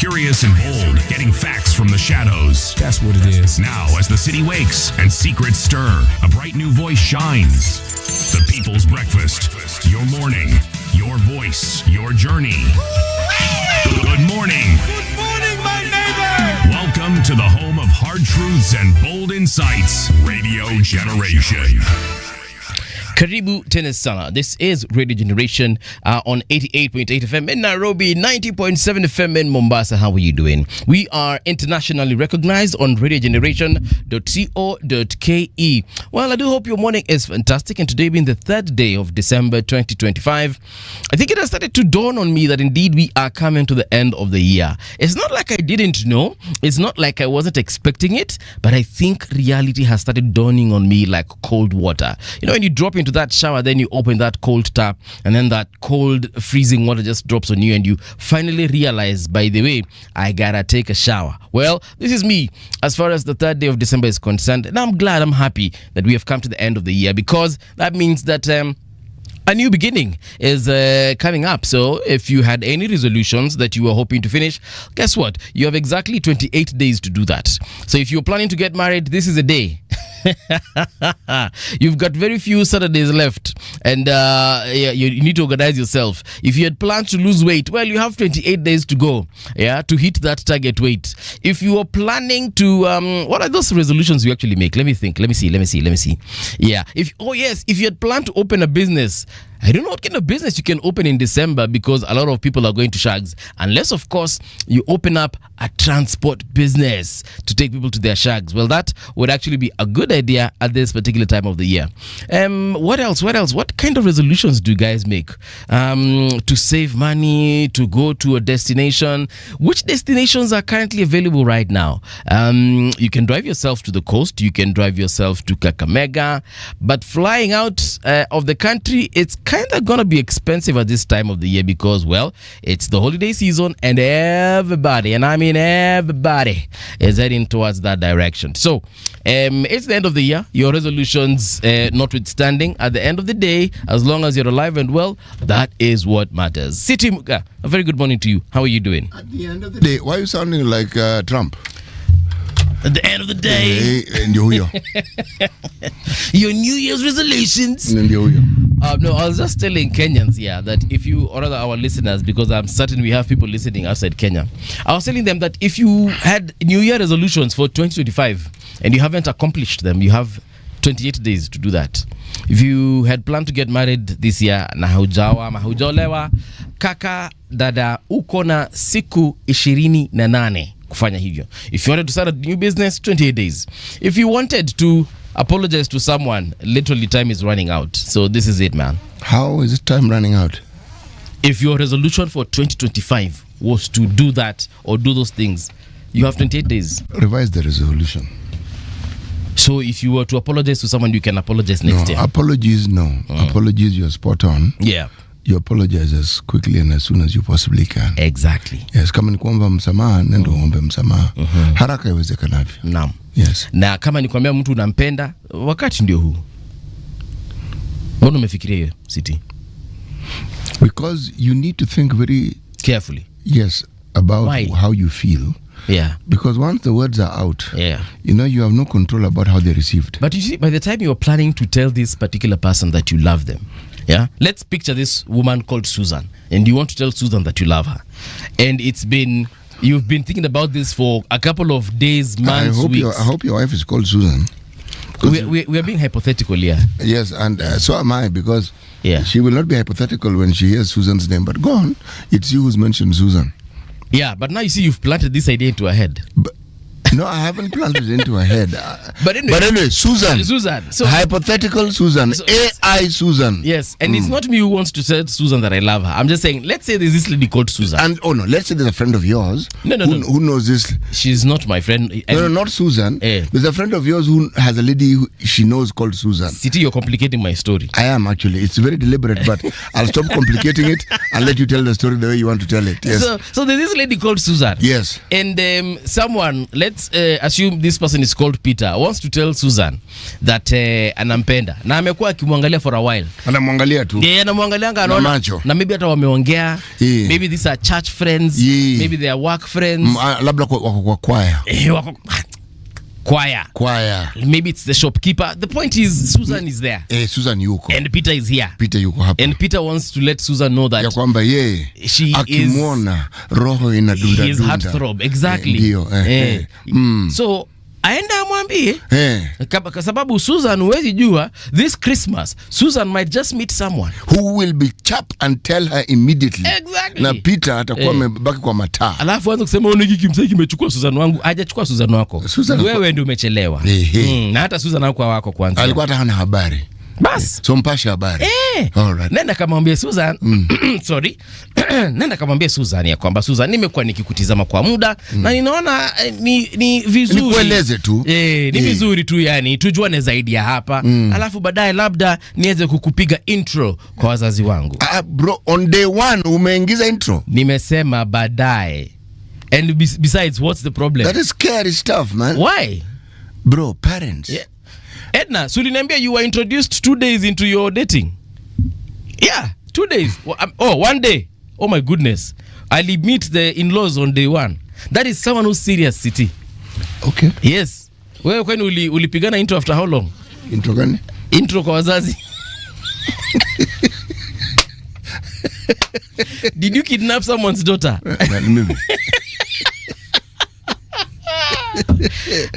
Curious and bold, getting facts from the shadows. That's what it is. Now, as the city wakes and secrets stir, a bright new voice shines. The People's Breakfast. Your morning, your voice, your journey. Good morning. Good morning, my neighbor. Welcome to the home of hard truths and bold insights, Radio Generation. Karibu tena sana. This is Radio Generation on 88.8 FM in Nairobi, 90.7 FM in Mombasa. How are you doing? We are internationally recognized on radiogeneration.co.ke. Well, I do hope your morning is fantastic, and today being the 3rd day of December 2025, I think it has started to dawn on me that indeed we are coming to the end of the year. It's not like I didn't know. It's not like I wasn't expecting it, but I think reality has started dawning on me like cold water. You know, when you drop into that shower, then you open that cold tap, and then that cold freezing water just drops on you, and you finally realize, by the way, I gotta take a shower. Well, this is me as far as the 3rd day of December is concerned, and I'm glad, I'm happy that we have come to the end of the year, because that means that a new beginning is coming up. So if you had any resolutions that you were hoping to finish, guess what? You have exactly 28 days to do that. So if you're planning to get married, this is a day. You've got very few Saturdays left, and you need to organize yourself. If you had planned to lose weight, well, you have 28 days to go, to hit that target weight. If you are planning to what are those resolutions you actually make? Let me think. Let me see. Yeah. If you had planned to open a business, I don't know what kind of business you can open in December, because a lot of people are going to shags, unless, of course, you open up a transport business to take people to their shags. Well, that would actually be a good idea at this particular time of the year. What else? What kind of resolutions do you guys make? To save money, to go to a destination. Which destinations are currently available right now? You can drive yourself to the coast. You can drive yourself to Kakamega. But flying out of the country, it's kind of gonna be expensive at this time of the year, because, well, it's the holiday season, and everybody, and I mean everybody, is heading towards that direction. So it's the end of the year. Your resolutions notwithstanding, at the end of the day, as long as you're alive and well, that is what matters. City Muka, a very good morning to you. How are you doing? At the end of the day, why are you sounding like Trump? At the end of the day, your New Year's resolutions. No, I was just telling Kenyans that if you, or rather our listeners, because I'm certain we have people listening outside Kenya, I was telling them that if you had New Year resolutions for 2025 and you haven't accomplished them, you have 28 days to do that. If you had planned to get married this year na haujaolewa, kaka dada, uko na siku 28 kufanya hivyo. If you wanted to start a new business, 28 days. If you wanted to apologize to someone, literally time is running out. So this is it, man. How is it time running out? If your resolution for 2025 was to do that or do those things, you have 28 days. Revise the resolution. So if you were to apologize to someone, you can apologize next year. Apologies, Apologies, you're spot on. Yeah. You apologize as quickly and as soon as you possibly can. Exactly. Yes, kama ni kuomba msamaha, nenda uombe msamaha. Haraka iwezekanavyo. Naam. Yes. Na kama ni kuambia mtu unampenda, wakati ndio huu. Mbona umefikiria hiyo, City? Because you need to think very carefully. Yes, about how you feel. Yeah. Because once the words are out, you have no control about how they're received. But you see, by the time you're planning to tell this particular person that you love them, let's picture this woman called Susan, and you want to tell Susan that you love her, and you've been thinking about this for a couple of days, months, weeks. I hope your wife is called Susan. We are being hypothetical here. Yes, and so am I, because she will not be hypothetical when she hears Susan's name. But go on, it's you who's mentioned Susan. Yeah, but now you see, you've planted this idea into her head. No, I haven't planted it into her head. But anyway, Susan. So, hypothetical Susan. AI Susan. Yes, and it's not me who wants to tell Susan that I love her. I'm just saying, let's say there's this lady called Susan. And let's say there's a friend of yours. Who knows this? She's not my friend. No, not Susan. There's a friend of yours who has a lady she knows called Susan. City, you're complicating my story. I am, actually. It's very deliberate, but I'll stop complicating it and let you tell the story the way you want to tell it. Yes. So there's this lady called Susan. Yes. And someone, let's let's assume this person is called Peter, wants to tell Susan that anampenda na amekuwa akimwangalia for a while. Anamwangalia tu. Anamwangalianga anaona na maybe hata wameongea. Maybe these are church friends, maybe they are work friends. Labda wako kwa kwaya. Wako choir. Maybe it's the shopkeeper. The point is Susan is there. Susan yuko. And Peter is here. Peter yuko hapa. And Peter wants to let Susan know that ya kwamba yeye akimwona roho inadunda. His heart throb. Exactly. Ndio. So aenda amwambie kwa sababu Susan huwezi jua this Christmas Susan might just meet someone who will be chap and tell her immediately. Exactly. Na Peter atakuwa amebaki kwa mataa. Alafu anza kusema one hiki kimsaki kimechukua Susan wangu. Hajachukua Susan wako. Wewe ndio umechelewa. Na hata Susan wako kwanza. Alikuwa hata hana habari. Bas. So mpashe habari. Alright. Nenda kamwambie Susan. Sorry. Nenda kamwambie Susan ya kwamba Susan, nimekuwa nikikutizama kwa muda na ninaona ni vizuri. Nikueleze tu. Ni vizuri tu yani tujuane zaidi ya hapa. Alafu baadaye labda niweze kukupiga intro kwa wazazi wangu. Bro, on day 1 umeingiza intro. Nimesema baadaye. And besides, what's the problem? That is scary stuff, man. Why? Bro, parents. Yeah. Edna, so uliniambia you were introduced 2 days into your dating. Yeah, 2 days. 1 day. Oh my goodness. I'll meet the in-laws on day 1. That is someone who's serious, City. Okay. Yes. Wewe kwani ulipigana intro after how long? Intro gani? Intro kwa wazazi. Did you kidnap someone's daughter? Maybe.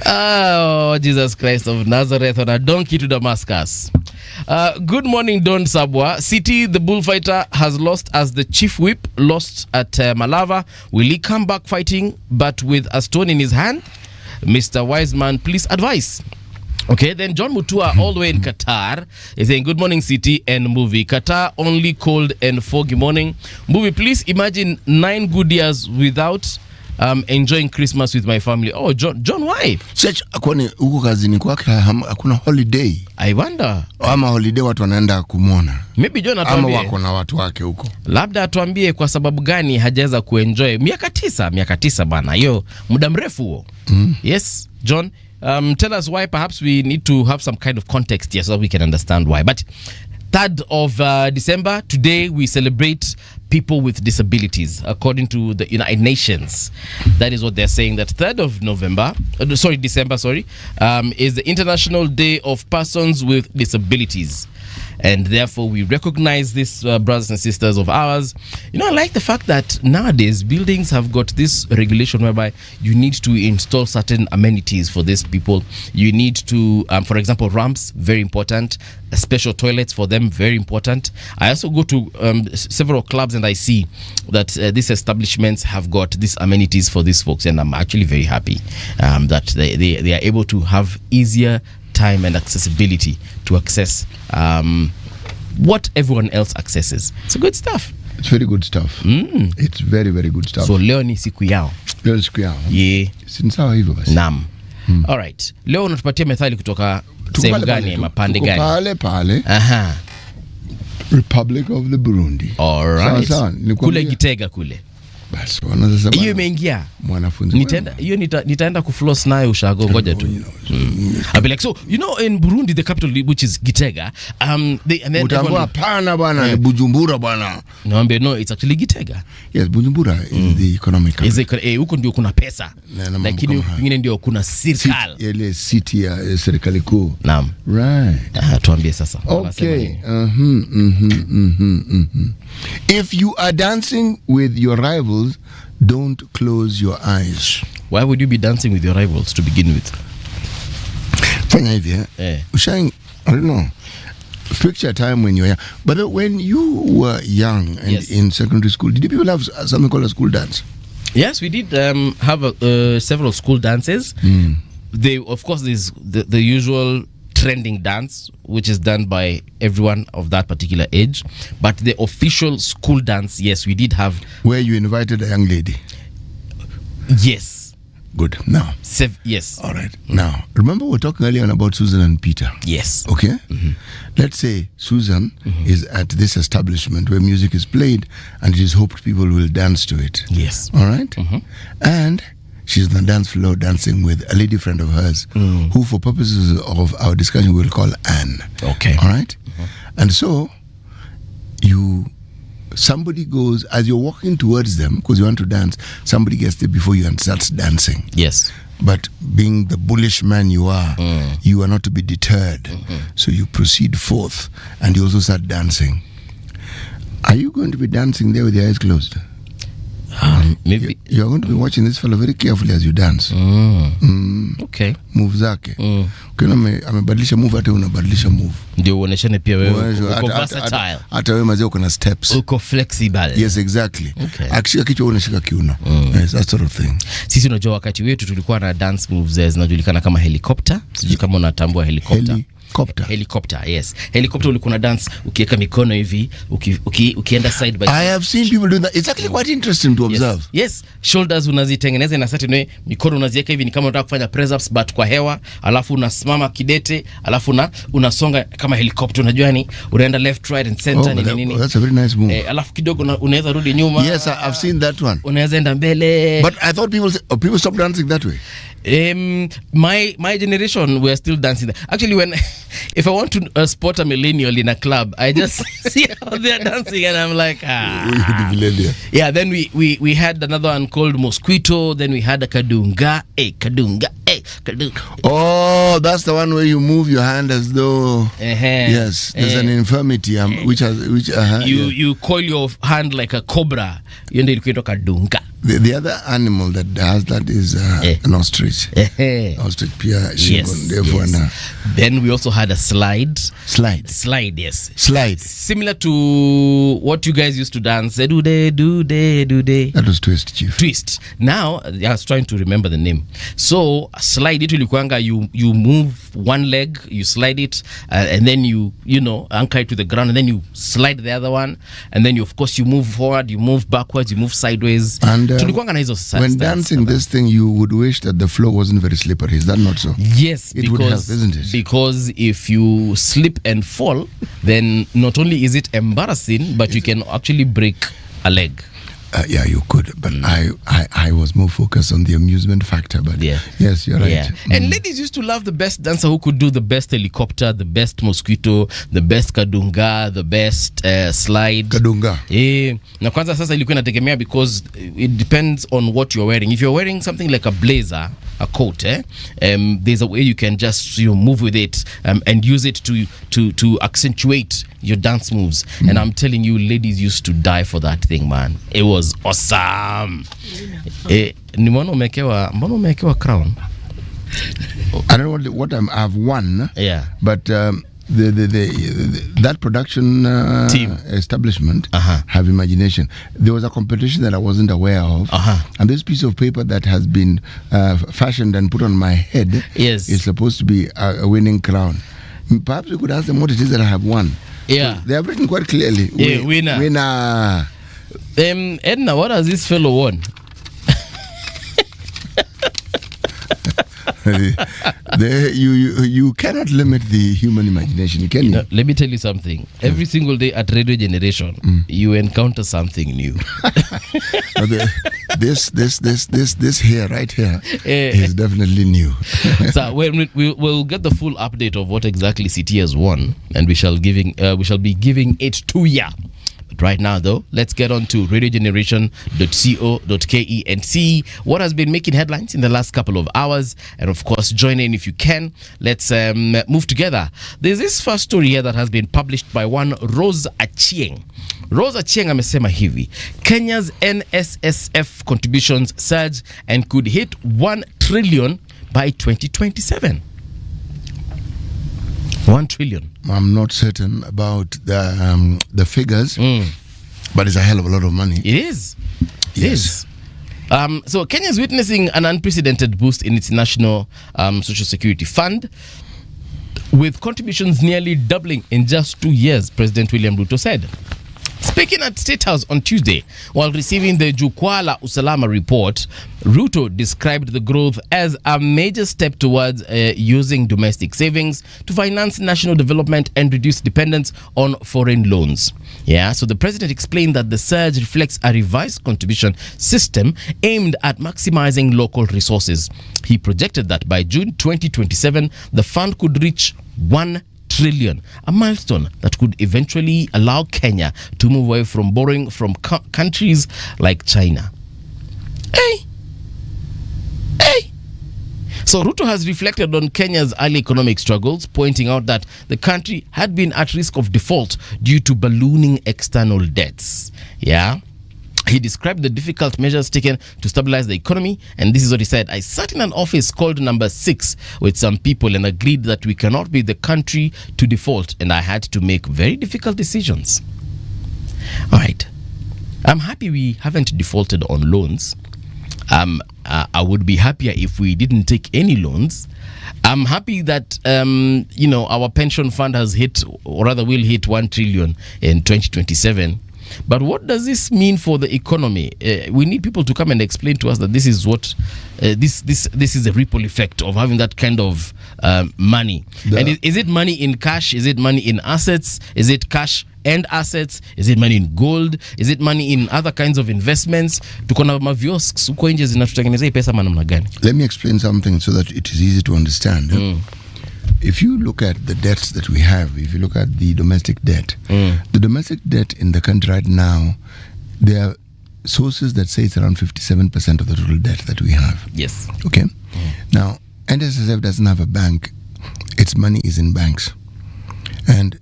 Oh, Jesus Christ of Nazareth on a donkey to Damascus. Good morning, Don Sabwa. City, the bullfighter, has lost as the chief whip lost at Malava. Will he come back fighting but with a stone in his hand? Mr. Wiseman, please advise. Okay, then John Mutua, all the way in Qatar, is saying, good morning, City and Movie. Qatar, only cold and foggy morning. Movie, please imagine 9 good years without enjoying Christmas with my family. Oh, John, why? Such kwani huko kazini kwake hakuna holiday. I wonder. Ama holiday watu wanaenda kumwona. Maybe John atuambie. Ama wako na watu wake huko. Labda atuambie kwa sababu gani hajaweza kuenjoy miaka 9 bana. Hiyo muda mrefu huo. Yes, John, tell us why. Perhaps we need to have some kind of context here so that we can understand why. But 3rd of December, today we celebrate people with disabilities, according to the United Nations. That is what they're saying, that 3rd of December, is the International Day of Persons with Disabilities. And therefore, we recognize these brothers and sisters of ours. You know, I like the fact that nowadays buildings have got this regulation whereby you need to install certain amenities for these people. You need to, for example, ramps, very important. Special toilets for them, very important. I also go to several clubs and I see that these establishments have got these amenities for these folks. And I'm actually very happy that they are able to have easier time and accessibility to access what everyone else accesses. It's good stuff. It's very good stuff. It's very, very good stuff. So leo ni siku yao. Leo ni siku yao. Yeah. Sinsawa hivyo basi. Naam. All right. Leo unatupatia methali kutoka sehemu gani, mapande gani? Pale. Aha. Republic of the Burundi. All right. Sawa. Kule Gitega kule. Basi wanasema hiyo imeingia mwanafunzi. Nitaenda kufloss nayo ushago, ngoja tu. I'll be like, so you know, in Burundi, the capital, which is Gitega, utambua pana bwana ni Bujumbura bwana. No, it's actually Gitega. Yes, Bujumbura is the economic capital. Huko ndio kuna pesa, lakini pengine ndio kuna serikali, ile city ya serikali kuu. Naam, right. Tuambie sasa. Okay. If you are dancing with your rivals, don't close your eyes. Why would you be dancing with your rivals to begin with? Fanya hivi, I don't know. Picture a time when you were young. But when you were young and in secondary school, did you people have something called a school dance? Yes, we did have several school dances. They, of course, there's the usual trending dance, which is done by everyone of that particular age. But the official school dance, yes, we did have. Where you invited a young lady? Yes. Good. Now. Yes. All right. Now, remember we're talking earlier about Susan and Peter. Yes. Okay? Let's say Susan is at this establishment where music is played and it is hoped people will dance to it. Yes. All right? And she's on the dance floor dancing with a lady friend of hers, who for purposes of our discussion we'll call Anne. Okay. All right? And so somebody goes, as you're walking towards them, because you want to dance, somebody gets there before you and starts dancing. Yes. But being the bullish man you are not to be deterred. So you proceed forth and you also start dancing. Are you going to be dancing there with your eyes closed? Maybe. You're going to be watching this fellow very carefully as you dance. Okay. Move zake. Amebadilisha move, hata unabadilisha move. Ndio uoneshane pia wewe uko versatile. Hata wewe mazee uko na steps. Uko flexible. Yes, exactly. Okay. Akishika kichwa unashika kiuno. Yes, that sort of thing. Sisi unajua wakati wetu tulikuwa na dance moves zinajulikana kama helicopter. Sijui kama unatambua helicopter. Helicopter, yes. Helicopter ulikuwa na dance ukiweka mikono hivi, ukienda side by side. I have seen people doing that. It's actually quite interesting to observe. Yes. Shoulders unazitengeneza na certain way, mikono unaziweka hivi ni kama unataka kufanya press ups but kwa hewa, alafu unasimama kidete, alafu unasonga kama helicopter, unajua ni unaenda left right and center nini. That's a very nice move. Alafu kidogo unaweza rudi nyuma. Yes, I've seen that one. Unaweza enda mbele. But I thought people stopped dancing that way. My generation we're still dancing. Actually, if I want to spot a millennial in a club, I just see how they're dancing and I'm like, Yeah, then we had another one called Mosquito, then we had a Kadunga. Oh, that's the one where you move your hand as though yes, there's an infirmity you coil your hand like a cobra. You ndio ilikuwa Kadunga. The other animal that does that is an ostrich. Ostrich pia yes. Then we also had a slide, yes. Slide. Similar to what you guys used to dance. Do they. That was twist, chief. Twist. Now, I was trying to remember the name. So, slide it ilikuanga you move one leg, you slide it, and then you anchor it to the ground, and then you slide the other one, and then of course you move forward, you move backwards, you move sideways. And when dancing this thing, you would wish that the floor wasn't very slippery. Is that not so? Yes, it would help, isn't it? Because if you slip and fall, then not only is it embarrassing, but you can actually break a leg. Yeah, you could, but I was more focused on the amusement factor. But yes, you're right. Yeah. And ladies used to love the best dancer who could do the best helicopter, the best mosquito, the best kadunga, the best slide. Kadunga. Na kwanza sasa ilikuwa inategemea because it depends on what you're wearing. If you're wearing something like a blazer, a coat, there's a way you can just move with it and use it to accentuate your dance moves. And I'm telling you, ladies used to die for that thing, man. It was awesome. Ni mbona umekewa crown? I don't know what I've won. Yeah. But that production team establishment have imagination. There was a competition that I wasn't aware of, and this piece of paper that has been fashioned and put on my head is supposed to be a winning crown. Perhaps we could ask them what it is that I have won. Yeah, they have written quite clearly. Winner. Edna, what has this fellow won? You cannot limit the human imagination, can you? No, let me tell you something. Every single day at Radio Generation, you encounter something new. This here, right here, is definitely new. So we'll get the full update of what exactly CT has won, and we shall be giving it to ya. But right now, though, let's get on to radiogeneration.co.ke and see what has been making headlines in the last couple of hours. And of course, join in if you can. Let's move together. There's this first story here that has been published by one Rose Achieng. Rose Achieng amesema hivi: Kenya's NSSF contributions surge and could hit 1 trillion by 2027. 1 trillion. I'm not certain about the figures, but it's a hell of a lot of money. It is. Yes. So Kenya is witnessing an unprecedented boost in its national social security fund, with contributions nearly doubling in just 2 years, President William Ruto said. Speaking at State House on Tuesday, while receiving the Jukwaa la Usalama report, Ruto described the growth as a major step towards using domestic savings to finance national development and reduce dependence on foreign loans. Yeah, so the president explained that the surge reflects a revised contribution system aimed at maximizing local resources. He projected that by June 2027, the fund could reach 1 trillion, a milestone that could eventually allow Kenya to move away from borrowing from countries like China. Hey! So Ruto has reflected on Kenya's early economic struggles, pointing out that the country had been at risk of default due to ballooning external debts. Yeah. He described the difficult measures taken to stabilize the economy, and this is what he said. I sat in an office called number 6 with some people and agreed that we cannot be the country to default, and I had to make very difficult decisions. All right. I'm happy we haven't defaulted on loans. I would be happier if we didn't take any loans. I'm happy that our pension fund has hit, or rather will hit 1 trillion in 2027. But what does this mean for the economy? We need people to come and explain to us that this is what this is a ripple effect of having that kind of money. And is it money in cash? Is it money in assets? Is it cash and assets? Is it money in gold? Is it money in other kinds of investments? Tukona maviosks uko nje zinatutengenezea pesa namna gani? Let me explain something so that it is easy to understand. If you look at the debts that we have, if you look at the domestic debt, the domestic debt in the country right now, there are sources that say it's around 57% of the total debt that we have. Yes. Okay. Now, NSSF doesn't have a bank. Its money is in banks. And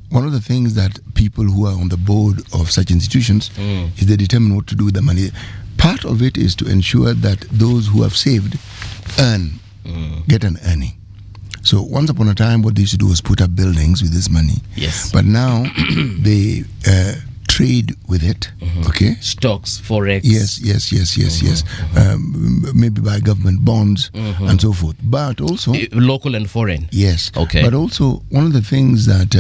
one of the things that people who are on the board of such institutions is they determine what to do with the money. Part of it is to ensure that those who have saved get an earning. So once upon a time, what they used to do was put up buildings with this money. Yes. But now they trade with it. Okay. Stocks, forex. Yes. Maybe buy government bonds and so forth. But also local and foreign. Yes. Okay. But also one of the things that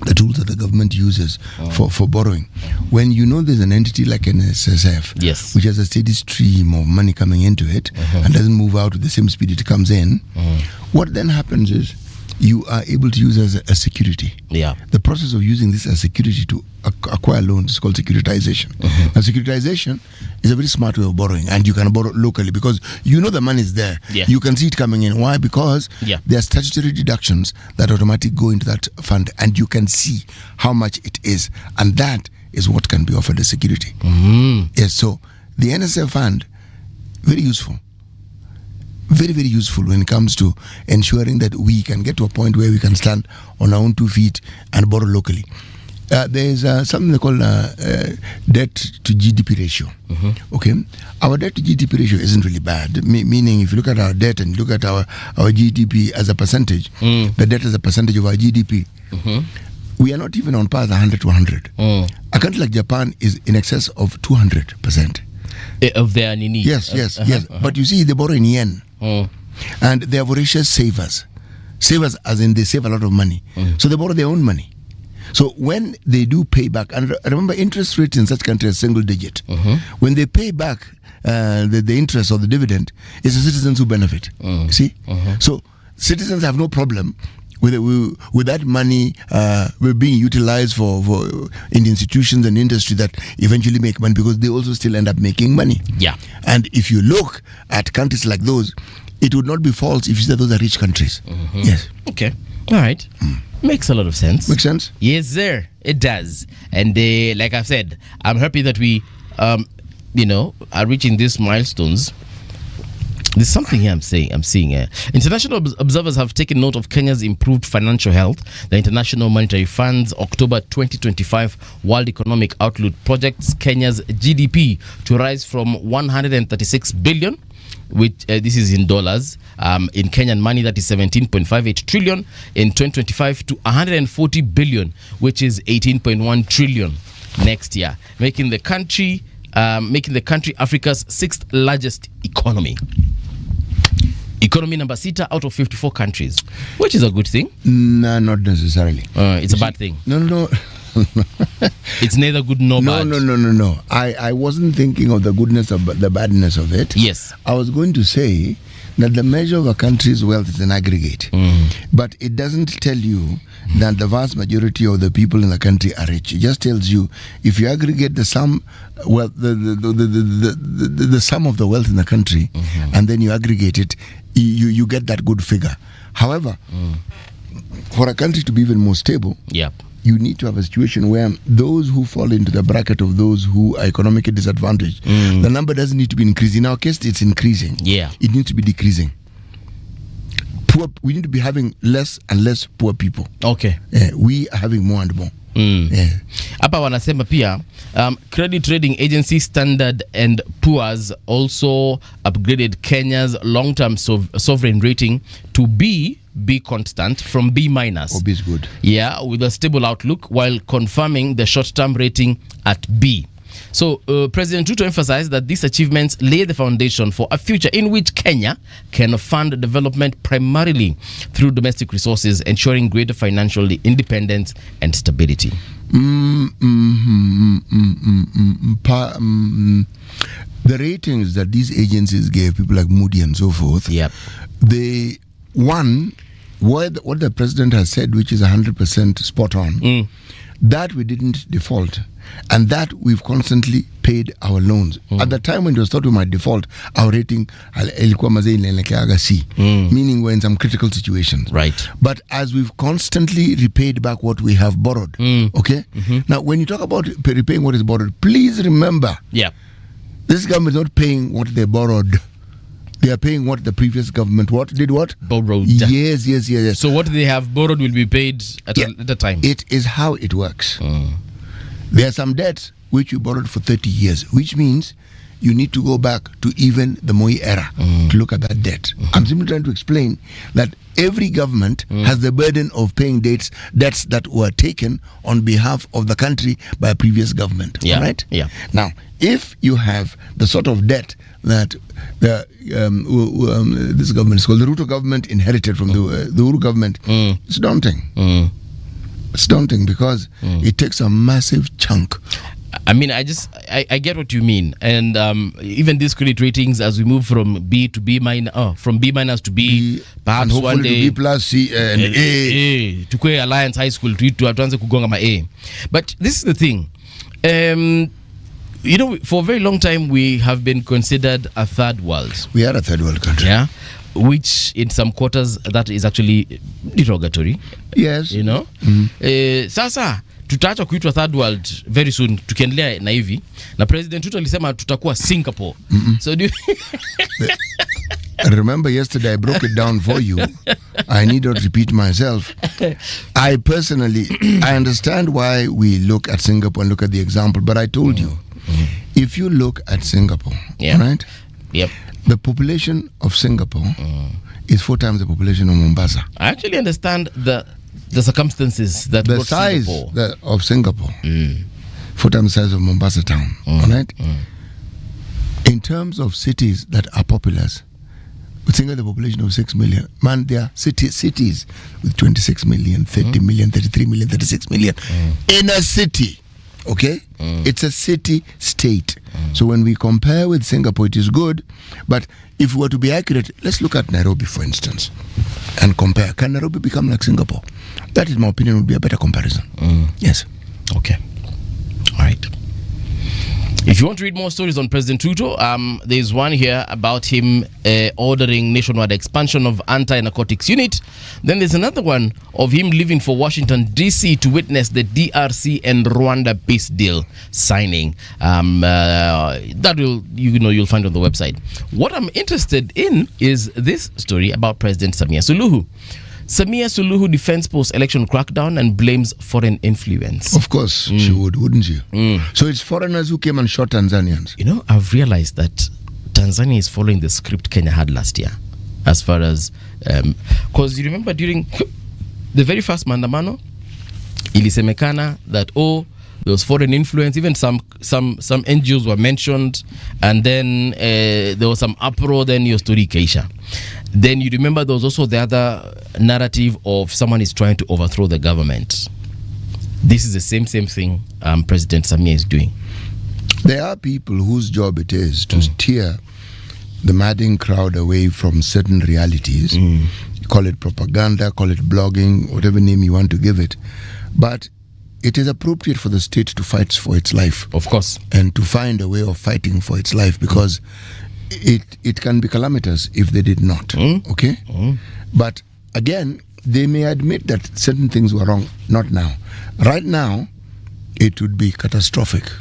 the tools that the government uses for borrowing, when you know there's an entity like an SSF, yes, which has a steady stream of money coming into it and doesn't move out with the same speed it comes in, what then happens is you are able to use as a security. Yeah. The process of using this as security to acquire loans is called securitization. Now, securitization is a very smart way of borrowing, and you can borrow locally because you know the money is there. Yeah. You can see it coming in. Why? Because there are statutory deductions that automatically go into that fund, and you can see how much it is, and that is what can be offered as security. Yes. So the NSF fund, very useful. Very, very useful when it comes to ensuring that we can get to a point where we can stand on our own 2 feet and borrow locally. There's something they call debt to GDP ratio. Okay, our debt to GDP ratio isn't really bad. Meaning, if you look at our debt and look at our GDP as a percentage, the debt as a percentage of our GDP, we are not even on par as 100 to 100. A country like Japan is in excess of 200%. Of their need. Yes. But you see, they borrow in yen. And they are voracious savers. Savers as in they save a lot of money. So they borrow their own money. So when they do pay back, and remember interest rates in such countries are single digit. When they pay back the interest or the dividend, it's the citizens who benefit. See? So citizens have no problem with that money being utilized for in institutions and industry that eventually make money, because they also still end up making money. Yeah. And if you look at countries like those, it would not be false if you say those are rich countries. Yes. Okay. All right. Makes a lot of sense. Makes sense? Yes, sir. It does. And like I've said, I'm happy that we, are reaching these milestones. There's something here I'm seeing here. International observers have taken note of Kenya's improved financial health. The International Monetary Fund's October 2025 World Economic Outlook projects Kenya's GDP to rise from 136 billion, which this is in dollars, in Kenyan money that is 17.58 trillion in 2025, to 140 billion, which is 18.1 trillion next year, making the country Africa's 6th largest economy. Economy number 6 out of 54 countries, which is a good thing. No, not necessarily. It's a bad thing. No. It's neither good nor bad. No. I wasn't thinking of the goodness of the badness of it. Yes. I was going to say that the measure of a country's wealth is an aggregate. But it doesn't tell you that the vast majority of the people in the country are rich. It just tells you if you aggregate the sum, well, the sum of the wealth in the country, and then you aggregate it, you get that good figure. However, for a country to be even more stable, you need to have a situation where those who fall into the bracket of those who are economically disadvantaged, the number doesn't need to be increasing. In our case, it's increasing. It needs to be decreasing. We need to be having less and less poor people. We are having more and more. Hapa wanasema pia credit rating agency Standard and Poor's also upgraded Kenya's long-term sovereign rating to B constant from B minus. B is good. With a stable outlook, while confirming the short-term rating at B. So President Ruto emphasized that these achievements lay the foundation for a future in which Kenya can fund development primarily through domestic resources, ensuring greater financial independence and stability. The ratings that these agencies gave, people like Moody and so forth, what the president has said, which is 100% spot on, that we didn't default, and that we've constantly paid our loans. At the time when it was thought we might default, our rating C, meaning we're in some critical situations. Right. But as we've constantly repaid back what we have borrowed, now when you talk about repaying what is borrowed, please remember, this government is not paying what they borrowed. They are paying what the previous government borrowed. Yes. So what they have borrowed will be paid at a time. It is how it works. There are some debts which you borrowed for 30 years, which means you need to go back to even the Moi era to look at that debt. I'm simply trying to explain that every government has the burden of paying debts that were taken on behalf of the country by a previous government. Right? Now, if you have the sort of debt that this government is called the Ruto government inherited from the Uhuru government, it's daunting. It's daunting because it takes a massive chunk. I mean, I get what you mean, and even these credit ratings, as we move from B to B minus, from B minus to B, perhaps and one day to B plus, C and A. To Kwe Alliance High School to atuanze kugonga ma A. But this is the thing, for a very long time we have been considered a third world. We are a third world country. Which in some quarters that is actually derogatory. Yes. Sasa tutaacha kuitwa third world very soon, tukiendelea na hivi, na President Ruto alisema tutakuwa Singapore. So do remember yesterday I broke it down for you. I need not repeat myself. I personally I understand why we look at Singapore and look at the example, but I told you, if you look at Singapore, right? The population of Singapore is 4 times the population of Mombasa. I actually understand the circumstances that the size Singapore. Of Singapore, 4 times the size of Mombasa town. All right. In terms of cities that are populous, we think of the population of 6 million. Man, there are cities with 26 million, 30 million, 33 million, 36 million in a city. Okay, it's a city state. So when we compare with Singapore, it is good. But if we were to be accurate, let's look at Nairobi, for instance, and compare. Can Nairobi become like Singapore? That, in my opinion, would be a better comparison. Yes. Okay. All right. If you want to read more stories on President Ruto, there's one here about him ordering nationwide expansion of anti-narcotics unit. Then there's another one of him leaving for Washington, D.C. to witness the DRC and Rwanda peace deal signing. That you'll find on the website. What I'm interested in is this story about President Samia Suluhu. Samia Suluhu defends post-election crackdown and blames foreign influence. Of course, she would, wouldn't she? So it's foreigners who came and shot Tanzanians. I've realized that Tanzania is following the script Kenya had last year, as far as because you remember during the very first maandamano, ilisemekana that there was foreign influence. Even some NGOs were mentioned, and then there was some uproar. Then your story Keisha. Then you remember there was also the other narrative of someone is trying to overthrow the government. This is the same thing President Samia is doing. There are people whose job it is to steer the madding crowd away from certain realities. Call it propaganda, call it blogging, whatever name you want to give it. But it is appropriate for the state to fight for its life. Of course. And to find a way of fighting for its life, because it can be calamitous if they did not. Okay? But again, they may admit that certain things were wrong. Not now. Right now, it would be catastrophic.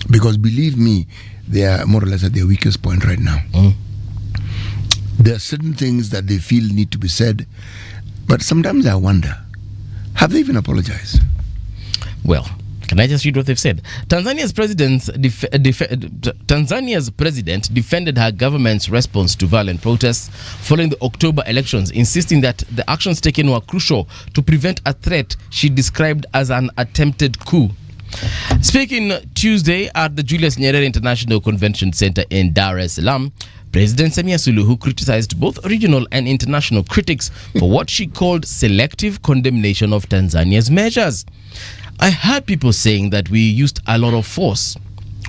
Because believe me, they are more or less at their weakest point right now. There are certain things that they feel need to be said, but sometimes I wonder, have they even apologized? Well, can I just read what they've said? Tanzania's president defended her government's response to violent protests following the October elections, insisting that the actions taken were crucial to prevent a threat she described as an attempted coup. Speaking Tuesday at the Julius Nyerere International Convention Center in Dar es Salaam, President Samia Suluhu criticized both regional and international critics for what she called selective condemnation of Tanzania's measures. I heard people saying that we used a lot of force.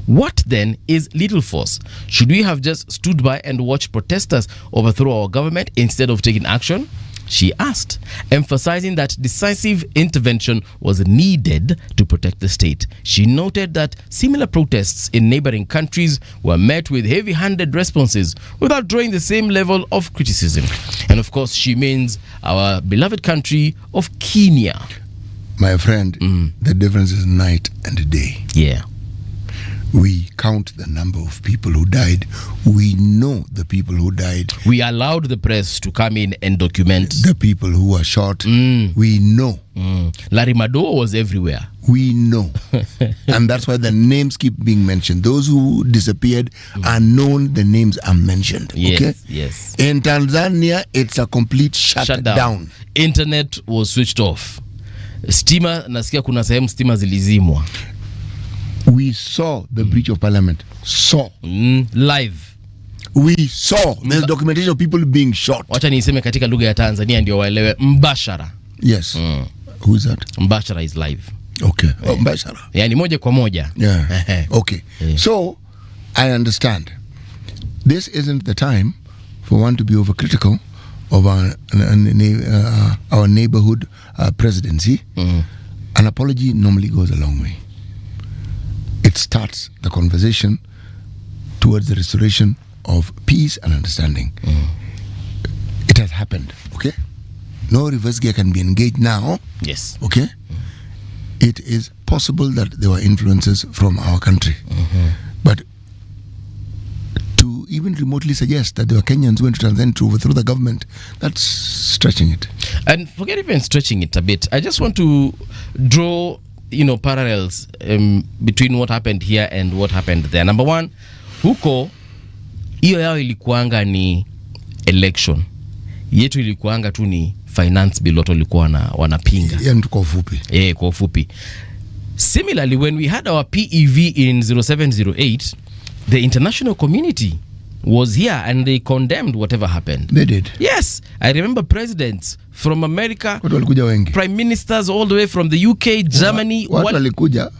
What then is little force? Should we have just stood by and watched protesters overthrow our government instead of taking action? She asked, emphasizing that decisive intervention was needed to protect the state. She noted that similar protests in neighboring countries were met with heavy-handed responses without drawing the same level of criticism. And of course, she means our beloved country of Kenya. My friend, the difference is night and day. Yeah. We count the number of people who died. We know the people who died. We allowed the press to come in and document the people who were shot. We know. Larry Madowo was everywhere. We know. And that's why the names keep being mentioned. Those who disappeared are known, the names are mentioned. Yes, okay? Yes. In Tanzania, it's a complete shutdown. Internet was switched off. Stima, nasikia kuna sehemu stima zilizimwa. We saw the breach of parliament. Live. We saw. There's documentation of people being shot. Wacha niseme katika lugha ya Tanzania ndio waelewe. Mbashara. Yes. Who is that? Mbashara is live. Okay. Mbashara. Yani moja kwa moja. Yeah. Okay. So, I understand. This isn't the time for one to be overcritical of our neighborhood presidency. An apology normally goes a long way. It starts the conversation towards the restoration of peace and understanding. It has happened, okay? No reverse gear can be engaged now. Yes. Okay? It is possible that there were influences from our country. But to even remotely suggest that there were Kenyans who went to Tanzania to overthrow the government, that's stretching it. And forget even stretching it a bit. I just want to draw parallels between what happened here and what happened there. Number one, huko hiyo yao ilikuanga ni election. Yetu ilikuanga tu ni finance bill watu walikuwa wanapinga. Kwa ufupi. Kwa ufupi. Similarly, when we had our PEV in 0708, the international community was here and they condemned whatever happened. They did. Yes. I remember presidents from America, wengi. Prime ministers all the way from the UK, Germany.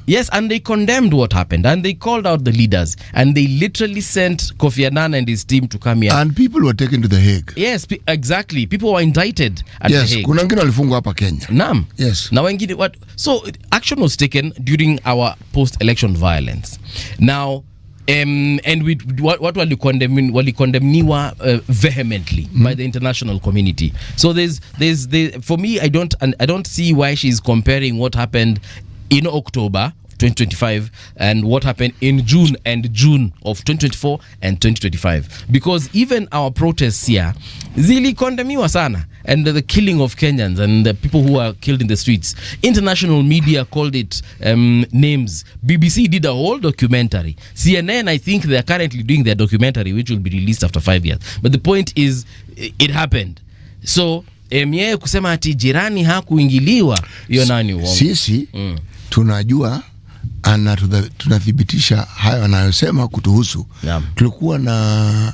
Yes, and they condemned what happened and they called out the leaders and they literally sent Kofi Annan and his team to come here. And people were taken to the Hague. Yes, exactly. People were indicted at the Hague. Yes, kuna wengine walifungwa hapa Kenya. Naam. Yes. Na wengine what? So action was taken during our post-election violence. Now, and what walikondemniwa vehemently by the international community. So there's for me, I don't see why she's comparing what happened in October 2025 and what happened in June of 2024 and 2025, because even our protests here zilikondemniwa sana, and the killing of Kenyans and the people who are killed in the streets, international media called it names. BBC did a whole documentary. CNN, I think they are currently doing their documentary which will be released after 5 years, but the point is it happened. So yeye kusema ati jirani hakuingiliwa, hiyo nani uongo. Sisi tunajua na tunathibitisha hayo anayosema kutuhusu. Tulikuwa na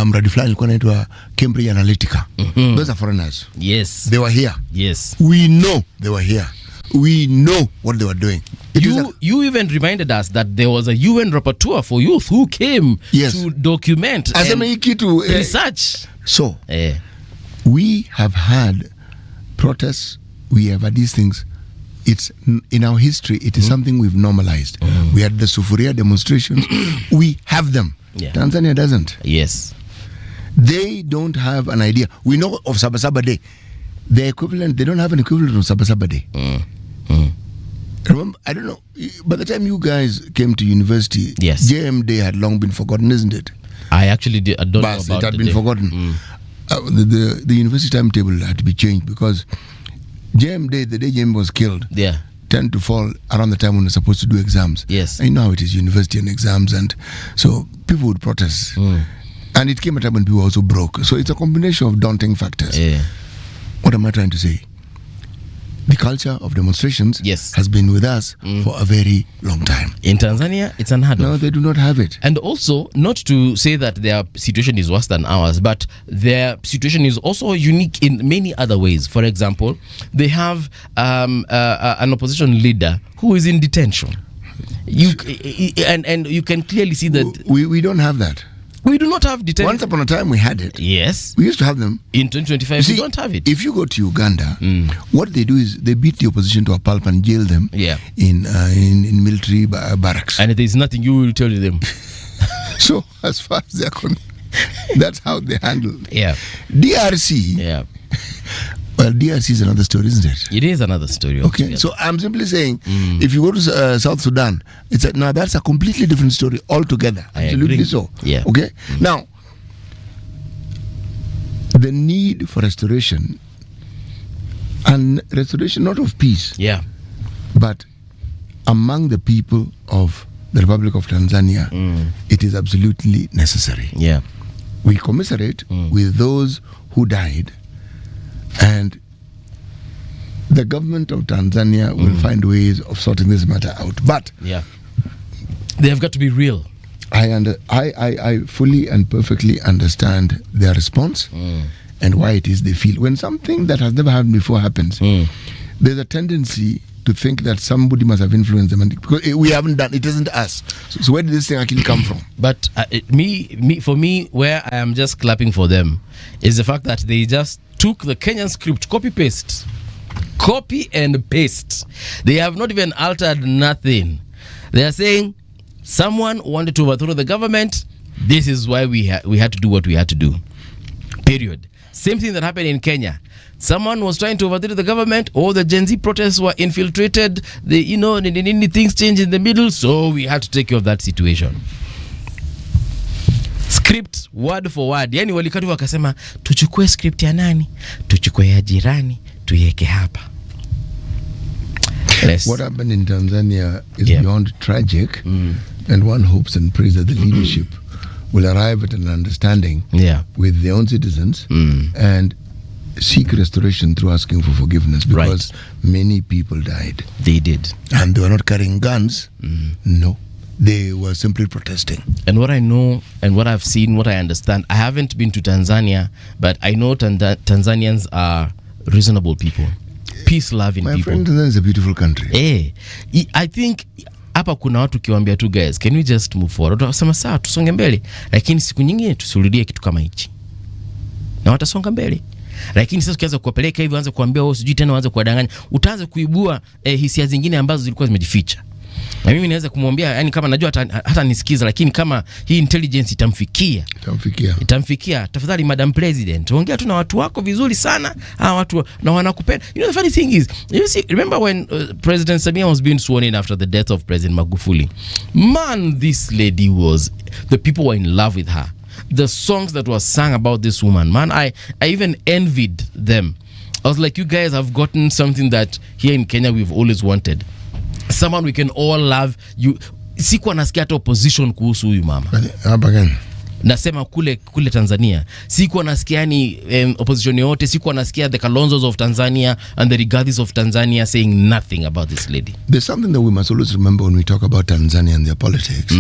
mradi fulani ulikuwa unaitwa Cambridge Analytica. Those are foreigners. Yes. They were here. Yes. We know they were here. We know what they were doing. You even reminded us that there was a UN rapporteur for youth who came to document and research. So, we have had protests, we have had these things. It's in our history, it is something we've normalized. We had the Sufuria demonstrations. We have them. Tanzania doesn't. Yes. They don't have an idea. We know of Sabasaba Day. The equivalent, they don't have an equivalent of Sabasaba Day. Remember, I don't know, by the time you guys came to university, JM Day had long been forgotten, isn't it? I actually don't know about it. It had been forgotten. The university timetable had to be changed because JM Day, the day JM was killed, tend to fall around the time when we're supposed to do exams. Yes. I know how it is, university and exams, and so people would protest. And it came a time when people were also broke. So it's a combination of daunting factors. What am I trying to say? The culture of demonstrations has been with us for a very long time. In Tanzania, it's unheard of. No, they do not have it. And also, not to say that their situation is worse than ours, but their situation is also unique in many other ways. For example, they have an opposition leader who is in detention. And you can clearly see that we don't have that. We do not have detention. Once upon a time we had it. Yes. We used to have them. In 2025 we don't have it. If you go to Uganda, what they do is they beat the opposition to a pulp and jail them in military barracks. And there is nothing you will tell them. So as far as they're concerned, that's how they handle it. Yeah. DRC. Well, DRC is another story, isn't it? It is another story. Okay, so I'm simply saying, if you go to South Sudan, that's a completely different story altogether. Absolutely agree. so. Yeah. Okay. Now, the need for restoration, and restoration not of peace, but among the people of the Republic of Tanzania, it is absolutely necessary. Yeah. We commiserate with those who died. And the government of Tanzania will find ways of sorting this matter out. But they have got to be real. I fully and perfectly understand their response and why it is they feel. When something that has never happened before happens, there's a tendency to think that somebody must have influenced them, because we haven't done it. Isn't us. So where did this thing actually come from? But for me, where I am just clapping for them is the fact that they just took the Kenyan script, copy and paste. They have not even altered nothing. They are saying someone wanted to overthrow the government. This is why we had to do what we had to do. Period. Same thing that happened in Kenya. Someone was trying to overthrow the government, or the Gen Z protests were infiltrated. Things changed in the middle, so we had to take care of that situation. Script word for word. Yani walikatu wakasema tuchukue script ya nani? Tuchukue ya jirani, tuiweke hapa. What happened in Tanzania is beyond tragic, and one hopes and prays that the leadership will arrive at an understanding with their own citizens and seek restoration through asking for forgiveness, because many people died. They did. And they were not carrying guns. No. They were simply protesting. And what I know and what I've seen, what I understand, I haven't been to Tanzania, but I know Tanzanians are reasonable people, peace-loving people. My friend, Tanzania is a beautiful country. I think hapa kuna watu kiwaambia tu, guys, can we just move forward? Watasema sawa, tusonge mbele, lakini siku nyingine tusirudie kitu kama hichi. Na watasonga mbele. Lakini sasa ukianza kuwapeleka hivi, anza kuambia wao sijui tena, waanze kuwadanganya, utaanza kuibua hisia zingine ambazo zilikuwa zimejificha. Na mimi naweza kumwambia, yani kama najua hata nisikiza, lakini kama hii intelligence itamfikia, tafadhali Madam President, ongea tu na watu wako vizuri sana, watu na wanakupenda. You know, the funny thing is, you see, remember when President Samia was being sworn in after the death of President Magufuli? Man, this lady the people were in love with her. The songs that were sung about this woman, man, I even envied them. I was like, you guys have gotten something that here in Kenya we've always wanted. Someone we can all love. Sikuwa nasikia hata opposition kuhusu huyu mama. Nasema kule Tanzania sikuwa nasikia ni opposition yote. Sikuwa nasikia the Kalonzos of Tanzania and the Rigathis of Tanzania saying nothing about this lady. There's something that we must always remember when we talk about Tanzania and their politics.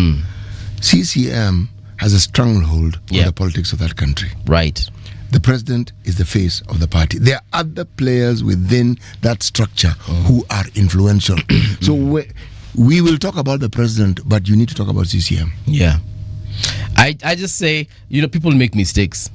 CCM has a stranglehold on the politics of that country. Right. The president is the face of the party. There are other players within that structure who are influential. So we will talk about the president, but you need to talk about CCM. Yeah. I just say, people make mistakes.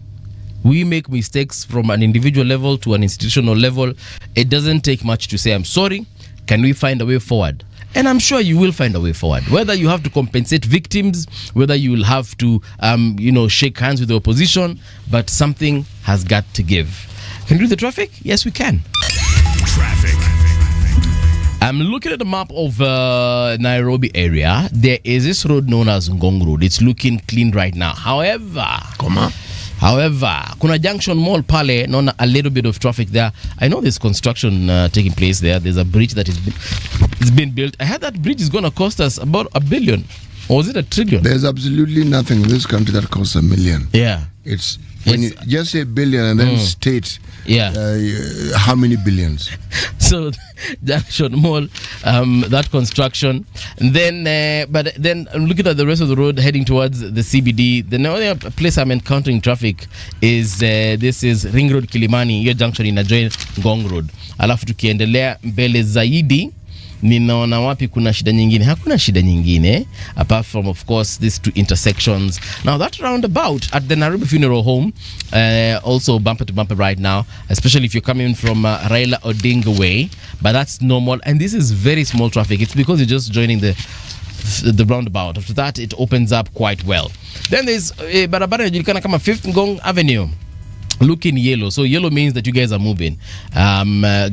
We make mistakes from an individual level to an institutional level. It doesn't take much to say, I'm sorry. Can we find a way forward? And I'm sure you will find a way forward. Whether you have to compensate victims, whether you will have to, shake hands with the opposition, but something has got to give. Can we do the traffic? Yes, we can. Traffic. I'm looking at the map of Nairobi area. There is this road known as Ngong Road. It's looking clean right now. However, kuna junction mall pale, naona a little bit of traffic there. I know there's construction taking place there. There's a bridge that is being built. I heard that bridge is going to cost us about $1 billion. Or was it $1 trillion? There's absolutely nothing in this country that costs $1 million. Yeah. It's when you just say billion and then state how many billions. So junction mall, that construction, and then but then looking at the rest of the road heading towards the CBD. The only place I'm encountering traffic is this is Ring Road Kilimani. Your junction inajoin Ngong Road. Alafu tukiendelea mbele zaidi ninaona wapi kuna shida nyingine. Hakuna shida nyingine apart from, of course, these two intersections. Now that roundabout at the Nairobi Funeral Home, also bumper to bumper right now, especially if you're coming from Raila Odinga way, but that's normal. And this is very small traffic. It's because you're just joining the roundabout. After that, it opens up quite well. Then there's barabara inajulikana kama 5th Ngong Avenue. Looking yellow. So yellow means that you guys are moving.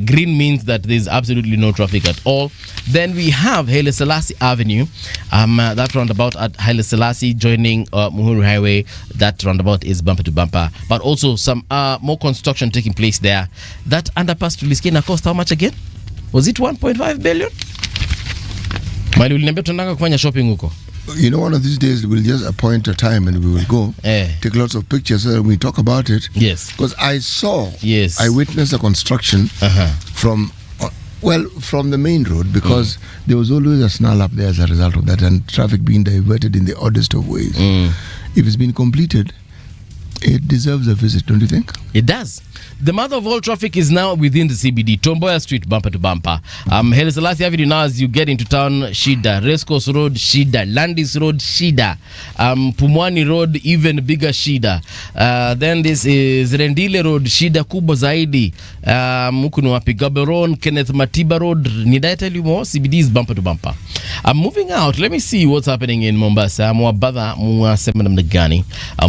Green means that there's absolutely no traffic at all. Then we have Haile Selassie Avenue. That roundabout at Haile Selassie joining Muhuru Highway. That roundabout is bumper to bumper. But also some more construction taking place there. That underpass to Liskina cost how much again? Was it 1.5 billion? Mali uliniambia tunataka kufanya shopping huko. One of these days we'll just appoint a time and we will go take lots of pictures so that we talk about it. Yes. Because I witnessed a construction from the main road, because there was always a snarl up there as a result of that, and traffic being diverted in the oddest of ways. If it's been completed, it deserves a visit, don't you think? It does. The mother of all traffic is now within the CBD. Tomboya Street, bumper to bumper. Haile Selassie Avenue now as you get into town, shida. Rescos Road, shida. Landis Road, shida. Pumwani Road, even bigger shida. Then this is Rendile Road, shida kubwa zaidi. Mukunu wapi Gaborone, Kenneth Matiba Road. Need I tell you more? CBD is bumper to bumper. I'm moving out. Let me see what's happening in Mombasa. I'm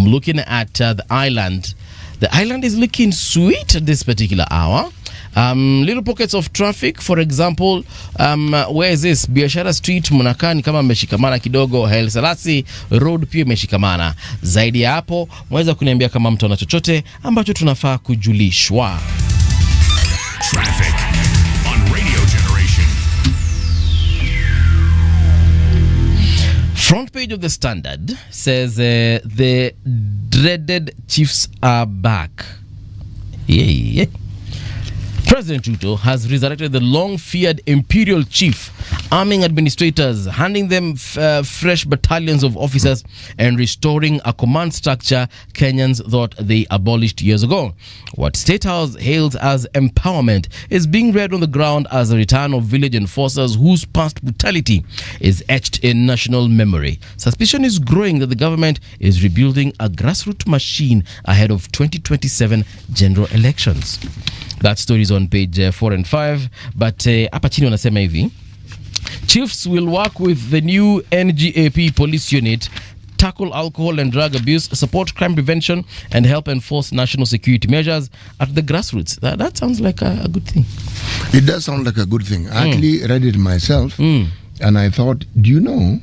looking at the island. The island is looking sweet at this particular hour. Little pockets of traffic, for example, where is this? Biashara Street, Munakani kama meshikamana kidogo. Haile Selassie Road pia meshikamana. Zaidi ya hapo, mweza kuniambia kama mtu ana chochote ambacho tunafaa kujulishwa. Traffic on Radio Generation. Front page of the Standard says the dreaded chiefs are back. Yeah. President Ruto has resurrected the long-feared imperial chief, arming administrators, handing them fresh battalions of officers, and restoring a command structure Kenyans thought they abolished years ago. What State House hails as empowerment is being read on the ground as a return of village enforcers whose past brutality is etched in national memory. Suspicion is growing that the government is rebuilding a grassroots machine ahead of 2027 general elections. That story is on page 4 and 5. But hapa chini wanasema hivi: chiefs will work with the new NGAP police unit, tackle alcohol and drug abuse, support crime prevention, and help enforce national security measures at the grassroots. That sounds like a good thing. It does sound like a good thing. I actually read it myself, and I thought, do you know,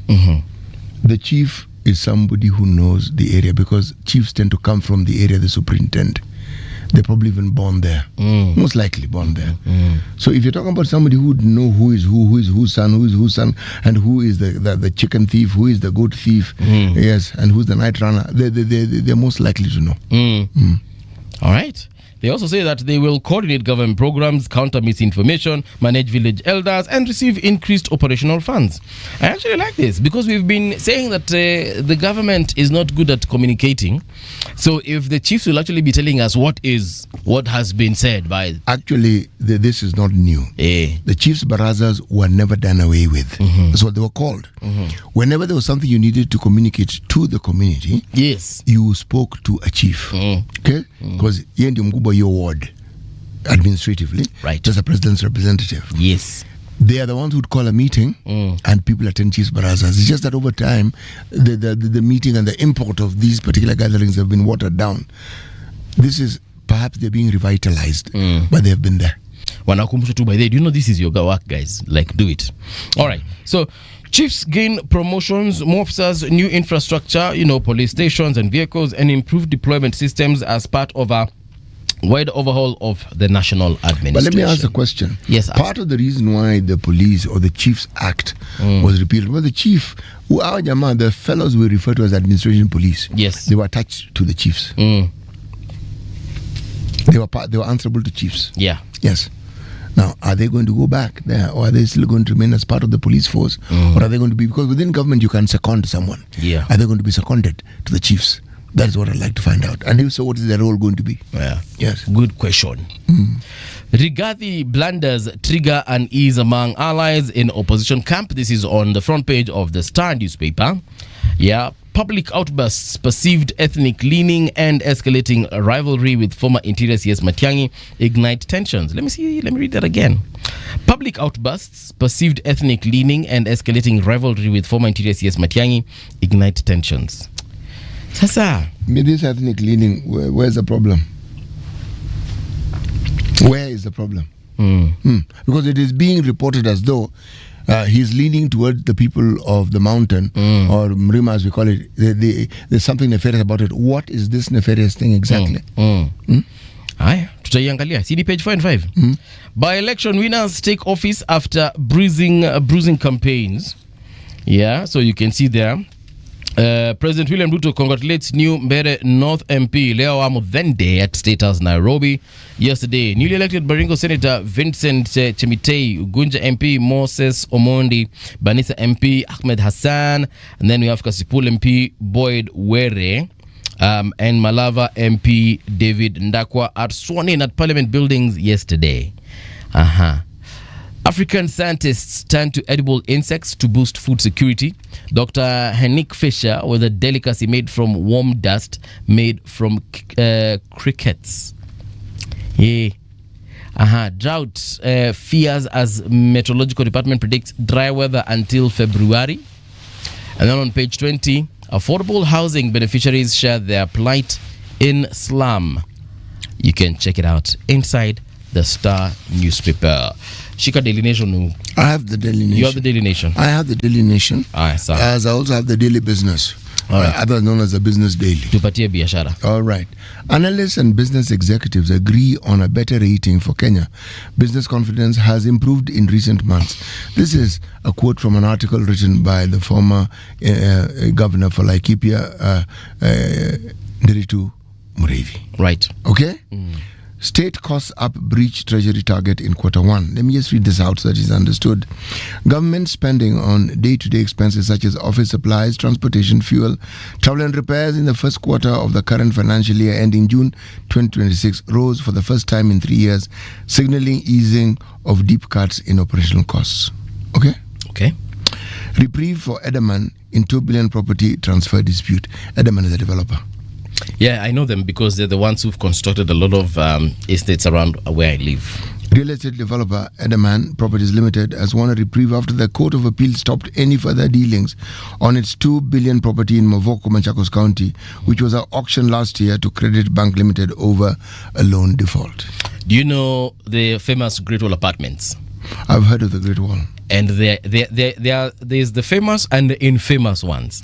the chief is somebody who knows the area, because chiefs tend to come from the area they superintend. They're probably even born there. Most likely born there. So if you're talking about somebody who would know who is whose son, and who is the chicken thief, who is the goat thief, yes, and who's the night runner, they're most likely to know. All right. They also say that they will coordinate government programs, counter misinformation, manage village elders, and receive increased operational funds. I actually like this because we've been saying that the government is not good at communicating. So if the chiefs will actually be telling us what has been said by... Actually, this is not new. The chiefs' barazas were never done away with. That's what they were called. Whenever there was something you needed to communicate to the community, yes, you spoke to a chief. Okay? Because you and your ward administratively, right, just a president's representative. Yes. They are the ones who'd call a meeting and people attend chiefs' barazas. It's just that over time, the meeting and the import of these particular gatherings have been watered down. This is perhaps they're being revitalized, but they have been there. Wanakumbusha tu by the way, do you know this is your work, guys? Like, do it. All right. So, chiefs gain promotions, more officers, new infrastructure, police stations and vehicles, and improved deployment systems as part of a wide overhaul of the national administration. But let me ask a question. Yes. Part of the reason why the Police or the Chiefs Act was repealed was the chief, the fellows we refer to as administration police. Yes. They were attached to the chiefs. They were answerable to chiefs. Yeah. Yes. Now, are they going to go back there, or are they still going to remain as part of the police force? Or are they going to be, because within government you can second someone. Yeah. Are they going to be seconded to the chiefs? That is what I'd like to find out. And if so, what is their role going to be? Yeah. Yes. Good question. Rigathi blunders trigger unease among allies in opposition camp. This is on the front page of the Star newspaper. Yeah. Public outbursts, perceived ethnic leaning, and escalating rivalry with former Interior CS Matiang'i ignite tensions. Let me read that again. Public outbursts, perceived ethnic leaning, and escalating rivalry with former Interior CS Matiang'i ignite tensions. Sasa, this ethnic leaning, where's the problem? Where is the problem? Because it is being reported as though he's leaning towards the people of the mountain, or Mrima as we call it. There's something nefarious about it. What is this nefarious thing exactly? Aye, tutaiangalia. CD page 4 and 5. By-election winners take office after bruising campaigns. Yeah, so you can see there. President William Ruto congratulates new Mbere North MP Leo Amudhende at State House, Nairobi yesterday. Newly elected Baringo Senator Vincent Chemitei, Ugunja MP Moses Omondi, Banisa MP Ahmed Hassan, and then we have Kasipul MP Boyd Were, and Malava MP David Ndakwa are sworn in at Parliament buildings yesterday. African scientists turn to edible insects to boost food security. Dr. Henrik Fisher with a delicacy made from worm dust made from crickets. Yeah. Drought fears as Meteorological Department predicts dry weather until February. And then on page 20, affordable housing beneficiaries share their plight in slum. You can check it out inside the Star newspaper. Shika Daily Nation. I have the Daily Nation. You have the Daily Nation. I have the Daily Nation. As I also have the Daily Business. All right. Otherwise known as the Business Daily. Tupatie biashara. All right. Analysts and business executives agree on a better rating for Kenya. Business confidence has improved in recent months. This is a quote from an article written by the former governor for Laikipia, Nderitu Mureithi. Right. Okay? State costs up breach treasury target in Q1. Let me just read this out so that it's understood. Government spending on day-to-day expenses such as office supplies, transportation, fuel, travel and repairs in the first quarter of the current financial year ending June 2026 rose for the first time in 3 years, signaling easing of deep cuts in operational costs. Okay? Okay. Reprieve for Edaman in 2 billion property transfer dispute. Edaman is a developer. Yeah, I know them because they're the ones who've constructed a lot of estates around where I live. Real estate developer Edaman Properties Limited has won a reprieve after the Court of Appeal stopped any further dealings on its 2 billion property in Mavoko, Machakos County, which was auctioned last year to Credit Bank Limited over a loan default. Do you know the famous Great Wall Apartments? I've heard of the Great Wall. And there's the famous and the infamous ones.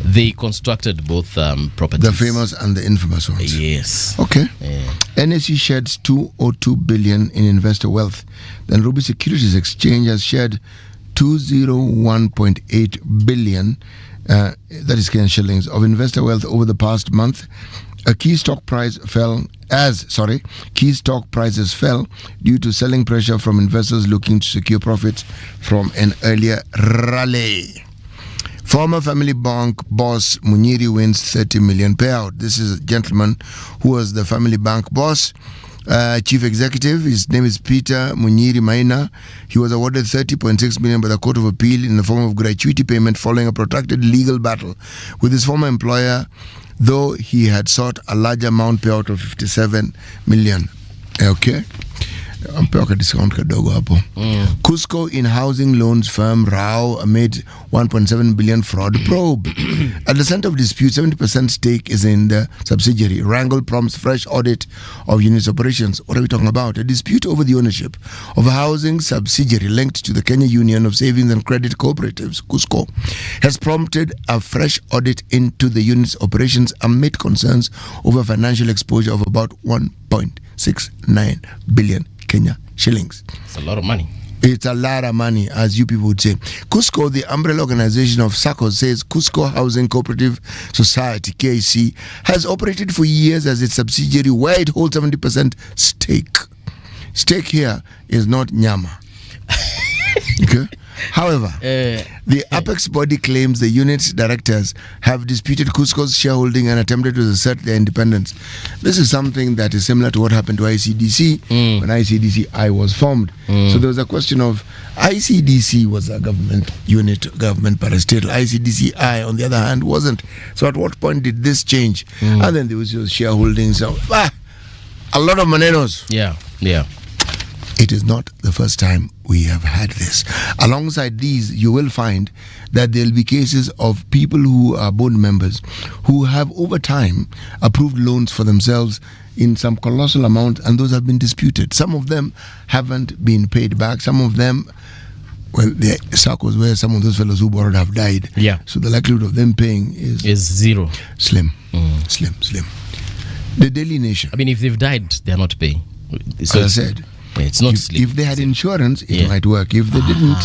They constructed both properties. The famous and the infamous ones. Yes. Okay. Yeah. NSE sheds 202 billion in investor wealth. The Nairobi Securities Exchange has shared 201.8 billion, that is Kenyan shillings, of investor wealth over the past month, Key stock prices fell due to selling pressure from investors looking to secure profits from an earlier rally. Former Family Bank boss Munyiri wins 30 million payout. This is a gentleman who was the Family Bank boss, chief executive. His name is Peter Munyiri Maina. He was awarded 30.6 million by the Court of Appeal in the form of gratuity payment following a protracted legal battle with his former employer, though he had sought a larger amount payout of 57 million. Okay. Cusco in housing loans firm Rao amid 1.7 billion fraud probe. At the center of dispute, 70% stake is in the subsidiary. Wrangle prompts fresh audit of unit's operations. What are we talking about? A dispute over the ownership of a housing subsidiary linked to the Kenya Union of Savings and Credit Cooperatives, Cusco, has prompted a fresh audit into the unit's operations amid concerns over financial exposure of about 1.69 billion Kenya shillings. It's a lot of money. It's a lot of money, as you people would say. Cusco, the umbrella organization of SACCO, says Cusco Housing Cooperative Society, KC, has operated for years as its subsidiary where it holds 70% stake. Stake here is not nyama. Okay? However, the apex body claims the unit's directors have disputed Cusco's shareholding and attempted to assert their independence. This is something that is similar to what happened to ICDC when ICDC-I was formed. So there was a question of ICDC was a government unit, government parastatal. ICDC-I, on the other hand, wasn't. So at what point did this change? And then there was shareholding. So, a lot of manenos. Yeah. It is not the first time we have had this. Alongside these, you will find that there will be cases of people who are board members who have over time approved loans for themselves in some colossal amount, and those have been disputed. Some of them haven't been paid back. Some of them, well, the circles where some of those fellows who borrowed have died. Yeah. So the likelihood of them paying is zero. Slim. The Daily Nation. I mean, if they've died, they're not paying. So as I said, it's not if they had insurance, it might work. If they didn't,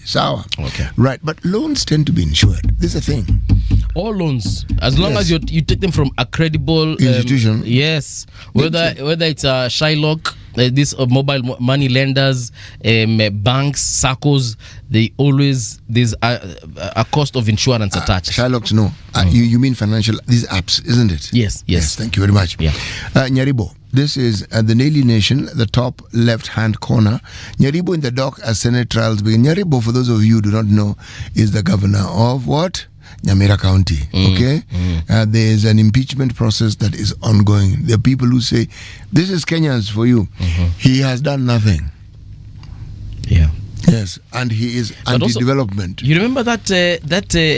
sour. Okay. Right, but loans tend to be insured. This is a thing. All loans, as long as you take them from a credible institution. Yes, whether it's a Shylock, these mobile money lenders, banks, SACCOs, there's a cost of insurance attached. Shylocks, no. You mean financial, these apps, isn't it? Yes. Thank you very much. Yeah. Nyaribo. This is the Daily Nation, the top left-hand corner. Nyaribo in the dock as Senate trials begin. Nyaribo, for those of you who do not know, is the governor of what? Nyamira County. Okay? There is an impeachment process that is ongoing. There are people who say, this is Kenyans for you. He has done nothing. Yeah. Yes, and he is anti-development. You remember that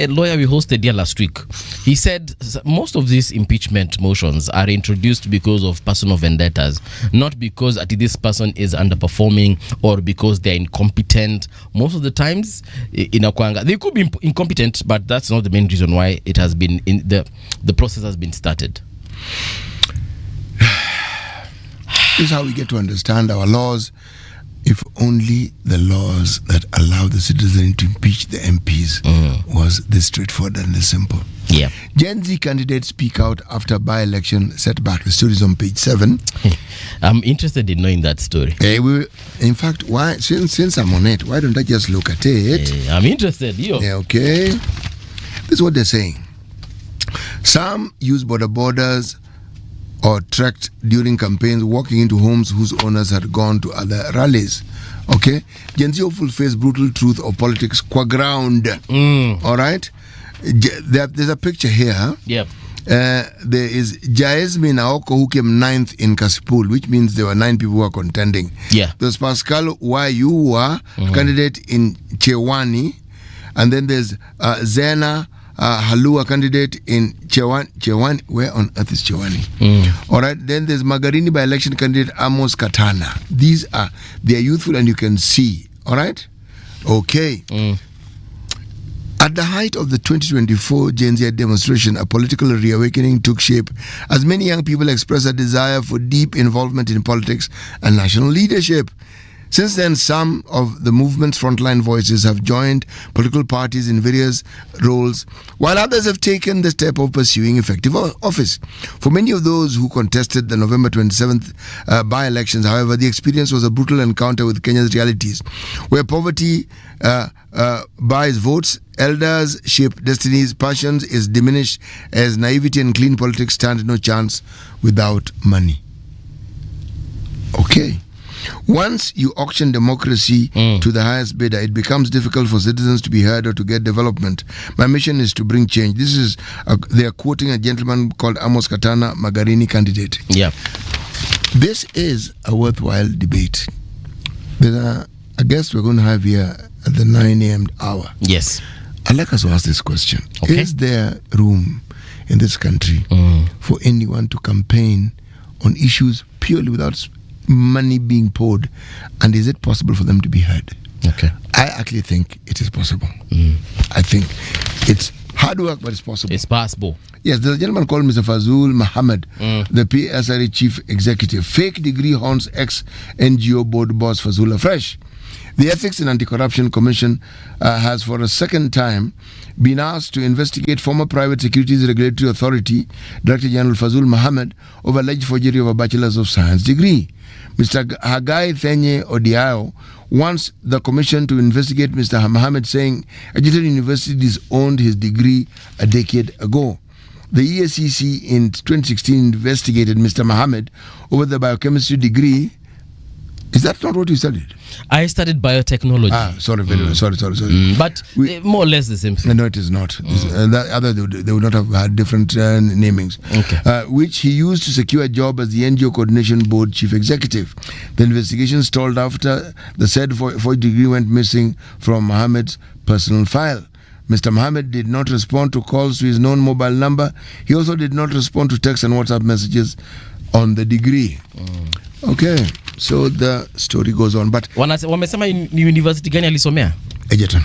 lawyer we hosted here last week? He said most of these impeachment motions are introduced because of personal vendettas, not because this person is underperforming or because they're incompetent. Most of the times, in Akwanga, they could be incompetent, but that's not the main reason why it has been the process has been started. This is how we get to understand our laws. If only the laws that allow the citizen to impeach the MPs was this straightforward and this simple. Yeah. Gen Z candidates speak out after by-election setback. The story is on page 7. I'm interested in knowing that story. In fact, why? Since I'm on it, why don't I just look at it? I'm interested. Okay. This is what they're saying. Some use borders or trekked during campaigns, walking into homes whose owners had gone to other rallies. Okay? Gen Z hopeful face brutal truth of politics qua ground. All right? There's a picture here. Yep. There is Jasmine Aoko, who came 9th in Kasipul, which means there were 9 people who were contending. Yeah. There's Pascal Wayuwa, candidate in Chewani. And then there's Zena Halua, candidate in Chewani. Where on earth is Chewani? All right. Then there's Magarini by-election candidate Amos Katana. They are youthful and you can see. All right. Okay. At the height of the 2024 Gen Z demonstration, a political reawakening took shape as many young people expressed a desire for deep involvement in politics and national leadership. Since then, some of the movement's frontline voices have joined political parties in various roles, while others have taken the step of pursuing effective office. For many of those who contested the November 27th by-elections, however, the experience was a brutal encounter with Kenya's realities, where poverty buys votes, elders shape destinies, passions is diminished as naivety and clean politics stand no chance without money. Okay. Once you auction democracy to the highest bidder, it becomes difficult for citizens to be heard or to get development. My mission is to bring change. This is, they are quoting a gentleman called Amos Katana, Magarini candidate. Yeah. This is a worthwhile debate. There's a guest we're going to have here at the 9 a.m. hour. Yes. I'd like us to ask this question. Okay. Is there room in this country for anyone to campaign on issues purely without money being poured, and is it possible for them to be heard? Okay. I actually think it is possible. I think it's hard work, but it's possible. It's possible. Yes, there's a gentleman called Mr. Fazul Mohammed, the PSRE chief executive. Fake degree haunts ex-NGO board boss Fazul afresh. The Ethics and Anti-Corruption Commission has for a second time been asked to investigate former Private Securities Regulatory Authority Director General Fazul Mohammed over alleged forgery of a Bachelor's of Science degree. Mr. Hagai Thenye Odiao wants the commission to investigate Mr. Mohammed, saying Egerton University disowned his degree a decade ago. The ESCC in 2016 investigated Mr. Mohammed over the biochemistry degree. Is that not what you studied? I studied biotechnology. Sorry. But more or less the same thing. No, it is not. They would not have had different namings. Okay. Which he used to secure a job as the NGO Coordination Board Chief Executive. The investigation stalled after the said forged degree went missing from Mohammed's personal file. Mr. Mohammed did not respond to calls to his known mobile number. He also did not respond to text and WhatsApp messages on the degree. Okay, so the story goes on, but wamesema ni university gani alisomea? Egerton.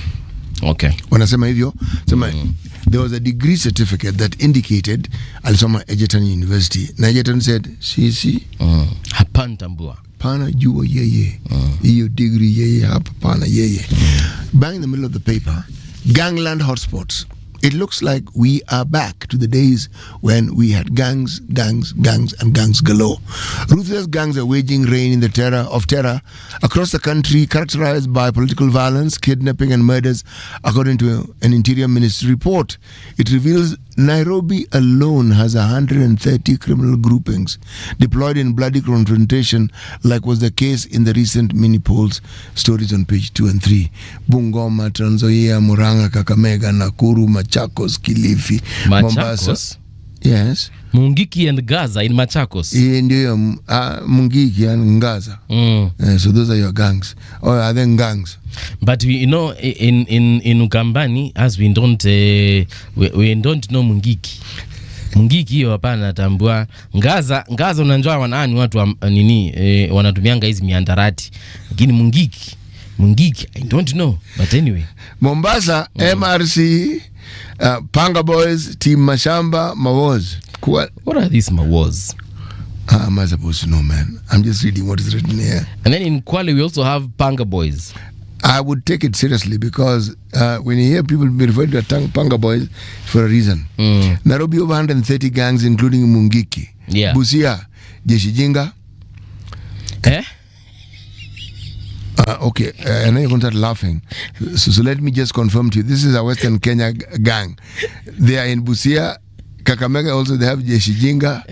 Okay. Wanasema hivyo, there was a degree certificate that indicated alisoma Egerton University. Na Egerton said, "Sisi hapana tambua. Pana jua yeye. Hiyo degree yeye hapa pana yeye." Bang in the middle of the paper, gangland hotspots. It looks like we are back to the days when we had gangs, and gangs galore. Ruthless gangs are waging reign in the terror across the country, characterized by political violence, kidnapping, and murders, according to an Interior Ministry report. It reveals Nairobi alone has 130 criminal groupings deployed in bloody confrontation, like was the case in the recent mini polls. Stories on page 2 and 3. Bungoma, Trans Nzoia, Murang'a, Kakamega, Nakuru, Machakos, Kilifi, Mombasa. Yes. Mungiki and Gaza in Machakos. Ndio, Mungiki and Gaza. So those are your gangs. Or are they gangs? But we, in Ukambani, as we don't know Mungiki. Mungiki hiyo hapana tambua. Gaza unanjua wanaani watu wanatumianga hizi miandarati. Lakini Mungiki I don't know, but anyway. Mombasa, MRC, Panga Boys, Team Mashamba, Mawaz. What are these Mawaz? How am I supposed to know, man? I'm just reading what is written here. And then in Kwale we also have Panga Boys. I would take it seriously because when you hear people be referred to Panga Boys for a reason. Nairobi over 130 gangs including Mungiki. Yeah. Busia, Jeshi Jinga. Okay, I know you're going to start laughing. So let me just confirm to you. This is a Western Kenya gang. They are in Busia, Kakamega also they have Jeshi Jinga.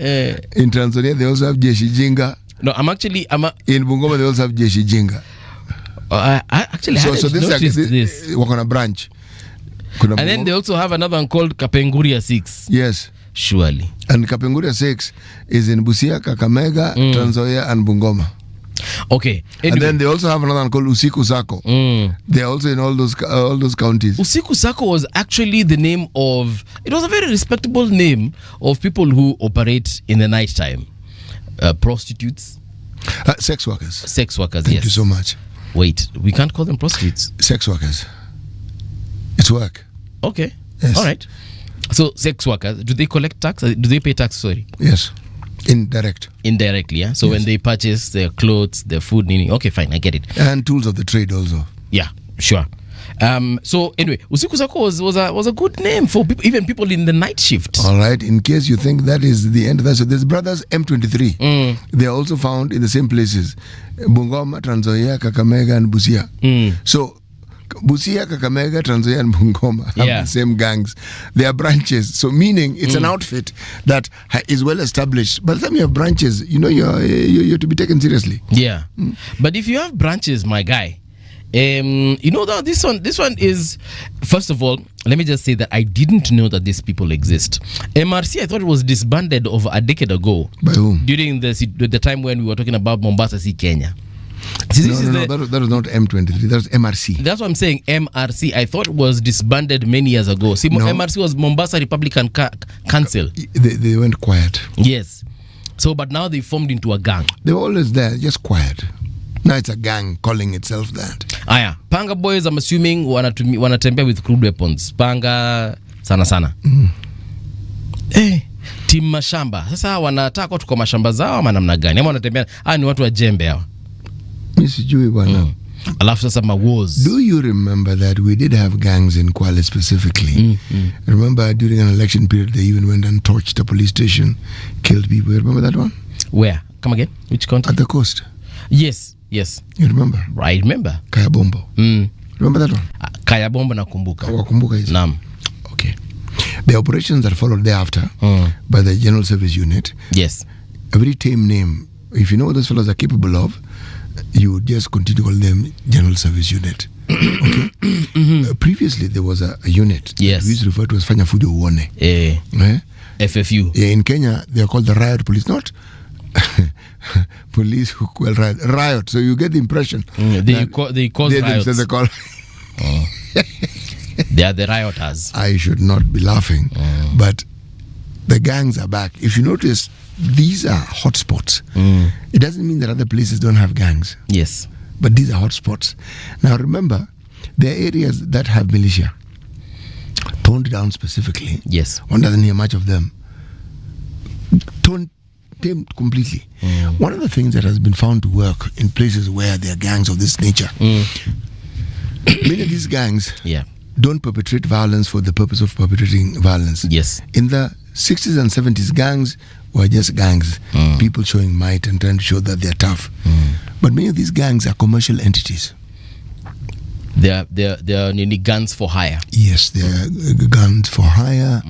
In Trans Nzoia they also have Jeshi Jinga. No, in Bungoma they also have Jeshi Jinga. I actually hadn't noticed this. Work on a branch. And then they also have another one called Kapenguria 6. Yes. Surely. And Kapenguria 6 is in Busia, Kakamega, Trans Nzoia and Bungoma. Okay. Anyway. And then they also have another one called Usiku Sako. They're also in all those counties. Usiku Sako was actually the name of... It was a very respectable name of people who operate in the night time. Prostitutes. Sex workers. Sex workers, Thank yes. you so much. Wait, we can't call them prostitutes. Sex workers. It's work. Okay. Yes. All right. So sex workers, do they collect tax? Do they pay tax? Sorry. Yes. Indirectly, yeah. So when they purchase their clothes, their food, okay, fine, I get it. And tools of the trade also. Yeah, sure. So anyway, Usiku Sako was a good name for people, even people in the night shift. All right, in case you think that is the end of that, so there's brothers M23. They are also found in the same places, Bungoma, Trans Nzoia, Kakamega, and Busia. So Busia, Kakamega, Trans Nzoia, and Bungoma have the same gangs. They are branches. So meaning it's an outfit that is well established. By the time you have branches, you're to be taken seriously. Yeah. But if you have branches, my guy, that this one is, first of all, let me just say that I didn't know that these people exist. MRC, I thought it was disbanded over a decade ago. By whom? During the time when we were talking about Mombasa, Kenya. That was not M23. That was MRC. That's what I'm saying. MRC. I thought it was disbanded many years ago. See, no. MRC was Mombasa Republican Council. They went quiet. Yes. So, but now they formed into a gang. They were always there, just quiet. Now it's a gang calling itself that. Aya, Panga boys, I'm assuming wanatembea with crude weapons. Panga sana. Team mashamba. Sasa wanataka watu kwa mashamba zao ama namna gani? Ama wanatembea, ni watu wa jembe hawa. Mimi sijui bwana. Alafu sasa mawars. Do you remember that we did have gangs in Kwale specifically? Remember during an election period they even went and torched a police station, killed people. You remember that one? Where? Come again? Which country? At the coast. Yes. You remember? I remember. Kayabombo. Remember that one? Kayabombo nakumbuka. Wakumbuka hizo. Naam. Okay. The operations that followed thereafter by the General Service Unit. Yes. A very tame name. If you know what those fellows are capable of, you would just continue to call them General Service Unit. Okay. Previously there was a unit. Yes. We used to refer to as Fanya Fujo Uone. FFU. Yeah, in Kenya they are called the riot police, not police who call riot. So you get the impression they cause riots. They call they are the rioters. I should not be laughing, but the gangs are back. If you notice, these are hotspots. It doesn't mean that other places don't have gangs. Yes, but these are hotspots. Now remember, there are areas that have militia toned down specifically. Yes, one doesn't hear much of them. Toned completely. One of the things that has been found to work in places where there are gangs of this nature, many of these gangs don't perpetrate violence for the purpose of perpetrating violence. Yes. In the 60s and 70s, gangs were just gangs, people showing might and trying to show that they're tough. But many of these gangs are commercial entities. They are nearly guns for hire. Yes, they are guns for hire.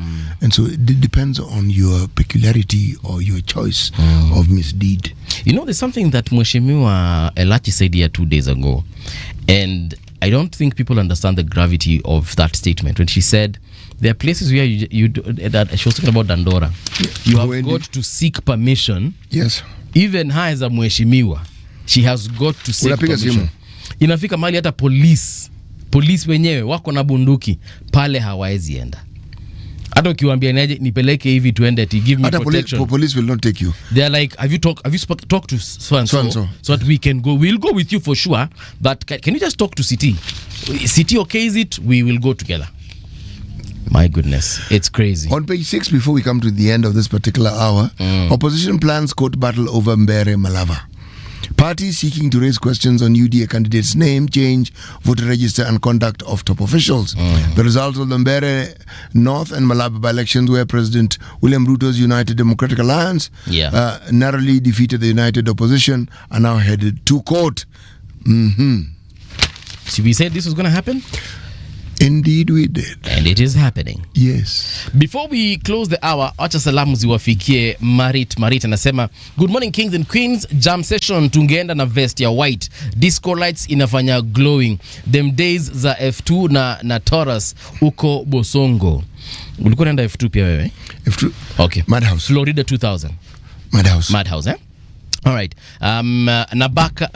And so it depends on your peculiarity or your choice of misdeed. There's something that Mheshimiwa Elachi said here 2 days ago. And I don't think people understand the gravity of that statement. When she said, there are places where that she was talking about Dandora. You have got to seek permission. Yes. Even her as a Mheshimiwa, she has got to seek permission. Inafika mali hata polisi wenyewe wako na bunduki pale hawaezi enda. Hata ukiwaambia nipeleke hivi tuende to give me protection. Police will not take you. They are like, have you talked to so and so that we can go? We'll go with you for sure, but can you just talk to City? City okays it, we will go together. My goodness, it's crazy. On page 6, before we come to the end of this particular hour, opposition plans court battle over Mbere Malava. Parties seeking to raise questions on UDA candidates' name, change, voter register and conduct of top officials. The results of the Mbere North and Malaba by-elections, where President William Ruto's United Democratic Alliance narrowly defeated the United Opposition, are now headed to court. So we said this was going to happen? Indeed we did. And it is happening. Yes. Before we close the hour, acha salamu ziwafikie Marit anasema, good morning kings and queens, jam session tungeenda na vest ya white, disco lights inafanya glowing, them days za F2 na Taurus uko Bosongo. Ulikuwa naenda F2 pia wewe? F2? Okay. Madhouse. Florida 2000. Madhouse. Madhouse, All right.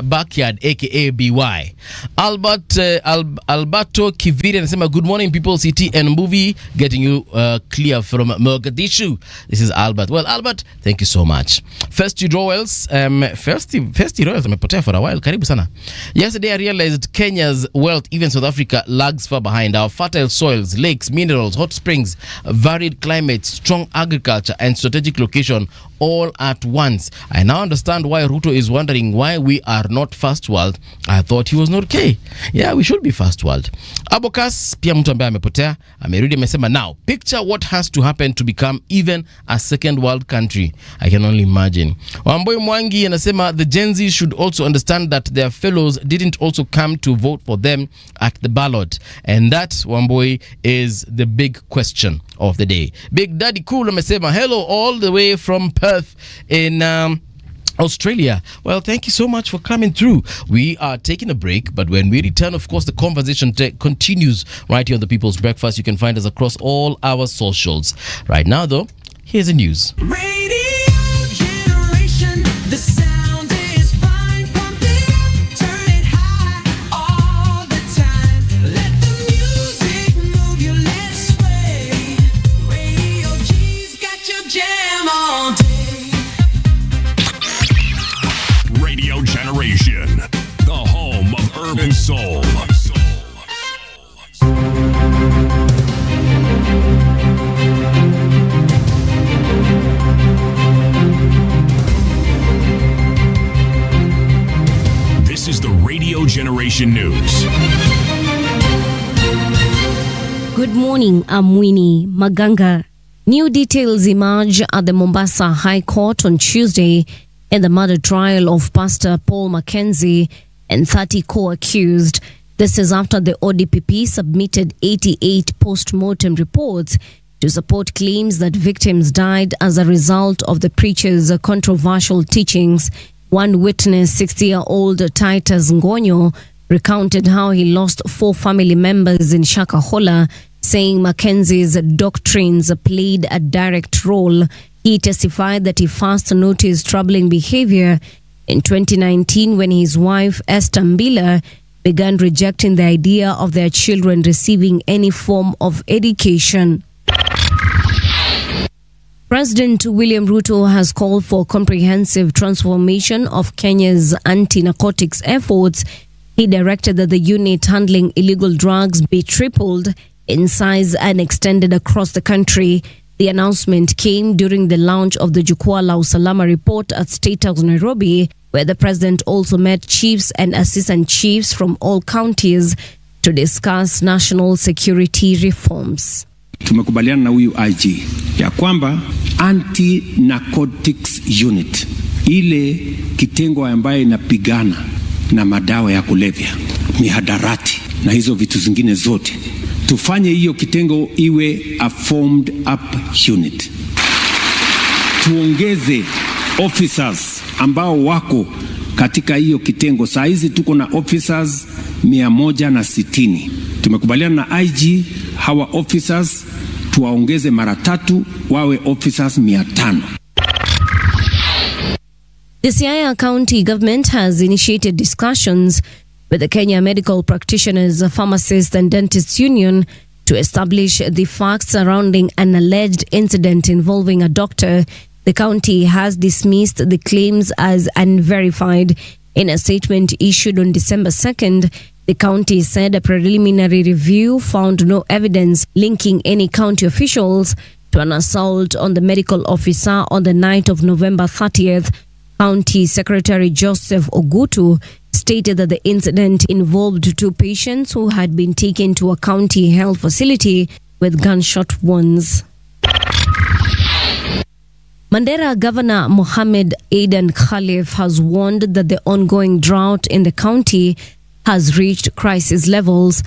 Backyard aka BY. Alberto Kiviri anasema good morning people, CT and movie getting you clear from Mogadishu. This is Albert. Well, Albert, thank you so much. Festy Royals amepotea for a while. Karibu sana. Yesterday I realized Kenya's wealth, even South Africa, lags far behind. Our fertile soils, lakes, minerals, hot springs, varied climates, strong agriculture and strategic location all at once. I now understand why Ruto is wondering why we are not first world. I thought he was not okay. Yeah, we should be first world. Abokas pia mtu ambaye amepotea amerudi amesema now picture what has to happen to become even a second world country. I can only imagine. Wamboi Mwangi anasema the Gen Z should also understand that their fellows didn't also come to vote for them at the ballot, and that, Wamboi, is the big question of the day. Big Daddy Cool amesema hello all the way from Perth in Australia. Well, thank you so much for coming through. We are taking a break, but when we return, of course, the conversation continues right here on the People's Breakfast. You can find us across all our socials. Right now, though, here's the news. Radio generation, the sound is fine. Pump it up, turn it high all the time. Let the music move you, let's sway. Radio G's got your jam all day. Radio Generation, the home of urban soul. This is the Radio Generation News. Good morning, I'm Winnie Maganga. New details emerge at the Mombasa High Court on Tuesday in the murder trial of Pastor Paul Mackenzie and 30 co-accused. This is after the ODPP submitted 88 post-mortem reports to support claims that victims died as a result of the preacher's controversial teachings. One witness, 60-year-old Titus Ngonyo, recounted how he lost 4 family members in Shakahola, saying Mackenzie's doctrines played a direct role. He testified that he first noticed troubling behavior in 2019 when his wife, Esther Mbila, began rejecting the idea of their children receiving any form of education. President William Ruto has called for comprehensive transformation of Kenya's anti-narcotics efforts. He directed that the unit handling illegal drugs be tripled in size and extended across the country. The announcement came during the launch of the Jukwaa la Usalama report at State House, Nairobi, where the president also met chiefs and assistant chiefs from all counties to discuss national security reforms. Tumekubaliana na huyu IG ya kwamba anti-narcotics unit, ile kitengo ambayo inapigana na madawa ya kulevya, mihadarati na hizo vitu zingine zote, tufanye hiyo kitengo iwe a formed up unit. Tuongeze officers ambao wako katika hiyo kitengo. Saa hizi tuko na officers 160. Tumekubaliana na IG hawa officers tuwaongeze mara 3 wawe officers 500. The Siaya County government has initiated discussions with the Kenya Medical Practitioners, Pharmacists and Dentists Union to establish the facts surrounding an alleged incident involving a doctor. The county has dismissed the claims as unverified. In a statement issued on December 2nd, the county said a preliminary review found no evidence linking any county officials to an assault on the medical officer on the night of November 30th. County Secretary Joseph Ogutu stated that the incident involved 2 patients who had been taken to a county health facility with gunshot wounds. Mandera Governor Mohammed Aidan Khalif has warned that the ongoing drought in the county has reached crisis levels.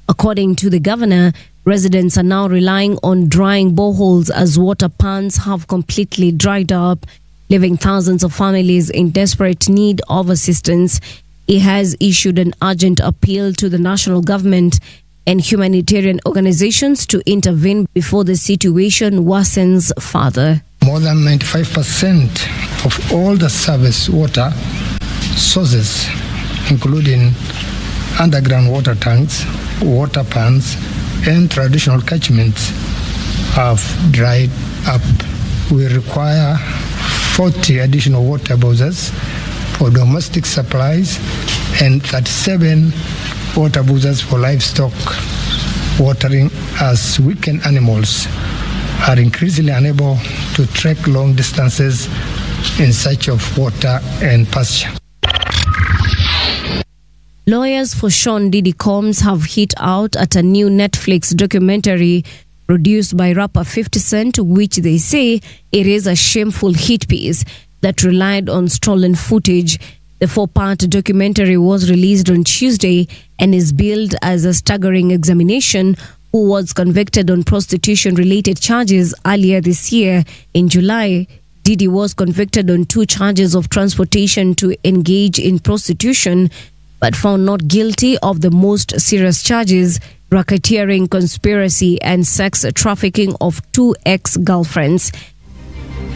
According to the governor, residents are now relying on drying boreholes as water ponds have completely dried up, leaving thousands of families in desperate need of assistance. He has issued an urgent appeal to the national government and humanitarian organizations to intervene before the situation worsens further. More than 95% of all the surface water sources, including underground water tanks, water pans, and traditional catchments, have dried up. We require 40 additional water bowsers for domestic supplies and 37 water bowsers for livestock watering, as weakened animals are increasingly unable to trek long distances in search of water and pasture. Lawyers for Sean Diddy Combs have hit out at a new Netflix documentary produced by rapper 50 Cent, which they say it is a shameful hit piece that relied on stolen footage. The 4-part documentary was released on Tuesday and is billed as a staggering examination who was convicted on prostitution-related charges earlier this year. In July, Diddy was convicted on 2 charges of transportation to engage in prostitution, but found not guilty of the most serious charges: racketeering, conspiracy, and sex trafficking of 2 ex-girlfriends.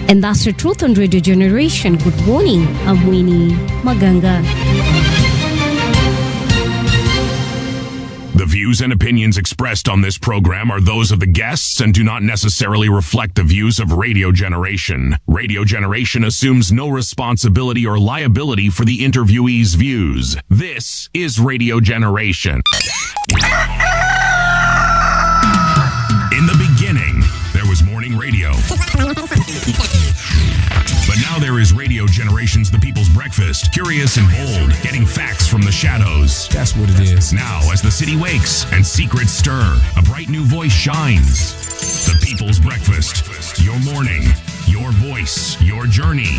And that's the truth on Radio Generation. Good morning, I'm Winnie Maganga. The views and opinions expressed on this program are those of the guests and do not necessarily reflect the views of Radio Generation. Radio Generation assumes no responsibility or liability for the interviewee's views. This is Radio Generation. In the beginning, there was morning radio. But now there is Radio Generation's The People's Breakfast, curious and bold, getting facts from the shadows. That's what it is. Now, as the city wakes and secrets stir, a bright new voice shines. The People's Breakfast, your morning, your voice, your journey.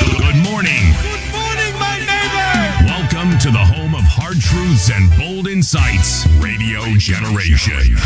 Good morning. Good morning, my neighbor. Welcome to the home of hard truths and bold insights, Radio Generation.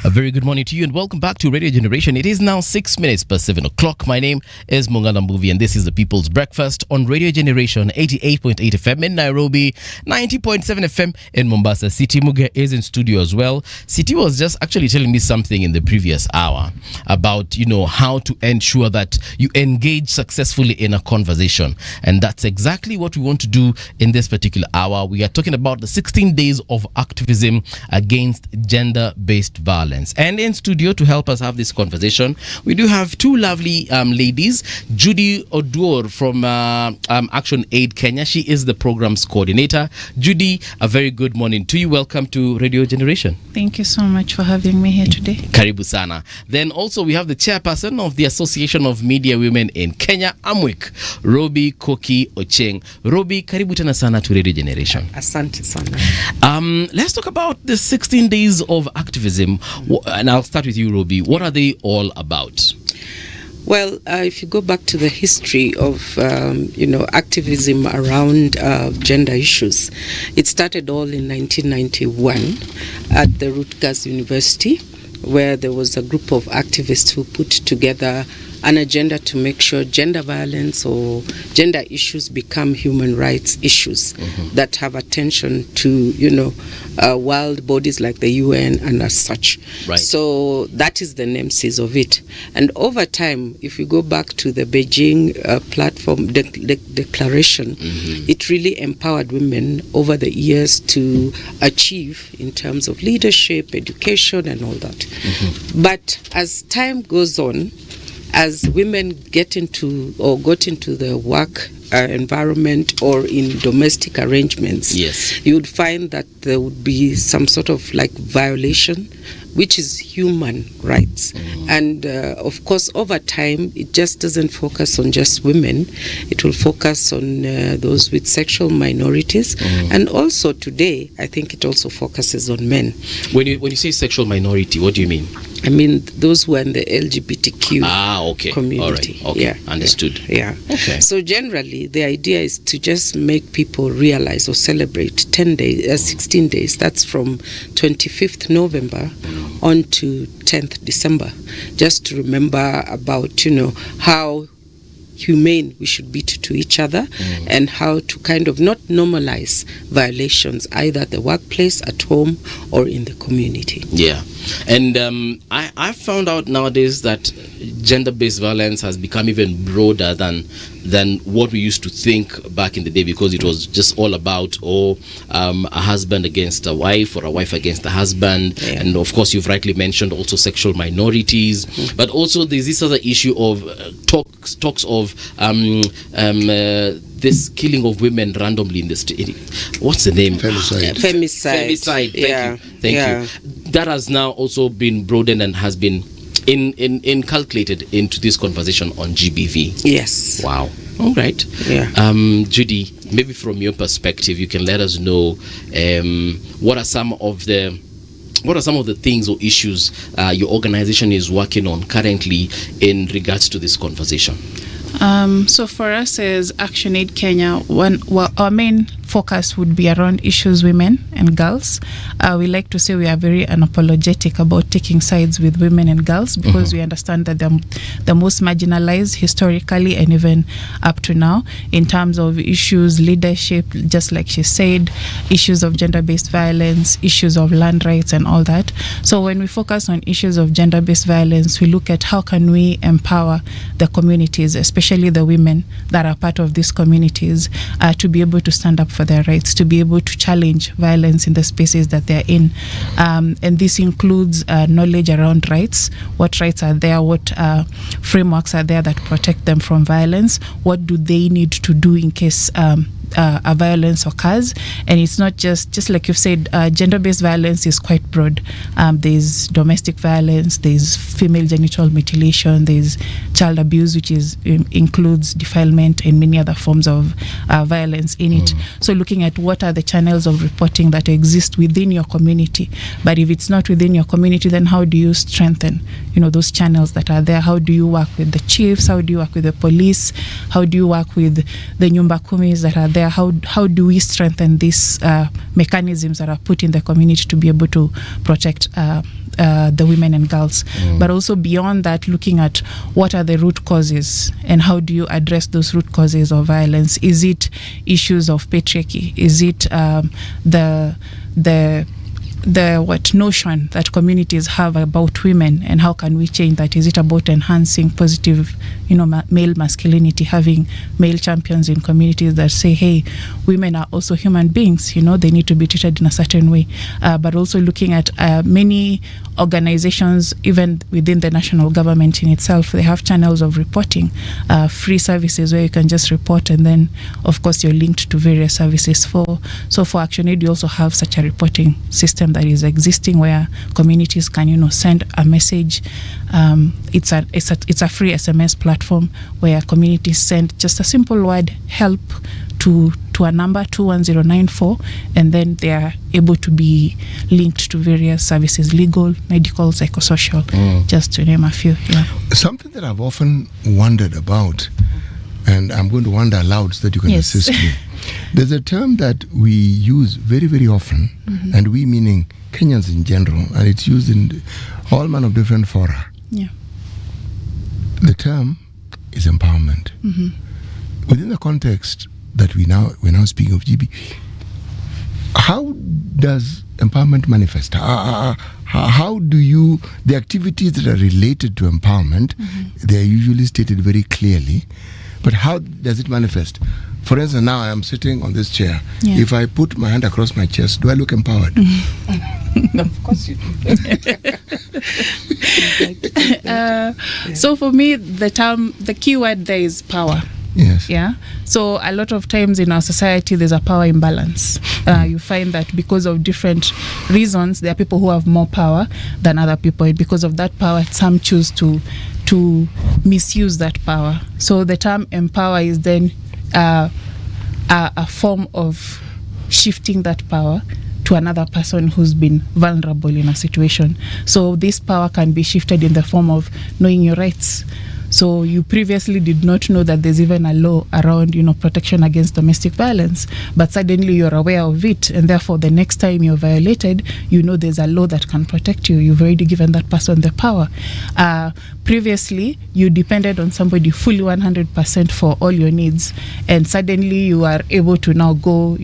A very good morning to you and welcome back to Radio Generation. It is now 6 minutes past 7 o'clock. My name is Mungana Mbuvi and this is the People's Breakfast on Radio Generation 88.8 FM in Nairobi, 90.7 FM in Mombasa. Siti Muge is in studio as well. Siti was just actually telling me something in the previous hour about, how to ensure that you engage successfully in a conversation. And that's exactly what we want to do in this particular hour. We are talking about the 16 days of activism against gender-based violence. And in studio to help us have this conversation, we do have 2 lovely ladies. Judy Oduor from Action Aid Kenya. She is the program's coordinator. Judy, a very good morning to you. Welcome to Radio Generation. Thank you so much for having me here today. Karibu sana. Then also we have the chairperson of the Association of Media Women in Kenya, AMWIC, Robi Koki Ocheng. Robi, karibu tena sana to Radio Generation. Asante sana. Let's talk about the 16 days of activism. And I'll start with you, Robi. What are they all about? Well, if you go back to the history of, activism around gender issues, it started all in 1991 at the Rutgers University, where there was a group of activists who put together an agenda to make sure gender violence or gender issues become human rights issues that have attention to, world bodies like the UN and as such. Right. So that is the nemesis of it. And over time, if you go back to the Beijing platform declaration, it really empowered women over the years to achieve in terms of leadership, education, and all that. But as time goes on, as women got into the work environment or in domestic arrangements, yes, you would find that there would be some sort of violation, which is human rights. And of course, over time, it just doesn't focus on just women. It will focus on those with sexual minorities. And also today, I think it also focuses on men. When you say sexual minority, what do you mean? I mean those who are in the LGBTQ community. All right. Okay. Yeah. Understood. Yeah. Okay. So generally, the idea is to just make people realize or celebrate 10 days, 16 days. That's from 25th November on to 10th December, just to remember about, how humane we should be to each other and how to kind of not normalize violations either at the workplace, at home, or in the community. Yeah. And I found out nowadays that gender-based violence has become even broader than what we used to think back in the day, because it was just all about a husband against a wife, or a wife against a husband. Yeah. And of course, you've rightly mentioned also sexual minorities, but also there's this other issue of talks of this killing of women randomly in the street. What's the name? Femicide. Femicide. Thank you. That has now also been broadened and has been inculcated into this conversation on GBV. Yes. Wow. All right. Yeah. Judy, maybe from your perspective, you can let us know what are some of the things or issues your organization is working on currently in regards to this conversation? So for us as ActionAid Kenya, our main focus would be around issues women and girls. We like to say we are very unapologetic about taking sides with women and girls, because we understand that they're the most marginalized historically and even up to now in terms of issues, leadership, just like she said, issues of gender-based violence, issues of land rights and all that. So when we focus on issues of gender-based violence, we look at how can we empower the communities, especially the women that are part of these communities, to be able to stand up for their rights, to be able to challenge violence in the spaces that they're in. And this includes knowledge around rights, what rights are there, what frameworks are there that protect them from violence, what do they need to do in case a violence occurs. And it's not just like you've said, gender-based violence is quite broad. There's domestic violence, there's female genital mutilation, there's child abuse, which includes defilement and many other forms of violence in it. So looking at what are the channels of reporting that exist within your community. But if it's not within your community, then how do you strengthen those channels that are there? How do you work with the chiefs? How do you work with the police? How do you work with the nyumba kumis that are there? How do we strengthen these mechanisms that are put in the community to be able to protect the women and girls? But also beyond that, looking at what are the root causes and how do you address those root causes of violence? Is it issues of patriarchy? Is it what notion that communities have about women, and how can we change that? Is it about enhancing positive male masculinity, having male champions in communities that say, hey, women are also human beings, they need to be treated in a certain way. But also looking at many organizations, even within the national government in itself, they have channels of reporting, free services where you can just report, and then of course you're linked to various services. For ActionAid, you also have such a reporting system that is existing where communities can send a message. It's a free SMS platform where communities send just a simple word, help, to a number 21094, and then they are able to be linked to various services, legal, medical, psychosocial, just to name a few. Something that I've often wondered about, and I'm going to wonder aloud so that you can assist me. There's a term that we use very, very often, and we meaning Kenyans in general, and it's used in all manner of different fora. The term is empowerment. Within the context that we're now speaking of GB, how does empowerment manifest? How do you, the activities that are related to empowerment, they are usually stated very clearly, but how does it manifest? For instance, now I am sitting on this chair. If I put my hand across my chest, do I look empowered? Of course you do. So for me, the key word there is power. Yes. Yeah. So a lot of times in our society, there's a power imbalance. You find that because of different reasons, there are people who have more power than other people. And because of that power, some choose to misuse that power. So the term empower is then a form of shifting that power to another person who's been vulnerable in a situation. So this power can be shifted in the form of knowing your rights. So you previously did not know that there's even a law around, protection against domestic violence, but suddenly you're aware of it, and therefore the next time you're violated, there's a law that can protect you. You've already given that person the power. Previously, you depended on somebody fully 100% for all your needs, and suddenly you are able to now go,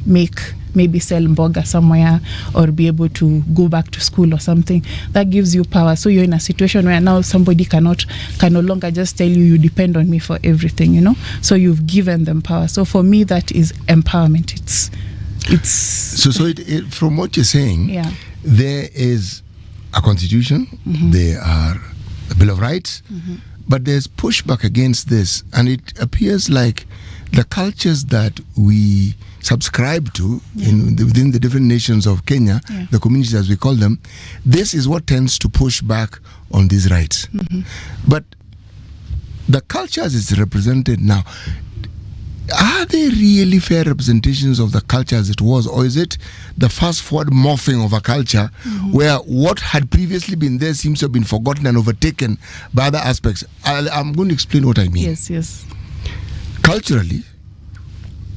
make maybe sell mboga somewhere or be able to go back to school or something. That gives you power. So you're in a situation where now somebody can no longer just tell you depend on me for everything, you know. So you've given them power. So for me, that is empowerment. It's so from what you're saying, yeah, there is a constitution, there are a Bill of Rights, but there's pushback against this, and it appears like the cultures that we subscribe to within the different nations of Kenya, the communities as we call them, this is what tends to push back on these rights. But the culture as it's represented now, are they really fair representations of the culture as it was, or is it the fast forward morphing of a culture where what had previously been there seems to have been forgotten and overtaken by other aspects? I'm going to explain what I mean. Yes. Culturally,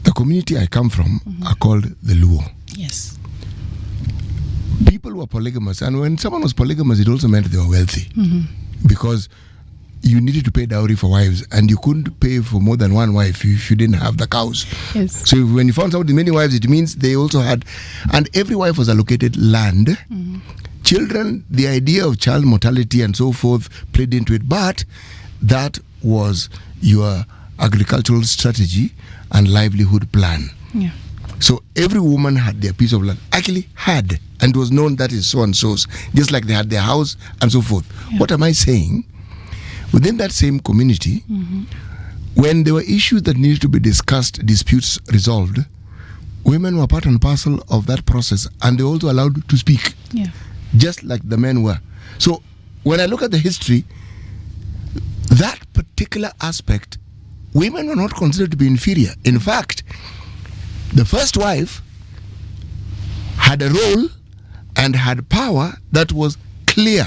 the community I come from are called the Luo. Yes. People were polygamous, and when someone was polygamous, it also meant they were wealthy, because you needed to pay dowry for wives, and you couldn't pay for more than one wife if you didn't have the cows. Yes. So when you found somebody many wives, it means they also had, and every wife was allocated land. Children, the idea of child mortality and so forth played into it, but that was your agricultural strategy and livelihood plan. Yeah. So every woman had their piece of land, actually had, and it was known that is so and so's, just like they had their house and so forth. What am I saying? Within that same community, when there were issues that needed to be discussed, disputes resolved, women were part and parcel of that process, and they were also allowed to speak, just like the men were. So when I look at the history, that particular aspect, women were not considered to be inferior. In fact, the first wife had a role and had power that was clear,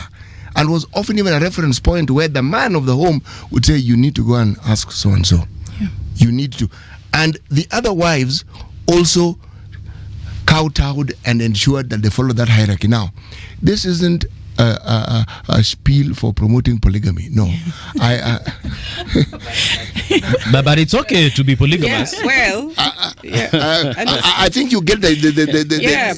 and was often even a reference point where the man of the home would say, you need to go and ask so and so. You need to. And the other wives also kowtowed and ensured that they followed that hierarchy. Now, this isn't a spiel for promoting polygamy. No. But it's okay to be polygamous. I think you get the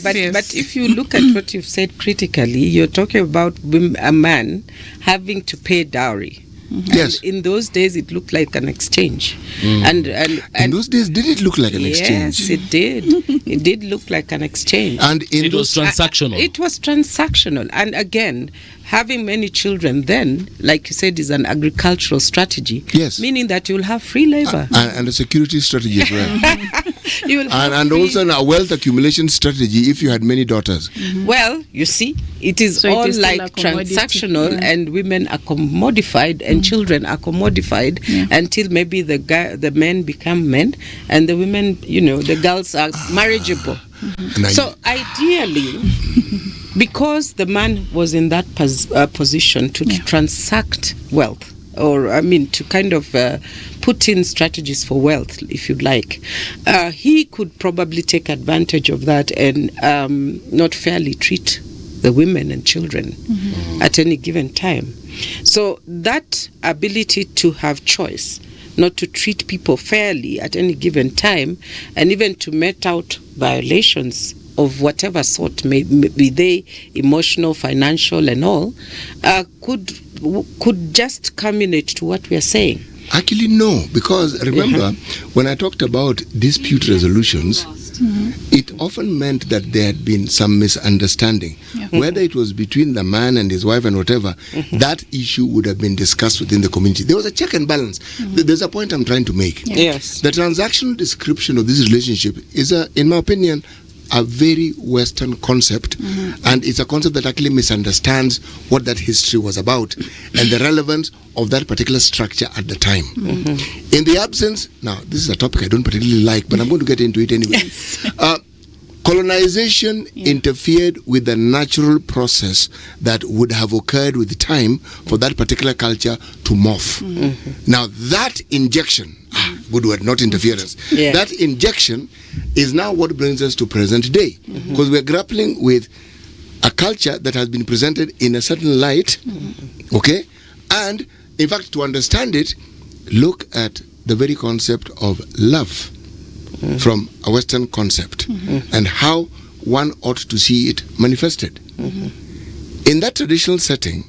but if you look at what you've said critically, you're talking about a man having to pay dowry. Yes. And in those days, it looked like an exchange. And in those days, did it look like an exchange? Yes, it did. It did look like an exchange. And it was transactional. It was transactional. And again, having many children then, like you said, is an agricultural strategy. Yes. Meaning that you'll have free labor. And a security strategy as well. You will have and also a wealth accumulation strategy if you had many daughters. Well, you see, it is So all it is still like a commodity. transactional, and women are commodified and children are commodified until maybe the men become men and the women, the girls are marriageable. So ideally, because the man was in that position to transact wealth, or to kind of put in strategies for wealth, if you'd like, he could probably take advantage of that and not fairly treat the women and children at any given time. So that ability to have choice, not to treat people fairly at any given time, and even to met out violations of whatever sort, may be they emotional, financial, and all, could just culminate to what we are saying. Actually, no, because remember, when I talked about dispute resolutions, it often meant that there had been some misunderstanding. Whether it was between the man and his wife and whatever, that issue would have been discussed within the community. There was a check and balance. There's a point I'm trying to make. Yes. The transactional description of this relationship is, in my opinion, a very Western concept, and it's a concept that actually misunderstands what that history was about and the relevance of that particular structure at the time. In the absence, now this is a topic I don't particularly like, but I'm going to get into it anyway. Colonization interfered with the natural process that would have occurred with the time for that particular culture to morph. Now that injection, good word, not interference, that injection is now what brings us to present day, because we're grappling with a culture that has been presented in a certain light, okay? And in fact, to understand it, look at the very concept of love. from a Western concept and how one ought to see it manifested. In that traditional setting,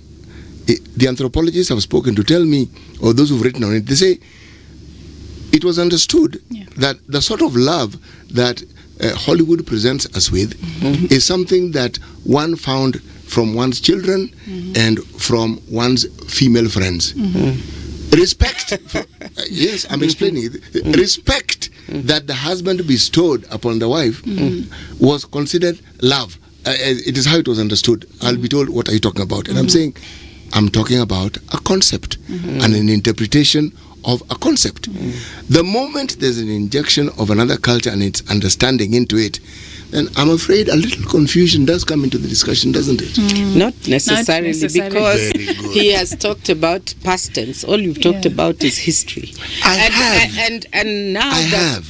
the anthropologists have spoken to tell me, or those who've written on it, they say it was understood that the sort of love that Hollywood presents us with is something that one found from one's children and from one's female friends. Respect, yes, I'm explaining it. Respect that the husband bestowed upon the wife was considered love. It is how it was understood. I'll be told, what are you talking about? And I'm saying, I'm talking about a concept and an interpretation of a concept. The moment there's an injection of another culture and its understanding into it, then I'm afraid a little confusion does come into the discussion, doesn't it? Not necessarily, because he has talked about past tense. All you've talked about is history. And now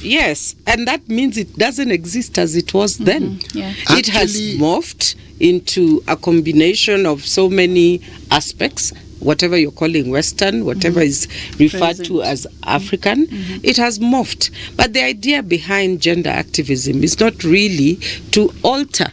yes, and that means it doesn't exist as it was then. It has morphed into a combination of so many aspects. Whatever you're calling Western, whatever is referred to as African, it has morphed. But the idea behind gender activism is not really to alter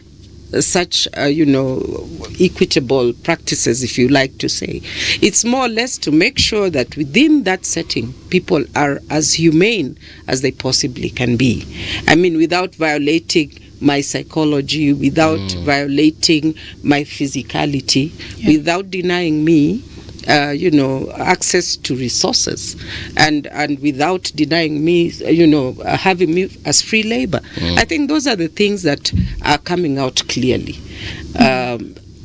such, equitable practices, if you like to say. It's more or less to make sure that within that setting, people are as humane as they possibly can be. I mean, without violating my psychology, without violating my physicality, without denying me access to resources, and without denying me, having me as free labor. I think those are the things that are coming out clearly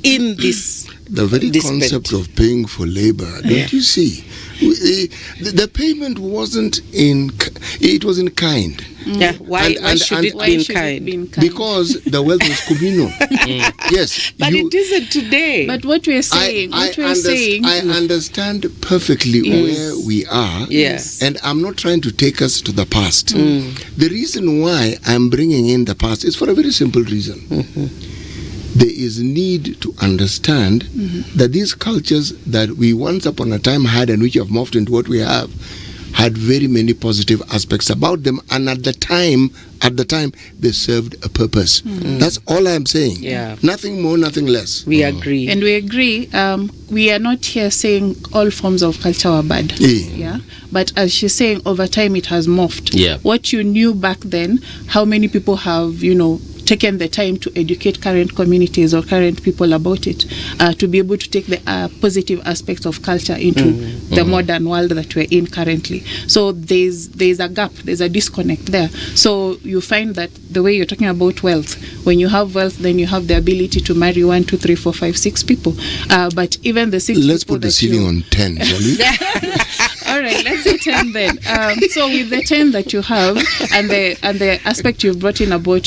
in this. The very concept of paying for labor, don't you see? The payment wasn't it was in kind. Why should it be in kind? Because the wealth was communal. Yes, but it isn't today. But what we're saying, I understand perfectly where we are. Yes, and I'm not trying to take us to the past. The reason why I'm bringing in the past is for a very simple reason. There is need to understand that these cultures that we once upon a time had and which have morphed into what we have had very many positive aspects about them, and at the time they served a purpose. That's all I'm saying. Nothing more, nothing less. We agree. And we agree. We are not here saying all forms of culture are bad. But as she's saying, over time it has morphed. What you knew back then, how many people have, taken the time to educate current communities or current people about it, to be able to take the positive aspects of culture into the modern world that we're in currently. So there's a gap, there's a disconnect there. So you find that the way you're talking about wealth, when you have wealth, then you have the ability to marry 1, 2, 3, 4, 5, 6 people. But even the 6 let's people put the ceiling on 10, shall we? All right, let's say 10 then. So with the 10 that you have, and the aspect you've brought in about,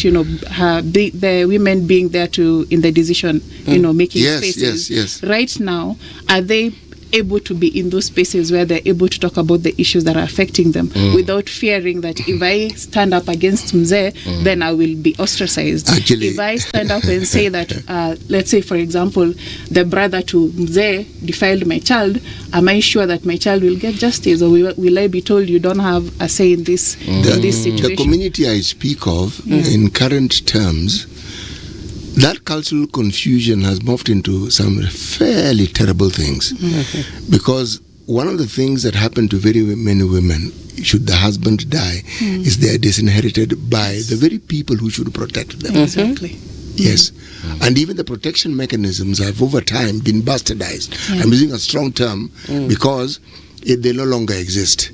the women being there in the decision, making spaces. Yes. Right now, are they able to be in those spaces where they're able to talk about the issues that are affecting them without fearing that if I stand up against Mzee, then I will be ostracized? Actually, if I stand up and say that, let's say, for example, the brother to Mzee defiled my child, am I sure that my child will get justice, or will I be told you don't have a say in this situation? The community I speak of, in current terms, that cultural confusion has morphed into some fairly terrible things. Because one of the things that happen to very many women, should the husband die, is they are disinherited by the very people who should protect them. Exactly. Yes. And even the protection mechanisms have over time been bastardized. I'm using a strong term because they no longer exist.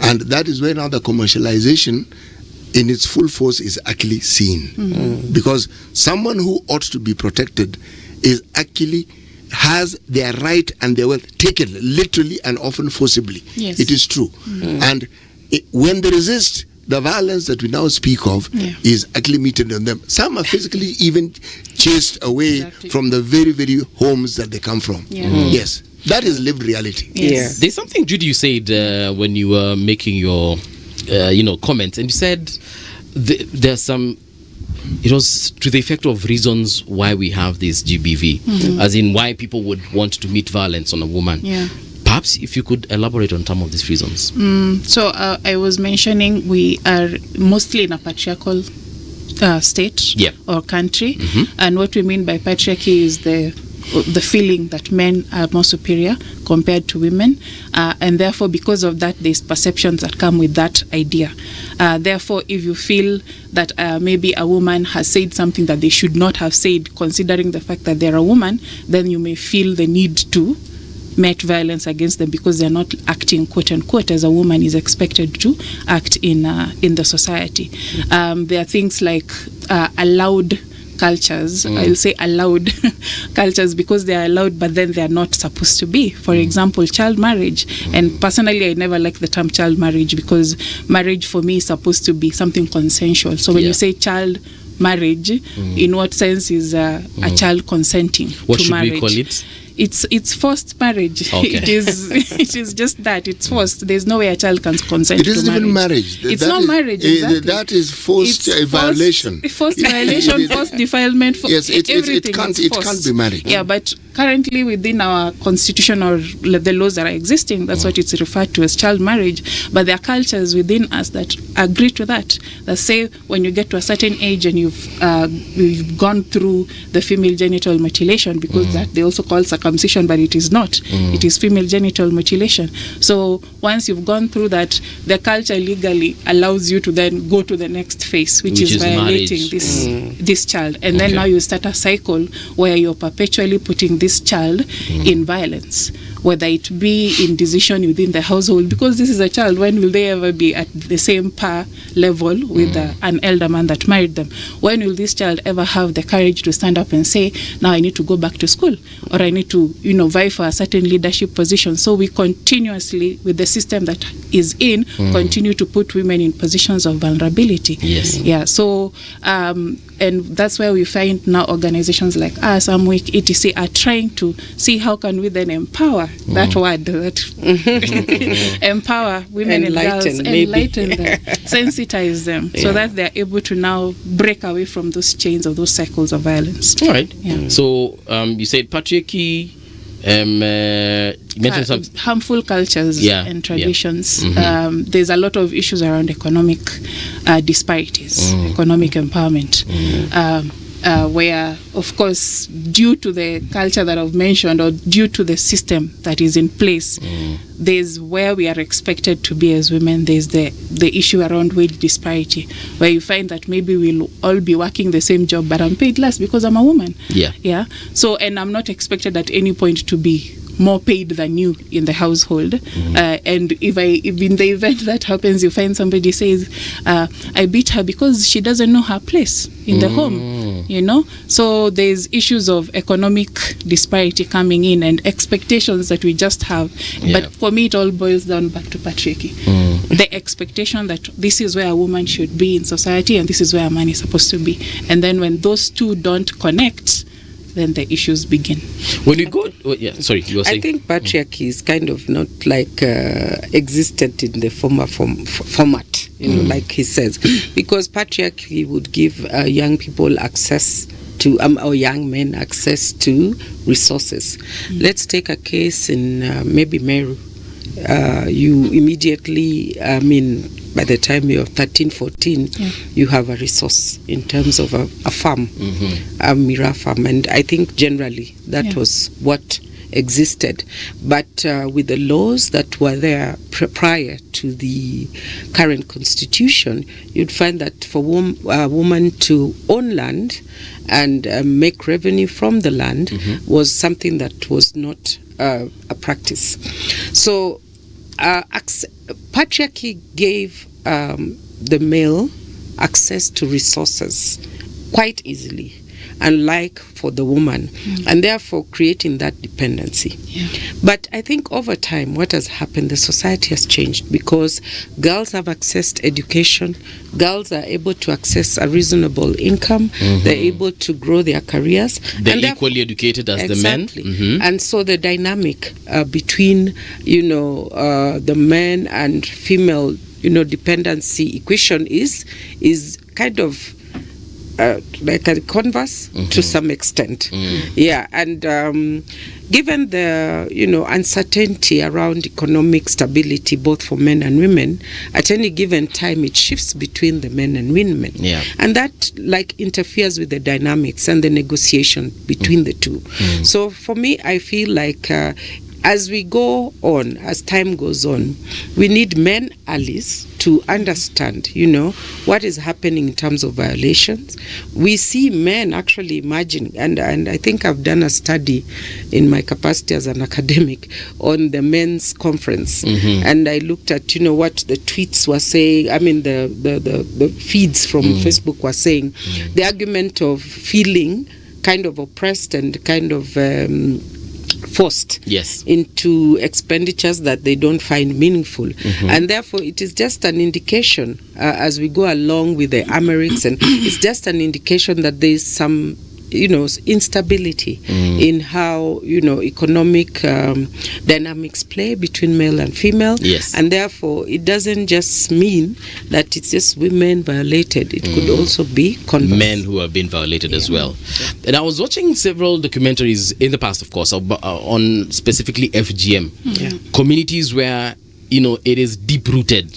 And that is where now the commercialization in its full force is actually seen. Because someone who ought to be protected is actually has their right and their wealth taken literally and often forcibly. It is true. And when they resist, the violence that we now speak of is actually meted on them. Some are physically even chased away from the very, very homes that they come from. Yes, that is lived reality. There's something, Judy, you said when you were making your comments, and you said there's some, it was to the effect of reasons why we have this GBV, as in why people would want to meet violence on a woman. Perhaps if you could elaborate on some of these reasons. So I was mentioning we are mostly in a patriarchal state or country, and what we mean by patriarchy is the feeling that men are more superior compared to women, and therefore because of that there's perceptions that come with that idea. Therefore, if you feel that maybe a woman has said something that they should not have said, considering the fact that they're a woman, then you may feel the need to met violence against them because they're not acting, quote unquote, as a woman is expected to act in the society. There are things like allowed cultures. I'll say allowed cultures because they are allowed, but then they are not supposed to be. For example, child marriage. And personally, I never like the term child marriage because marriage for me is supposed to be something consensual. So when you say child marriage, in what sense is a child consenting what to marriage? What should we call it? It's forced marriage. Okay. It is just that it's forced. There's no way a child can consent It to isn't marriage. even marriage. It's That not is- marriage. Exactly. That is forced It's violation. Forced violation, forced defilement. Yes, it everything. can't. is It can't forced. be marriage. Yeah, but currently within our constitution or the laws that are existing, that's what it's referred to as child marriage. But there are cultures within us that agree to that. That say when you get to a certain age and you've gone through the female genital mutilation, because that they also call circumcision, but it is not. It is female genital mutilation. So once you've gone through that, the culture legally allows you to then go to the next phase, which is violating marriage. this child, and then now you start a cycle where you're perpetually putting this child in violence, whether it be in decision within the household, because this is a child. When will they ever be at the same par level with an elder man that married them? When will this child ever have the courage to stand up and say, now I need to go back to school, or I need to vie for a certain leadership position? So we continuously, with the system that is in, continue to put women in positions of vulnerability. Yes. Yeah. So and that's where we find now organizations like us, Amwik, etc., are trying to see how can we then empower that word, that empower women and girls, enlighten them, sensitize them, so that they're able to now break away from those chains of those cycles of violence. All right. Yeah. So you said patriarchy. You mentioned some harmful cultures and traditions. There's a lot of issues around economic disparities, economic empowerment, where, of course, due to the culture that I've mentioned, or due to the system that is in place, there's where we are expected to be as women. There's the issue around wage disparity, where you find that maybe we'll all be working the same job, but I'm paid less because I'm a woman. Yeah. So, and I'm not expected at any point to be more paid than you in the household. And if in the event that happens, you find somebody says, I beat her because she doesn't know her place in the home, So there's issues of economic disparity coming in and expectations that we just have. But for me, it all boils down back to patriarchy. The expectation that this is where a woman should be in society and this is where a man is supposed to be. And then when those two don't connect, then the issues begin. When you go, sorry, you were saying. I think patriarchy is kind of not like existed in the former format, like he says, because patriarchy would give young people access to, or young men access to resources. Let's take a case in maybe Meru. You immediately, by the time you're 13, 14, you have a resource in terms of a farm, a Mira farm. And I think generally that was what existed. But with the laws that were there prior to the current constitution, you'd find that for a woman to own land and make revenue from the land was something that was not a practice. So patriarchy gave the male access to resources quite easily, unlike for the woman, and therefore creating that dependency. But I think over time what has happened, the society has changed, because girls have accessed education, girls are able to access a reasonable income, they're able to grow their careers. They're equally educated as the men. And so the dynamic between the men and female dependency equation is kind of like a converse to some extent. Yeah, and given the uncertainty around economic stability both for men and women, at any given time it shifts between the men and women. Yeah. And that like interferes with the dynamics and the negotiation between the two. So for me, I feel like as we go on, as time goes on, we need men allies to understand, what is happening in terms of violations. We see men actually emerging, and I think I've done a study in my capacity as an academic on the men's conference, and I looked at, what the tweets were saying. I mean, the feeds from Facebook were saying, the argument of feeling kind of oppressed and kind of forced into expenditures that they don't find meaningful. And therefore it is just an indication as we go along with the Americs, and it's just an indication that there is some instability in how economic dynamics play between male and female. And therefore it doesn't just mean that it's just women violated. It could also be men who have been violated as well. And I was watching several documentaries in the past, of course, on specifically FGM communities where it is deep rooted.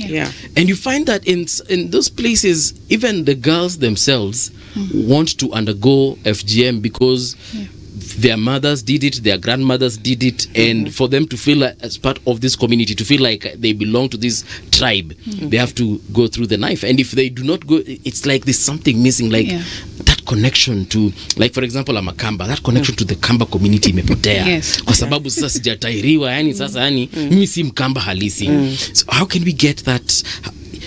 And you find that in those places, even the girls themselves want to undergo FGM because their mothers did it, their grandmothers did it, and for them to feel like, as part of this community, to feel like they belong to this tribe, they have to go through the knife. And if they do not go, it's like there's something missing, like that connection to, like for example, I'm a Kamba, that connection to the Kamba community imepotea. Kwa sababu sasa sijatairiwa, yani sasa yani mimi si Mkamba halisi. So how can we get that?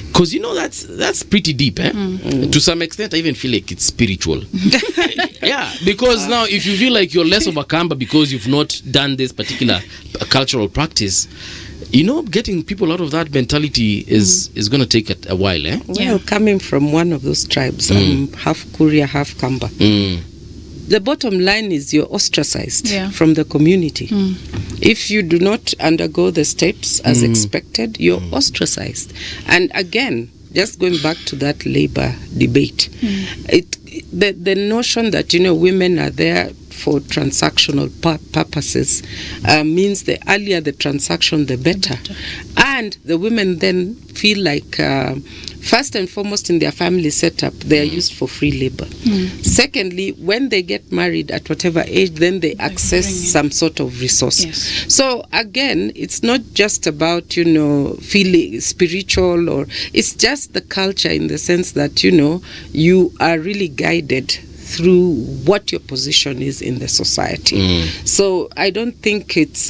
Because that's pretty deep, to some extent I even feel like it's spiritual. Because now if you feel like you're less of a Kamba because you've not done this particular cultural practice, getting people out of that mentality is going to take a while. Well, coming from one of those tribes, I'm half Kuria, half Kamba. The bottom line is you're ostracized from the community. If you do not undergo the steps as expected, you're ostracized. And again, just going back to that labor debate, the notion that women are there for transactional purposes means the earlier the transaction, the better. And the women then feel like first and foremost in their family setup, they are used for free labor. Secondly, when they get married at whatever age, then they access some sort of resource. So again, it's not just about, feeling spiritual, or it's just the culture in the sense that, you are really guided through what your position is in the society. So I don't think it's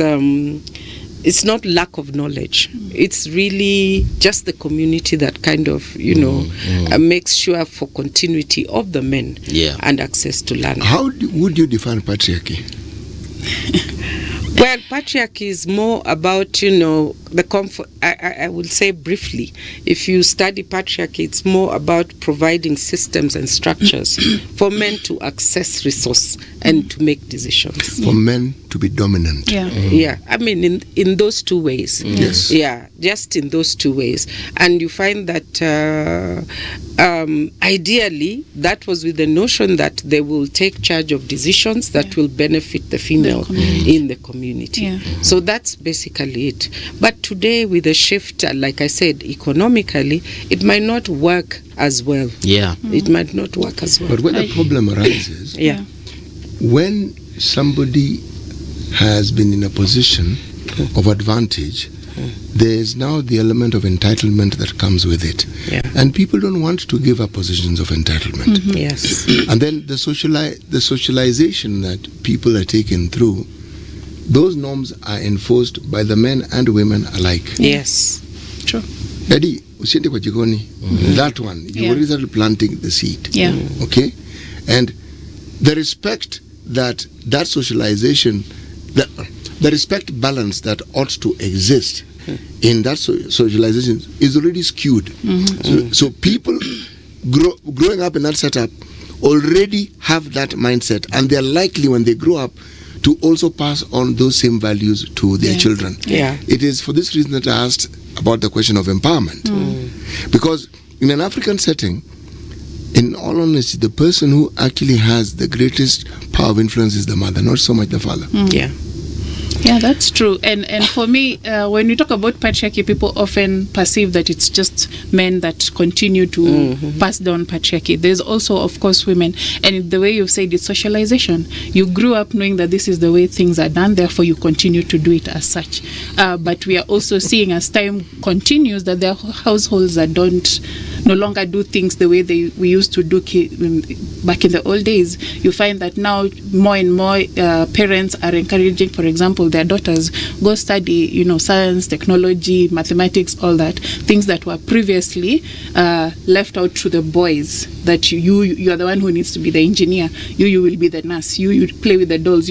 not lack of knowledge. It's really just the community that kind of, makes sure for continuity of the men and access to land. How would you define patriarchy? Well, patriarchy is more about, the comfort. I will say briefly, if you study patriarchy, it's more about providing systems and structures for men to access resource and to make decisions. For men to be dominant. I mean, in those two ways. Just in those two ways. And you find that ideally, that was with the notion that they will take charge of decisions that will benefit the female in the community. So that's basically it. But today, with the shift, like I said, economically, it might not work as well. It might not work as well. But when the problem arises, when somebody has been in a position of advantage, there is now the element of entitlement that comes with it. And people don't want to give up positions of entitlement. And then the socialization that people are taken through, those norms are enforced by the men and women alike. True. Daddy, usiende kwa jikoni. That one, you already started planting the seed. Okay? And the respect that socialization, the respect balance that ought to exist in that socialization is already skewed. So people growing up in that setup already have that mindset, and they're likely when they grow up to also pass on those same values to their children. It is for this reason that I asked about the question of empowerment. Because in an African setting, in all honesty, the person who actually has the greatest power of influence is the mother, not so much the father. Yeah, that's true. And for me, when we talk about patriarchy, people often perceive that it's just men that continue to pass down patriarchy. There's also, of course, women. And the way you've said it's socialization. You grew up knowing that this is the way things are done, therefore you continue to do it as such. But we are also seeing as time continues that there are households that no longer do things the way we used to do back in the old days. You find that now more and more parents are encouraging, for example, their daughters go study, science, technology, mathematics, all that, things that were previously left out to the boys. That you are the one who needs to be the engineer. You will be the nurse. You play with the dolls.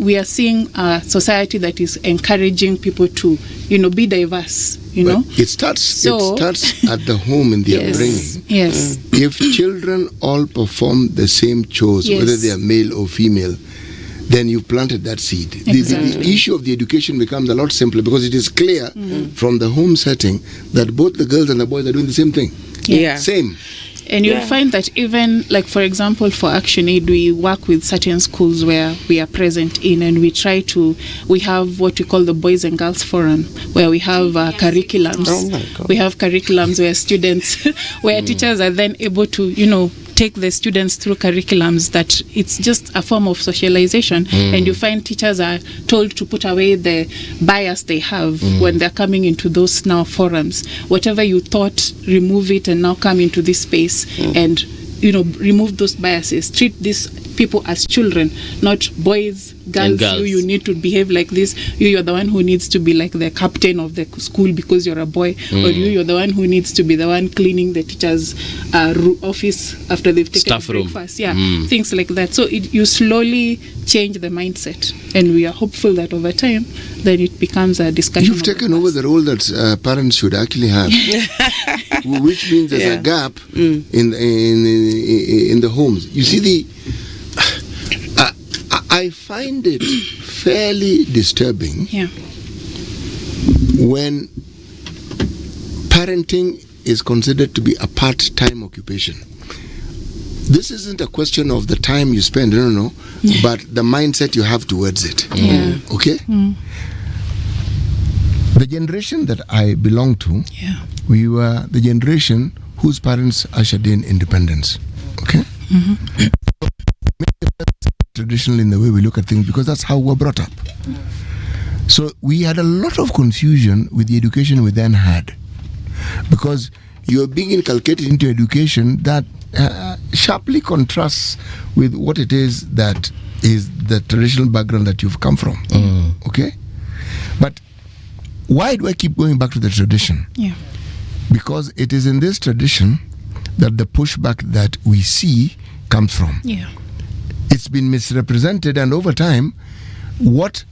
We are seeing a society that is encouraging people to be diverse. It starts at the home in the upbringing. Yes. If children all perform the same chores, whether they are male or female, then you've planted that seed. Exactly. The issue of the education becomes a lot simpler because it is clear from the home setting that both the girls and the boys are doing the same thing. Same. And you'll find that even, like, for example, for ActionAid, we work with certain schools where we are present in, and we have what we call the Boys and Girls Forum, where we have curriculums. Oh my God. We have curriculums where students, where teachers are then able to, take the students through curriculums that it's just a form of socialization. And you find teachers are told to put away the bias they have when they're coming into those now forums. Whatever you thought, remove it and now come into this space and remove those biases. Treat these people as children, not boys, girls. You need to behave like this. You're the one who needs to be like the captain of the school because you're a boy, or you're the one who needs to be the one cleaning the teacher's office after they've taken Staff room. breakfast. Things like that. So you slowly change the mindset, and we are hopeful that over time then it becomes a discussion. You've taken over the role that parents should actually have, which means there's a gap in the homes. You see, I find it fairly disturbing when parenting is considered to be a part-time occupation. This isn't a question of the time you spend, but the mindset you have towards it. Okay? The generation that I belong to, we were the generation whose parents ushered in independence. Okay? Traditional in the way we look at things because that's how we're brought up. So we had a lot of confusion with the education we then had because you're being inculcated into education that sharply contrasts with what it is that is the traditional background that you've come from. Okay? But why do I keep going back to the tradition? Because it is in this tradition that the pushback that we see comes from. It's been misrepresented, and over time, what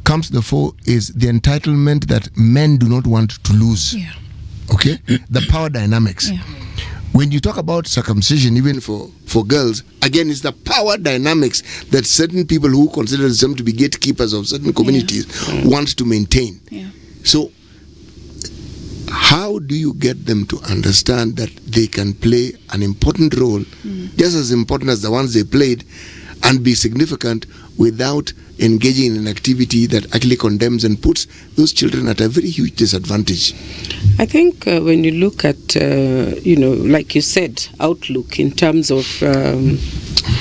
comes to the fore is the entitlement that men do not want to lose. Okay? The power dynamics. When you talk about circumcision, even for girls, again, it's the power dynamics that certain people who consider themselves to be gatekeepers of certain communities want to maintain. So, how do you get them to understand that they can play an important role, just as important as the ones they played, and be significant without engaging in an activity that actually condemns and puts those children at a very huge disadvantage? I think when you look at, like you said, outlook in terms of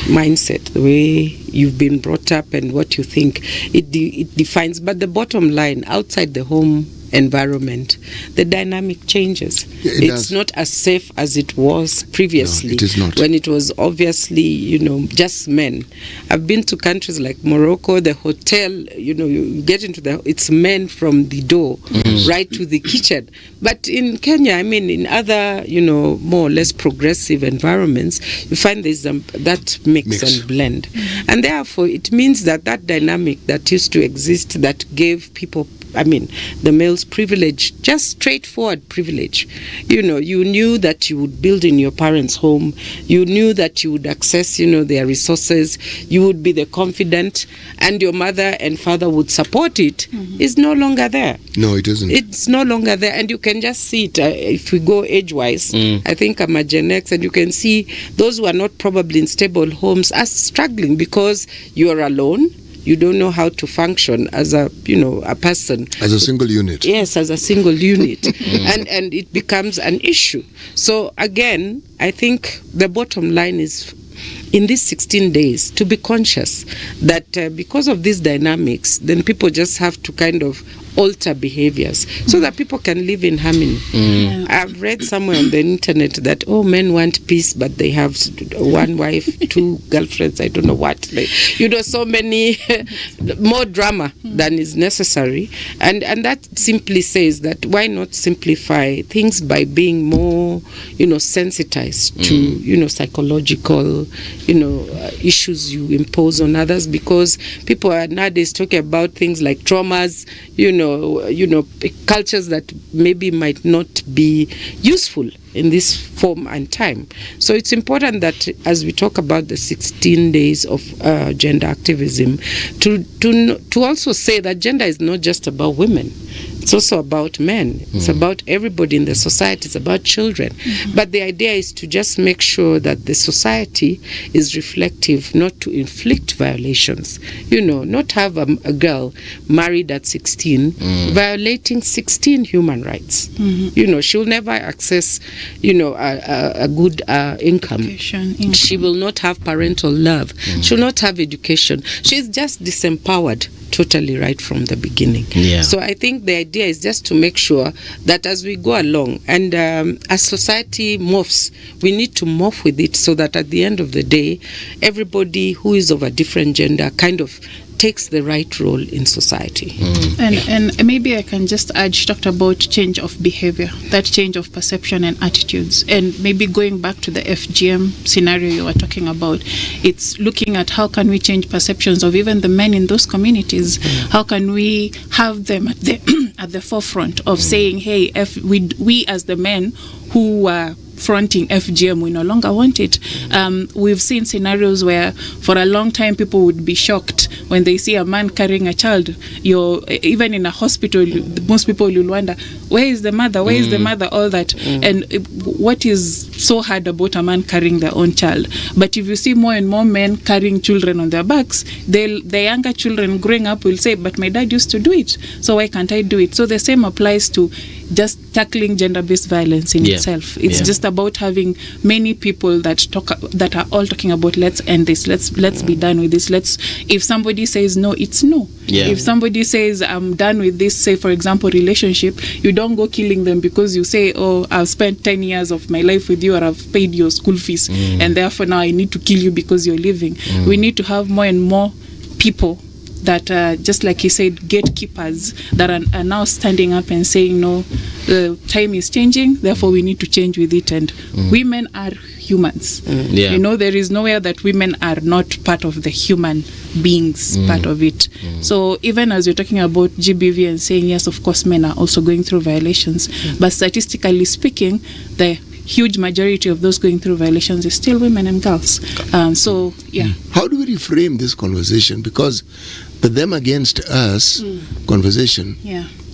mindset, the way you've been brought up and what you think, it defines. But the bottom line, outside the home environment, the dynamic changes. It's not as safe as it was previously. No, it is not. When it was obviously, just men. I've been to countries like Morocco, the hotel, you get into it's men from the door right to the kitchen. But in Kenya, in other, more or less progressive environments, you find there's that mix and blend. And therefore, it means that dynamic that used to exist that gave people the male's privilege, just straightforward privilege. You knew that you would build in your parents' home. You knew that you would access, their resources. You would be the confidant, and your mother and father would support it. Is no longer there. No, it isn't. It's no longer there, and you can just see it. If we go age-wise, I think I'm a Gen X, and you can see those who are not probably in stable homes are struggling because you are alone. You don't know how to function as a person. As a single unit. Yes, as a single unit. and it becomes an issue. So again, I think the bottom line is, in these 16 days, to be conscious that because of these dynamics, then people just have to kind of alter behaviors so that people can live in harmony. I've read somewhere on the internet that, men want peace, but they have one wife, two girlfriends, I don't know what. So many, more drama than is necessary. And that simply says that why not simplify things by being more, sensitized to, psychological, issues you impose on others, because people are nowadays talking about things like traumas, cultures that maybe might not be useful in this form and time. So it's important that as we talk about the 16 days of gender activism, to also say that gender is not just about women. It's also about men. It's about everybody in the society. It's about children. But the idea is to just make sure that the society is reflective, not to inflict violations. Not have a girl married at 16 violating 16 human rights. She'll never access, a good income. She will not have parental love. She'll not have education. She's just disempowered totally right from the beginning. So I think the idea is just to make sure that as we go along and as society morphs, we need to morph with it so that at the end of the day, everybody who is of a different gender kind of takes the right role in society. And maybe I can just add, you talked about change of behavior, that change of perception and attitudes. And maybe going back to the FGM scenario you were talking about, it's looking at how can we change perceptions of even the men in those communities. How can we have them at the forefront of saying, hey, we as the men who are fronting FGM, we no longer want it. We've seen scenarios where for a long time people would be shocked when they see a man carrying a child. Even in a hospital, most people will wonder, where is the mother? Where is the mother? All that. And what is so hard about a man carrying their own child? But if you see more and more men carrying children on their backs, the younger children growing up will say, but my dad used to do it, so why can't I do it? So the same applies to just tackling gender-based violence in itself. It's just about having many people that are all talking about, let's end this, let's be done with this. If somebody says no, it's no. If somebody says I'm done with this, say for example relationship, you don't go killing them because you say, oh, I've spent 10 years of my life with you, or I've paid your school fees, and therefore now I need to kill you because you're leaving. We need to have more and more people that just like he said, gatekeepers that are now standing up and saying, no, the time is changing, therefore we need to change with it. And women are humans. There is nowhere that women are not part of the human beings part of it. So even as you're talking about GBV and saying, yes, of course men are also going through violations, but statistically speaking, the huge majority of those going through violations is still women and girls. How do we reframe this conversation? Because the them against us conversation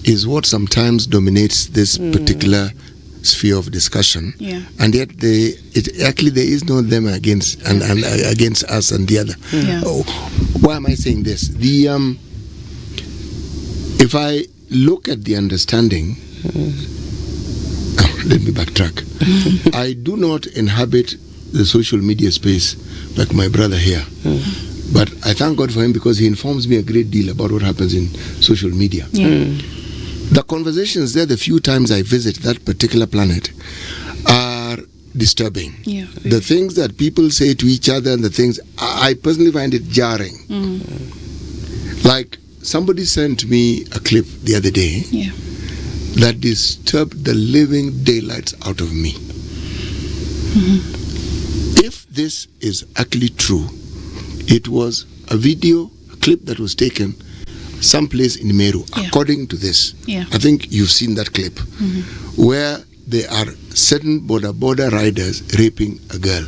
is what sometimes dominates this particular sphere of discussion, and yet there is no them against and against us and the other. Why am I saying this? If I look at the understanding, let me backtrack. I do not inhabit the social media space like my brother here. But I thank God for him because he informs me a great deal about what happens in social media. The conversations there, the few times I visit that particular planet, are disturbing. The things that people say to each other and the things, I personally find it jarring. Like somebody sent me a clip the other day that disturbed the living daylights out of me. If this is actually true, it was a clip that was taken someplace in Meru, Yeah. according to this. Yeah. I think you've seen that clip, where there are certain border riders raping a girl.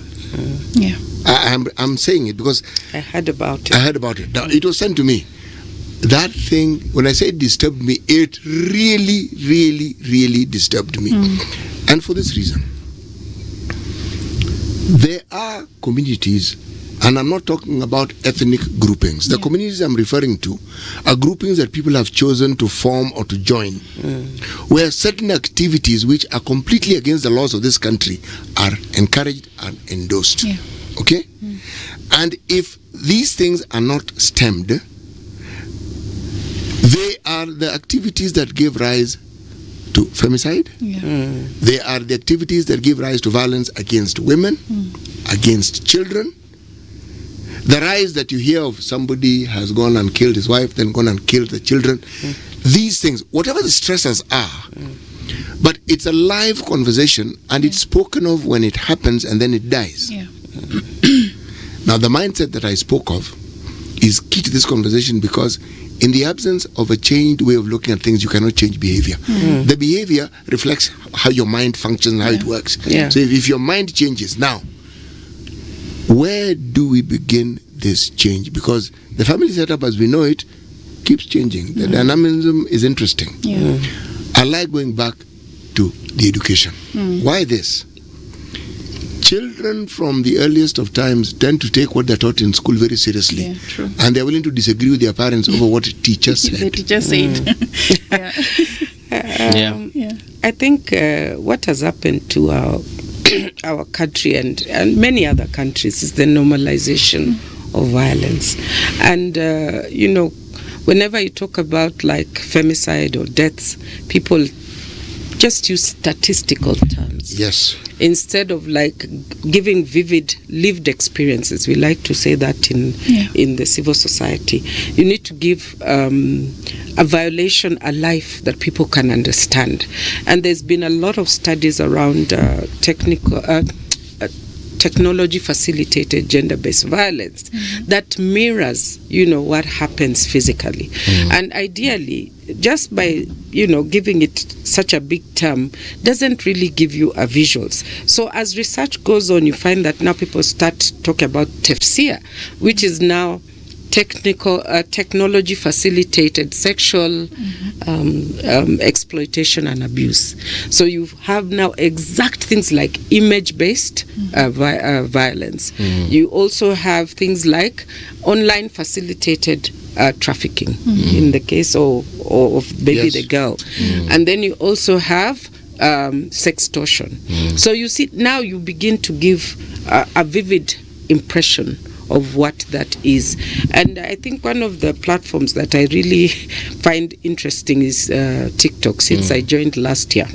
Yeah. I'm saying it because I heard about it. I heard about it. Now, it was sent to me. That thing, when I say it disturbed me, it really, really, really disturbed me. And for this reason, there are communities, and I'm not talking about ethnic groupings. The communities I'm referring to are groupings that people have chosen to form or to join, where certain activities which are completely against the laws of this country are encouraged and endorsed. Yeah. Okay? And if these things are not stemmed, they are the activities that give rise to femicide. Yeah. They are the activities that give rise to violence against women, against children. The rise that you hear of somebody has gone and killed his wife, then gone and killed the children. These things, whatever the stressors are, but it's a live conversation and it's spoken of when it happens and then it dies. Yeah. Now, the mindset that I spoke of is key to this conversation because in the absence of a changed way of looking at things, you cannot change behavior. The behavior reflects how your mind functions and how it works. Yeah. So if your mind changes, now, where do we begin this change? Because the family setup as we know it keeps changing. The dynamism is interesting. Yeah. I like going back to the education. Why this? Children from the earliest of times tend to take what they're taught in school very seriously. Yeah, true. And they're willing to disagree with their parents over what teachers The said. teacher said. Yeah. Yeah. I think what has happened to our country and many other countries is the normalization of violence. And, whenever you talk about like femicide or deaths, people just use statistical terms. Yes. Instead of like giving vivid lived experiences. We like to say that in the civil society. You need to give a violation a life that people can understand. And there's been a lot of studies around technology facilitated gender-based violence that mirrors what happens physically. And ideally, just by giving it such a big term doesn't really give you a visuals. So as research goes on, you find that now people start talking about TFSIA, which is now technology facilitated sexual exploitation and abuse. So you have now exact things like image based violence. You also have things like online facilitated trafficking in the case of baby the girl. And then you also have sextortion. So you see, now you begin to give a vivid impression of what that is. And I think one of the platforms that I really find interesting is TikTok, since I joined last year.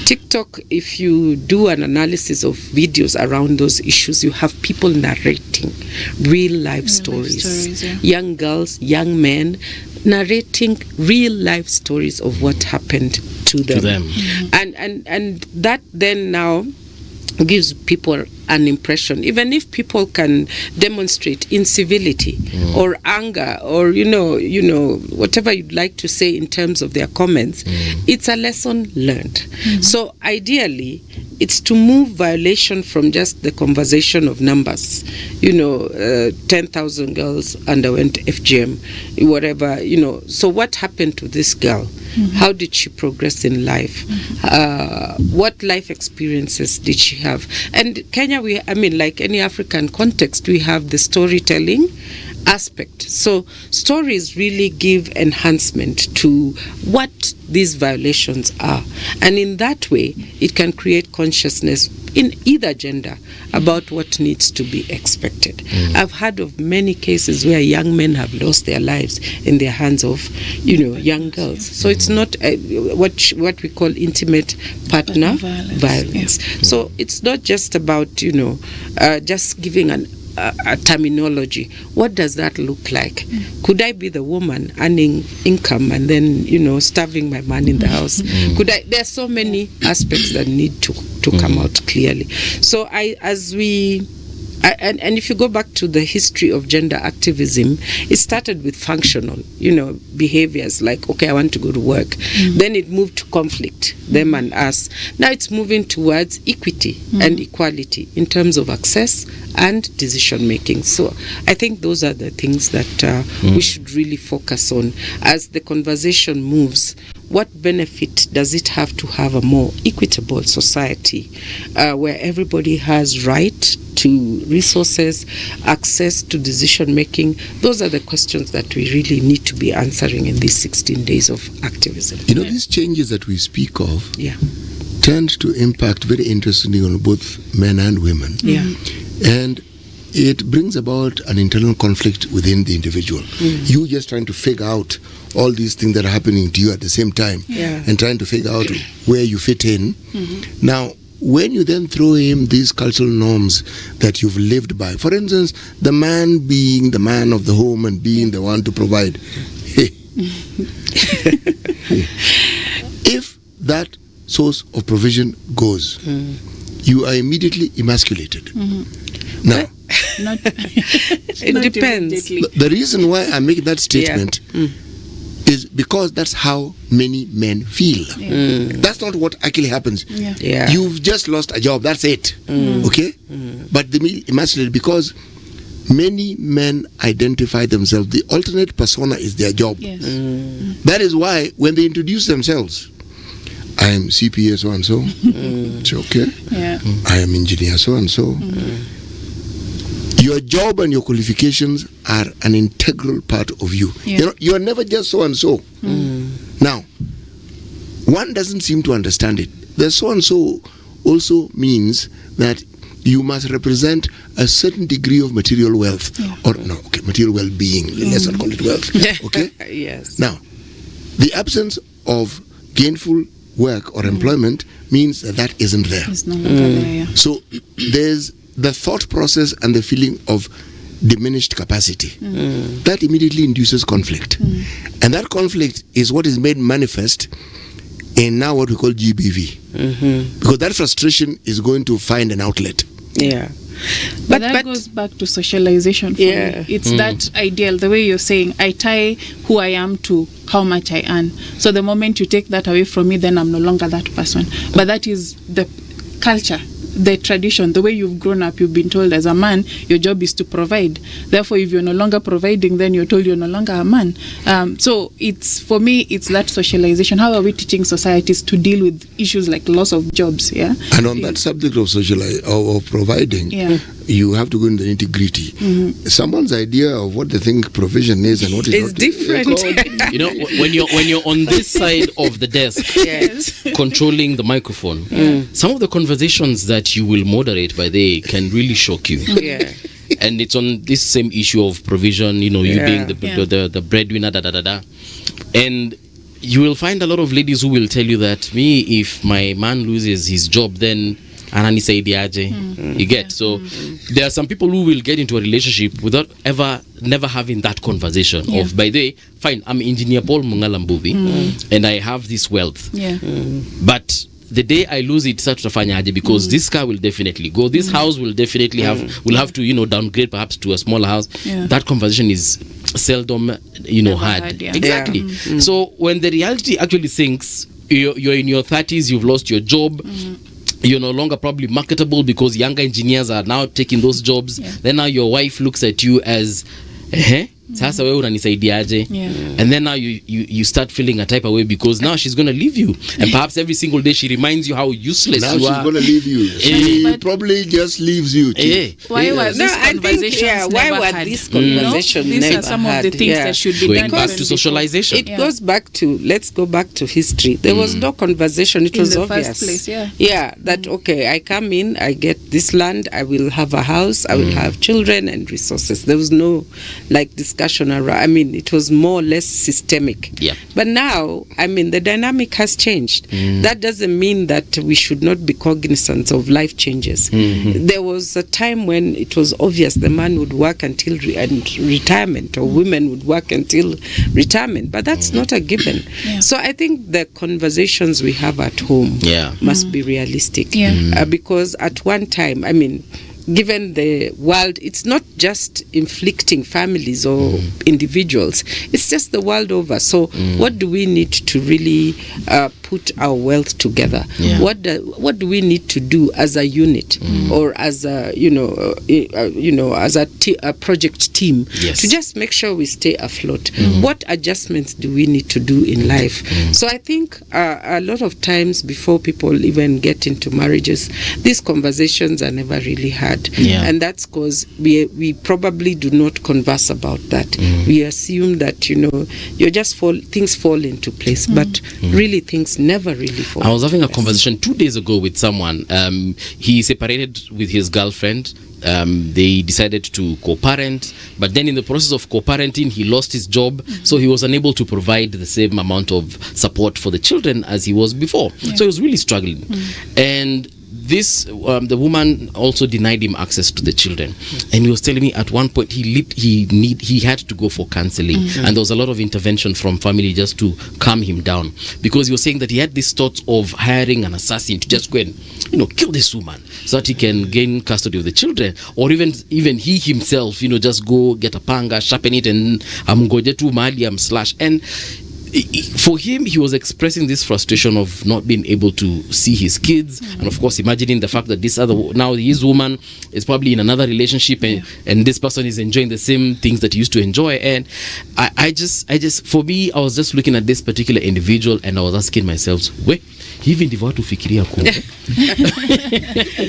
TikTok, if you do an analysis of videos around those issues, you have people narrating real life stories. Young girls, young men, narrating real life stories of what happened to them. And that then now gives people an impression, even if people can demonstrate incivility or anger or whatever you'd like to say in terms of their comments, it's a lesson learned. So ideally it's to move violation from just the conversation of numbers. 10,000 girls underwent FGM, whatever, so what happened to this girl? How did she progress in life? What life experiences did she have? And Kenya, like any African context, we have the storytelling aspect. So stories really give enhancement to what these violations are. And in that way, it can create consciousness in either gender about what needs to be expected. I've heard of many cases where young men have lost their lives in the hands of, young girls. So it's not what we call intimate partner violence. So it's not just about, just giving a terminology. What does that look like? Could I be the woman earning income and then starving my man in the house? There are so many aspects that need to come out clearly. So as we And if you go back to the history of gender activism, it started with functional, behaviors like, okay, I want to go to work. Then it moved to conflict, them and us. Now it's moving towards equity and equality in terms of access and decision making. So I think those are the things that we should really focus on as the conversation moves. What benefit does it have to have a more equitable society where everybody has right to resources, access to decision making? Those are the questions that we really need to be answering in these 16 days of activism. These changes that we speak of tend to impact very interestingly on both men and women. Yeah. And it brings about an internal conflict within the individual. You just trying to figure out all these things that are happening to you at the same time and trying to figure out where you fit in. Now, when you then throw in these cultural norms that you've lived by, for instance, the man being the man of the home and being the one to provide, if that source of provision goes, you are immediately emasculated. Now, it depends. The reason why I'm making that statement is because that's how many men feel. That's not what actually happens. You've just lost a job, that's it. Okay? But they feel emasculated because many men identify themselves. The alternate persona is their job. That is why when they introduce themselves, I am CPA so and so. It's okay. I am engineer so and so. Your job and your qualifications are an integral part of you. You are never just so and so. Now, one doesn't seem to understand it. The so and so also means that you must represent a certain degree of material wealth, material well-being. Let's not call it wealth. Okay. Yes. Now, the absence of gainful work or employment means that isn't there. It's no longer there. So there's the thought process and the feeling of diminished capacity. That immediately induces conflict. And that conflict is what is made manifest in now what we call GBV. Because that frustration is going to find an outlet. But that goes back to socialization for me. It's that ideal, the way you're saying, I tie who I am to how much I earn. So the moment you take that away from me, then I'm no longer that person. But that is the culture, the tradition, the way you've grown up. You've been told as a man, your job is to provide. Therefore, if you're no longer providing, then you're told you're no longer a man. So it's, for me, it's that socialization. How are we teaching societies to deal with issues like loss of jobs? And on that subject of of providing, you have to go into the nitty-gritty. Someone's idea of what they think provision is and what is not different. When you're on this side of the desk, controlling the microphone, some of the conversations that you will moderate by the can really shock you. And it's on this same issue of provision, you being the breadwinner, and you will find a lot of ladies who will tell you that if my man loses his job, then you get. So there are some people who will get into a relationship without never having that conversation of, by the way, fine, I'm engineer Paul Mungalambuvi and I have this wealth, but the day I lose it, start to fanyaje, because this car will definitely go, this house will definitely will have to downgrade perhaps to a smaller house. That conversation is seldom had. Exactly. So when the reality actually sinks, you're in your 30s, you've lost your job, you're no longer probably marketable because younger engineers are now taking those jobs. Then now your wife looks at you as sasa wewe unanisaidiaje? And then now you start feeling a type of way because now she's going to leave you, and perhaps every single day she reminds you how useless now you are. She's going to leave you. She probably just leaves you too. Why were these conversations never had? These conversations These never are some had. of the things that should be Going done back to socialization. It goes back to, let's go back to history. There was no conversation. It In was the obvious. first place, that okay, I come in, I get this land, I will have a house, I will have children and resources. There was no discussion around. It was more or less systemic. But now, the dynamic has changed. That doesn't mean that we should not be cognizant of life changes. There was a time when it was obvious the man would work until retirement, or women would work until retirement, but that's not a given. So I think the conversations we have at home must be realistic. Because at one time, given the world, it's not just inflicting families or individuals, it's just the world over. So what do we need to really put our wealth together? Yeah. What do we need to do as a unit or as a as a project team Yes. to just make sure we stay afloat? What adjustments do we need to do in life? So I think a lot of times before people even get into marriages, these conversations are never really had. Yeah. And that's because we probably do not converse about that. We assume that, you're just things fall into place, but really things never really fall. I was having a into place. conversation 2 days ago with someone. He separated with his girlfriend. They decided to co-parent, but then in the process of co-parenting, he lost his job, so he was unable to provide the same amount of support for the children as he was before. So he was really struggling. And this the woman also denied him access to the children, and he was telling me at one point he had to go for counseling, and there was a lot of intervention from family just to calm him down, because he was saying that he had this thought of hiring an assassin to just go and kill this woman so that he can gain custody of the children, or even he himself just go get a panga, sharpen it, and amgoje tu mahali slash. And for him, he was expressing this frustration of not being able to see his kids, and of course imagining the fact that now his woman is probably in another relationship, and this person is enjoying the same things that he used to enjoy. And I just for me, I was just looking at this particular individual, and I was asking myself, hivi ndivyo watu fikiria kumbe.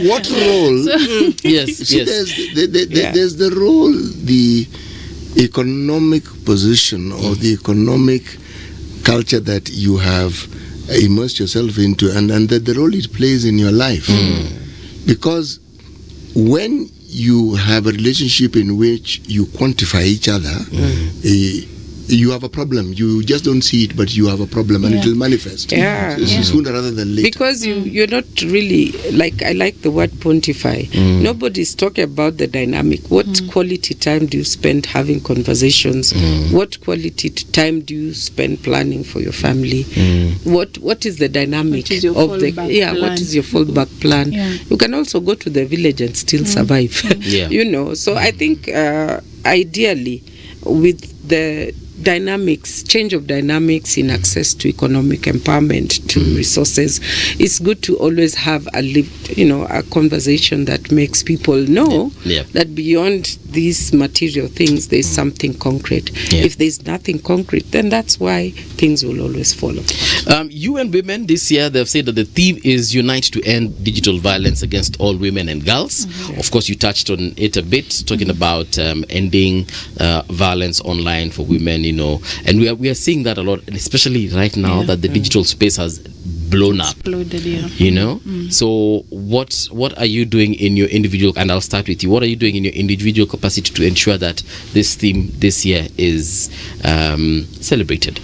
What role? Yes. There's the role, the economic position or the economic culture that you have immersed yourself into, and the role it plays in your life. Because when you have a relationship in which you quantify each other, you have a problem. You just don't see it, but you have a problem, and it will manifest sooner rather than later. Because you're not really, I like the word pontify. Nobody's talking about the dynamic. What quality time do you spend having conversations? What quality time do you spend planning for your family? What is the dynamic What is your of the fallback what is your fallback plan? You can also go to the village and still survive. So I think ideally, with the change of dynamics in access to economic empowerment, to resources, it's good to always have a conversation that makes people know that beyond these material things, there's something concrete. If there's nothing concrete, then that's why things will always fall apart. UN Women this year, they've said that the theme is Unite to End Digital Violence Against All Women and Girls. Of course, you touched on it a bit, talking about ending violence online for women, and we are seeing that a lot, and especially right now that the digital space has blown up. Exploded, So what are you doing in your individual, and I'll start with you, what are you doing in your individual capacity to ensure that this theme this year is celebrated?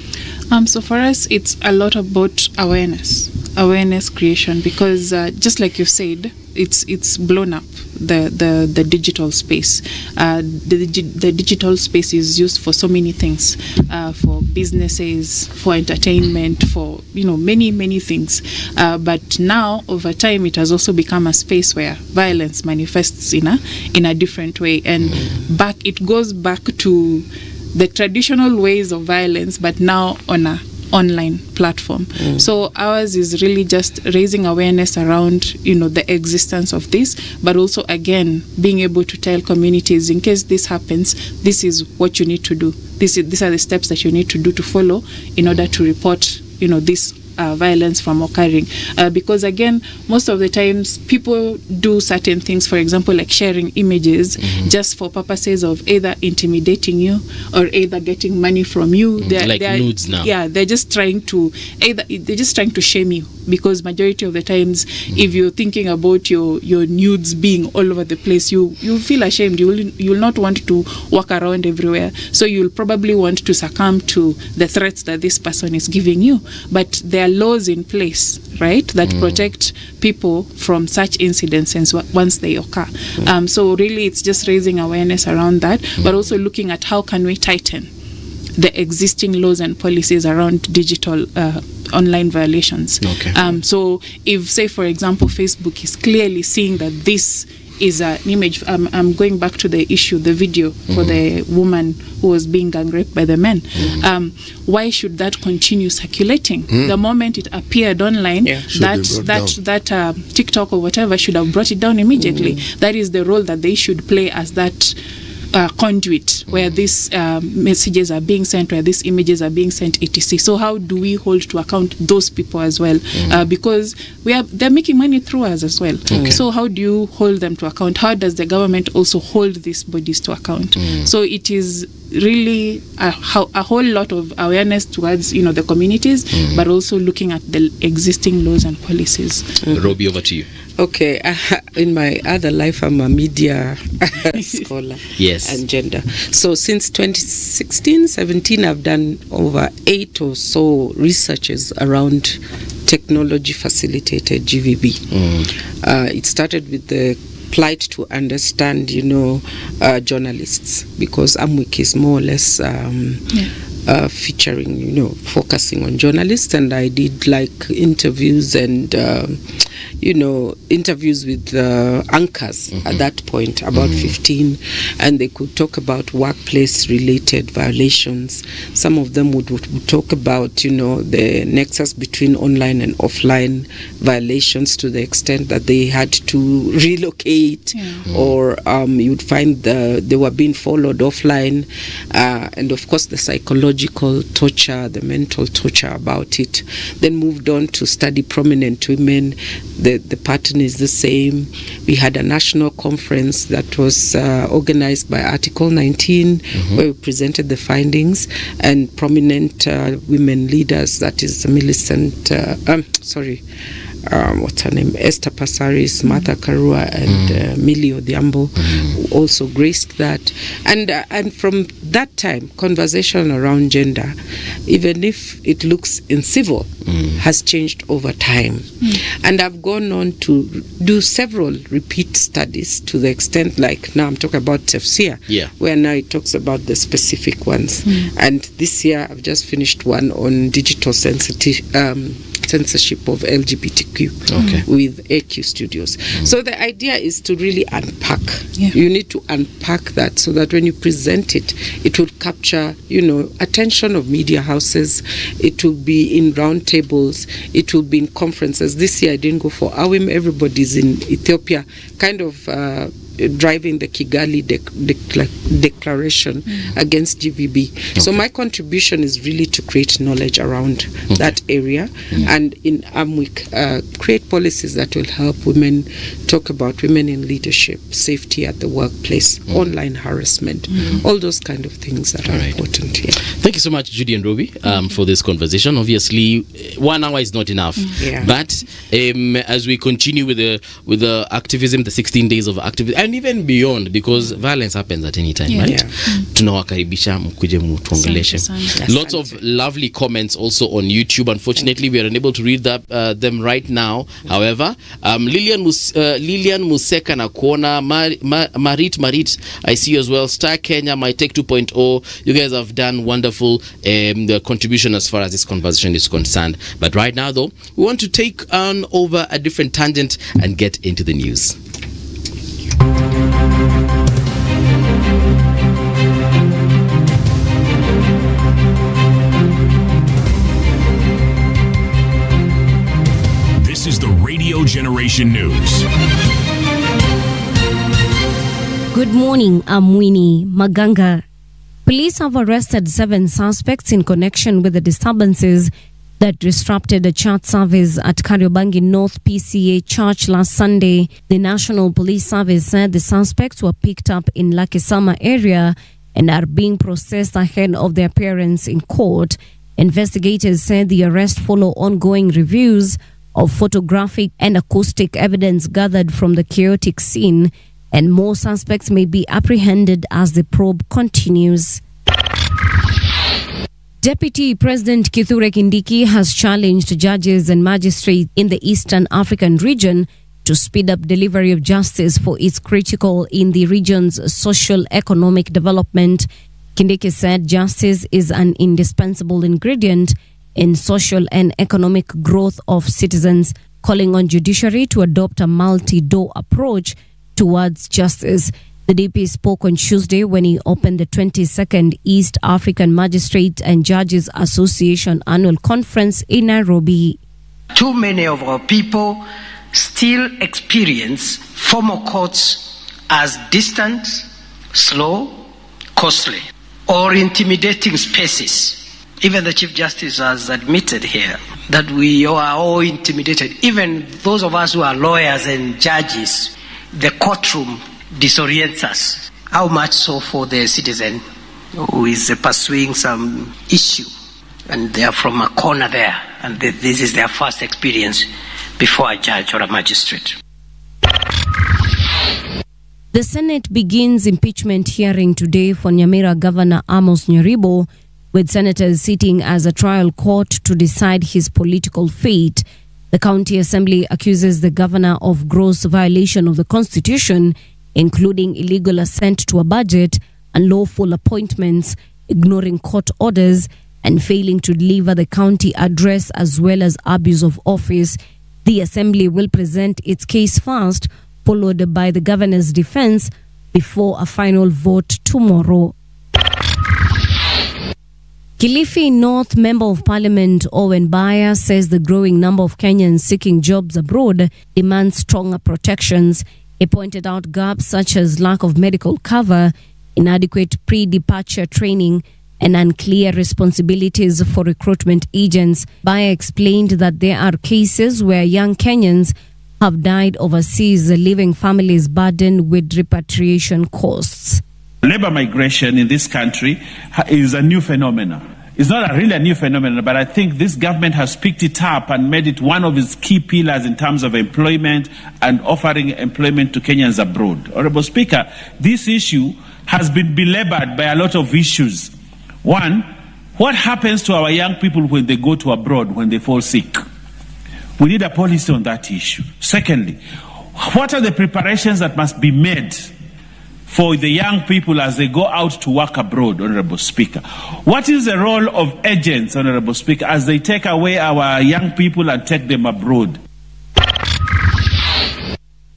So for us, it's a lot about awareness creation, because just like you said, it's blown up, the digital space. The digital space is used for so many things, for businesses, for entertainment, for many things. But now over time, it has also become a space where violence manifests in a different way, and it goes back to the traditional ways of violence, but now on a online platform. So ours is really just raising awareness around the existence of this, but also again being able to tell communities, in case this happens, this is what you need to do. These are the steps that you need to do to follow in order to report this violence from occurring, because again, most of the times people do certain things, for example, like sharing images just for purposes of either intimidating you or either getting money from you. They're nudes now. They're just trying to shame you, because majority of the times, if you're thinking about your nudes being all over the place, you feel ashamed. You'll not want to walk around everywhere, so you'll probably want to succumb to the threats that this person is giving you. But there are laws in place, right, that protect people from such incidents once they occur. So really, it's just raising awareness around that, but also looking at how can we tighten the existing laws and policies around digital online violations. So if, say, for example, Facebook is clearly seeing that this is an image. I'm going back to the issue, the video for the woman who was being gang raped by the men. Why should that continue circulating? The moment it appeared online, that TikTok or whatever should have brought it down immediately. That is the role that they should play as that conduit where these messages are being sent, where these images are being sent, etc. So how do we hold to account those people as well? Because they're making money through us as well. So how do you hold them to account? How does the government also hold these bodies to account? So it is really a whole lot of awareness towards the communities, but also looking at the existing laws and policies. Robbie, over to you. Okay, in my other life, I'm a media scholar and gender. So since 2016-17, I've done over 8 or so researches around technology-facilitated GVB. It started with the plight to understand, journalists, because Amwik is more or less featuring, focusing on journalists, and I did like interviews and interviews with anchors at that point, about 15, and they could talk about workplace related violations. Some of them would talk about the nexus between online and offline violations, to the extent that they had to relocate, or you'd find they were being followed offline, and of course the psychological torture, the mental torture about it. Then moved on to study prominent women. The pattern is the same. We had a national conference that was organized by Article 19, where we presented the findings, and prominent women leaders, that is Millicent, what's her name, Esther Passaris, Martha Karua, and Millie Odhiambo also graced that. And from that time, conversation around gender, even if it looks in civil, has changed over time. And I've gone on to do several repeat studies, to the extent, like now I'm talking about TEFSIA, where now it talks about the specific ones. And this year I've just finished one on digital censorship of LGBTQ with AQ Studios. So the idea is to really unpack. You need to unpack that, so that when you present it, it will capture, attention of media houses. It will be in round tables. It will be in conferences. This year I didn't go for AWIM. Everybody's in Ethiopia, kind of driving the Kigali declaration against GVB. So my contribution is really to create knowledge around that area, and in Amwik, create policies that will help women, talk about women in leadership, safety at the workplace, online harassment, all those kind of things that are important here. Thank you so much, Judy and Robbie, for this conversation. Obviously, 1 hour is not enough, but as we continue with the activism, the 16 days of activism, and even beyond, because violence happens at any time, right? Tunawakaribisha mkuje mtuongeleshe. Lots of lovely comments also on YouTube. Unfortunately, we are unable to read them right now. However, Lilian Museka na kuona, Marit, I see you as well. Star Kenya, My Tech 2.0, you guys have done wonderful the contribution as far as this conversation is concerned. But right now, though, we want to take on over a different tangent and get into the news. This is the Radio Generation News. Good morning, I'm Winnie Maganga. Police have arrested 7 suspects in connection with the disturbances that disrupted a church service at Kariobangi North PCA Church last Sunday. The National Police Service said the suspects were picked up in Lakisama area and are being processed ahead of their appearance in court. Investigators said the arrest follow ongoing reviews of photographic and acoustic evidence gathered from the chaotic scene, and more suspects may be apprehended as the probe continues. Deputy President Kithure Kindiki has challenged judges and magistrates in the Eastern African region to speed up delivery of justice, for its critical in the region's social-economic development. Kindiki said justice is an indispensable ingredient in social and economic growth of citizens, calling on judiciary to adopt a multi-door approach towards justice. The DP spoke on Tuesday when he opened the 22nd East African Magistrate and Judges Association annual conference in Nairobi. Too many of our people still experience formal courts as distant, slow, costly, or intimidating spaces. Even the Chief Justice has admitted here that we are all intimidated. Even those of us who are lawyers and judges, the courtroom disorients us. How much so for the citizen who is pursuing some issue and they are from a corner there and this is their first experience before a judge or a magistrate. The Senate begins impeachment hearing today for Nyamira Governor Amos Nyaribo, with senators sitting as a trial court to decide his political fate. The county assembly accuses the governor of gross violation of the constitution, including illegal assent to a budget, unlawful appointments, ignoring court orders, and failing to deliver the county address, as well as abuse of office. The assembly will present its case first, followed by the governor's defense, before a final vote tomorrow. Kilifi North Member of Parliament Owen Baya says the growing number of Kenyans seeking jobs abroad demands stronger protections. He pointed out gaps such as lack of medical cover, inadequate pre-departure training, and unclear responsibilities for recruitment agents. Baya explained that there are cases where young Kenyans have died overseas, leaving families burdened with repatriation costs. Labor migration in this country is a new phenomenon. It's not really a new phenomenon, but I think this government has picked it up and made it one of its key pillars in terms of employment and offering employment to Kenyans abroad. Honorable Speaker, this issue has been belabored by a lot of issues. One, what happens to our young people when they go to abroad, when they fall sick? We need a policy on that issue. Secondly, what are the preparations that must be made for the young people as they go out to work abroad, Honorable Speaker? What is the role of agents, Honorable Speaker, as they take away our young people and take them abroad?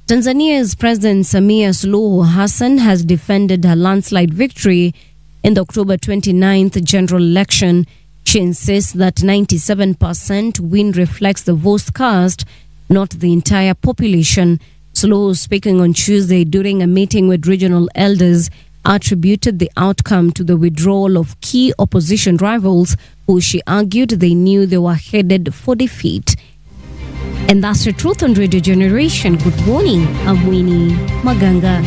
Tanzania's President Samia Suluhu Hassan has defended her landslide victory in the October 29th general election. She insists that 97% win reflects the votes cast, not the entire population. Suluhu, speaking on Tuesday during a meeting with regional elders, attributed the outcome to the withdrawal of key opposition rivals who she argued they knew they were headed for defeat. And that's the truth on Radio Generation. Good morning, I'm Winnie Maganga.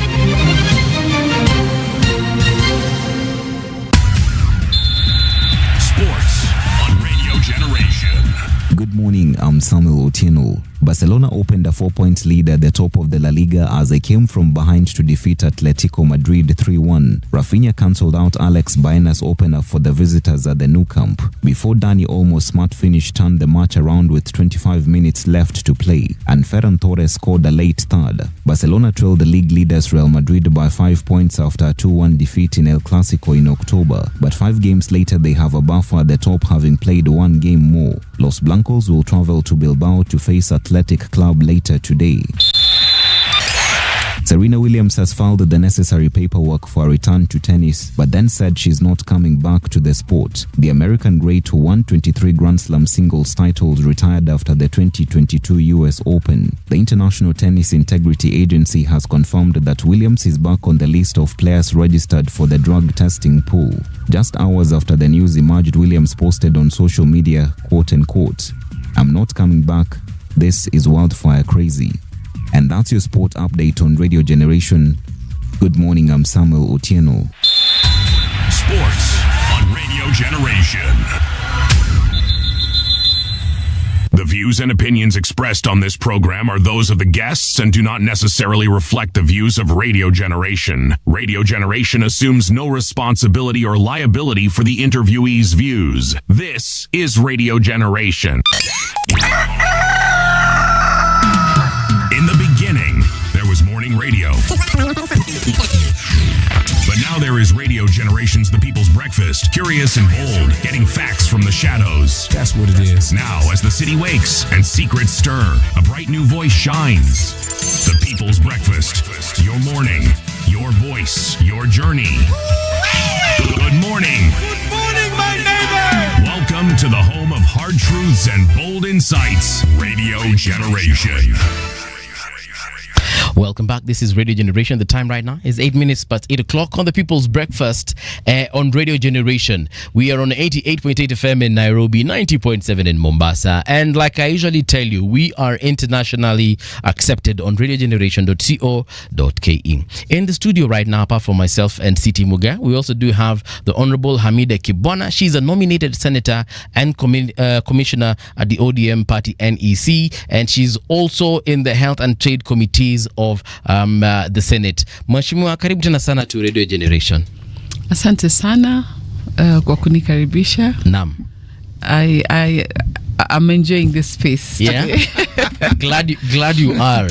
Sports on Radio Generation. Good morning, I'm Samuel Otieno. Barcelona opened a 4-point lead at the top of the La Liga as they came from behind to defeat Atletico Madrid 3-1. Rafinha cancelled out Alex Baena's opener for the visitors at the Nou Camp before Dani Olmo's smart finish turned the match around with 25 minutes left to play, and Ferran Torres scored a late third. Barcelona trailed the league leaders Real Madrid by 5 points after a 2-1 defeat in El Clasico in October, but 5 games later they have a buffer at the top, having played 1 game more. Los Blancos will travel to Bilbao to face Athletic Club later today. Serena Williams has filed the necessary paperwork for a return to tennis, but then said she's not coming back to the sport. The American great, who won 23 Grand Slam singles titles, retired after the 2022 US Open. The International Tennis Integrity Agency has confirmed that Williams is back on the list of players registered for the drug testing pool. Just hours after the news emerged, Williams posted on social media, quote-unquote, "I'm not coming back. This is wildfire crazy." And that's your sport update on Radio Generation. Good morning, I'm Samuel Otieno. Sports on Radio Generation. The views and opinions expressed on this program are those of the guests and do not necessarily reflect the views of Radio Generation. Radio Generation assumes no responsibility or liability for the interviewee's views. This is Radio Generation. In the beginning, there was morning radio. But Now there is Radio Generations, the people's breakfast. Curious and bold, getting facts from the shadows. That's what it is. Now, as the city wakes and secrets stir, a bright new voice shines. The people's breakfast. Your morning, your voice, your journey. Good morning. Good morning, my neighbor. Welcome to the home of hard truths and bold insights. Radio Generation. Welcome back. This is Radio Generation. The time right now is 8 minutes past 8 o'clock on the People's Breakfast on Radio Generation. We are on 88.8 FM in Nairobi, 90.7 in Mombasa. And like I usually tell you, we are internationally accepted on radiogeneration.co.ke. In the studio right now, apart from myself and Siti Muga, we also do have the Honorable Hamida Kibwana. She's a nominated senator and commissioner at the ODM party NEC. And she's also in the Health and Trade Committees of the Senate. Mheshimiwa, karibu tena sana to Radio Generation. Asante sana kwa kunikaribisha. Naam. I'm enjoying this space. Yeah. glad you are.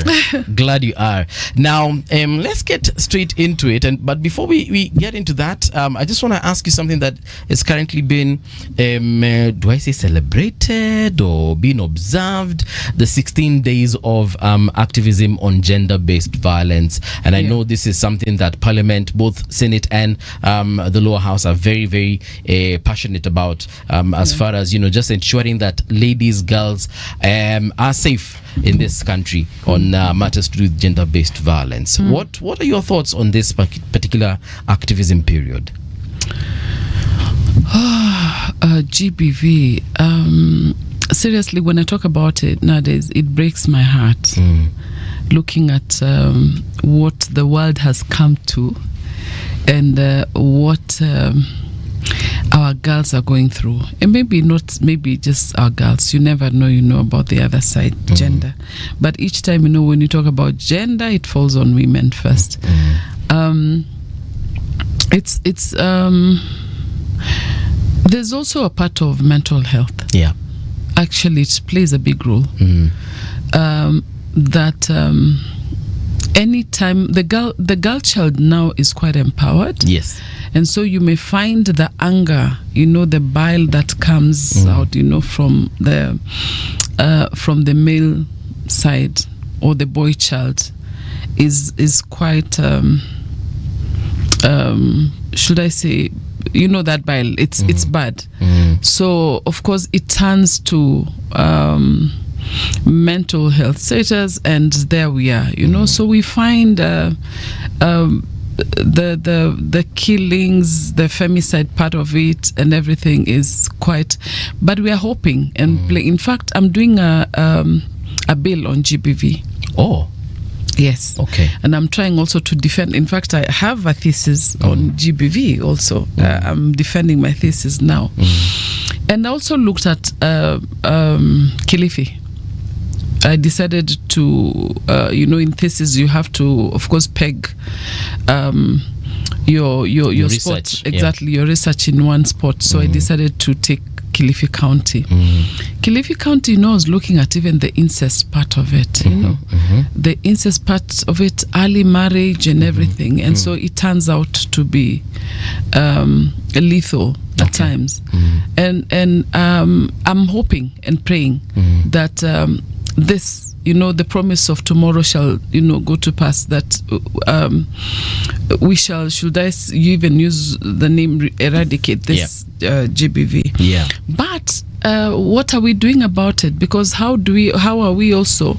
Glad you are. Now, let's get straight into it. But before we get into that, I just want to ask you something that is currently being, do I say celebrated or being observed? The 16 days of activism on gender-based violence. And I know this is something that Parliament, both Senate and the lower house, are very, very passionate about, as far as, just ensuring that ladies, girls are safe in this country on matters to do with gender-based violence. What are your thoughts on this particular activism period? GBV. Seriously, when I talk about it nowadays, it breaks my heart. Looking at what the world has come to and what our girls are going through, and maybe just our girls, you never know about the other side, gender, but each time when you talk about gender, it falls on women first. It's there's also a part of mental health. Actually it plays a big role. That anytime the girl child now is quite empowered. Yes. And so you may find the anger, the bile that comes out, from the male side or the boy child is quite, should I say, that bile, it's bad. So of course it turns to mental health status, and there we are, so we find the killings, the femicide part of it, and everything is quite. But we are hoping and in fact, I'm doing a bill on GBV. Oh. Yes. Okay. And I'm trying also to defend. In fact, I have a thesis on GBV also. I'm defending my thesis now. And I also looked at Kilifi. I decided to, in thesis you have to, of course, peg your research, spot, exactly, your research in one spot. So I decided to take Kilifi County. Kilifi County, I was looking at even the incest part of it, the incest part of it, early marriage and everything. And so it turns out to be lethal at times. And I'm hoping and praying that this, the promise of tomorrow shall, go to pass, that we shall, should I even use the name, eradicate this GBV. Yeah. But what are we doing about it? Because how are we also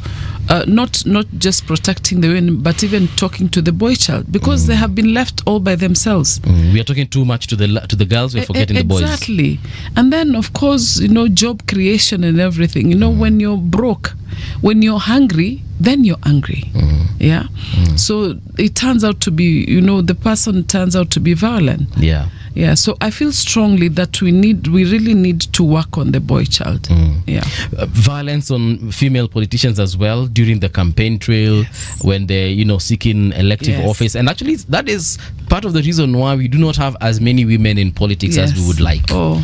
not just protecting the women, but even talking to the boy child, because they have been left all by themselves. We are talking too much to the girls, we're forgetting the boys. Exactly. And then of course, job creation and everything. When you're broke, when you're hungry, then you're angry. So it turns out to be, the person turns out to be violent. So I feel strongly that we really need to work on the boy child. Violence on female politicians as well during the campaign trail, when they're seeking elective office, and actually that is part of the reason why we do not have as many women in politics as we would like. Oh,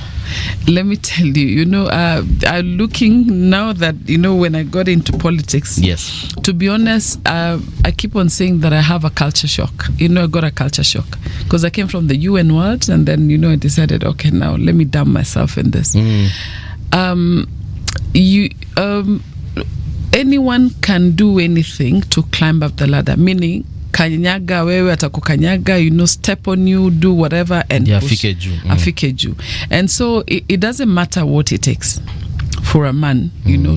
let me tell you, I'm looking now that, when I got into politics. Yes. To be honest, I keep on saying that I have a culture shock. I got a culture shock because I came from the UN world, and then, I decided, okay, now let me dump myself in this. Anyone can do anything to climb up the ladder, meaning kanyaga wewe atakukanyaga, step on you, do whatever, and push. Afike juu. And so it doesn't matter what it takes for a man,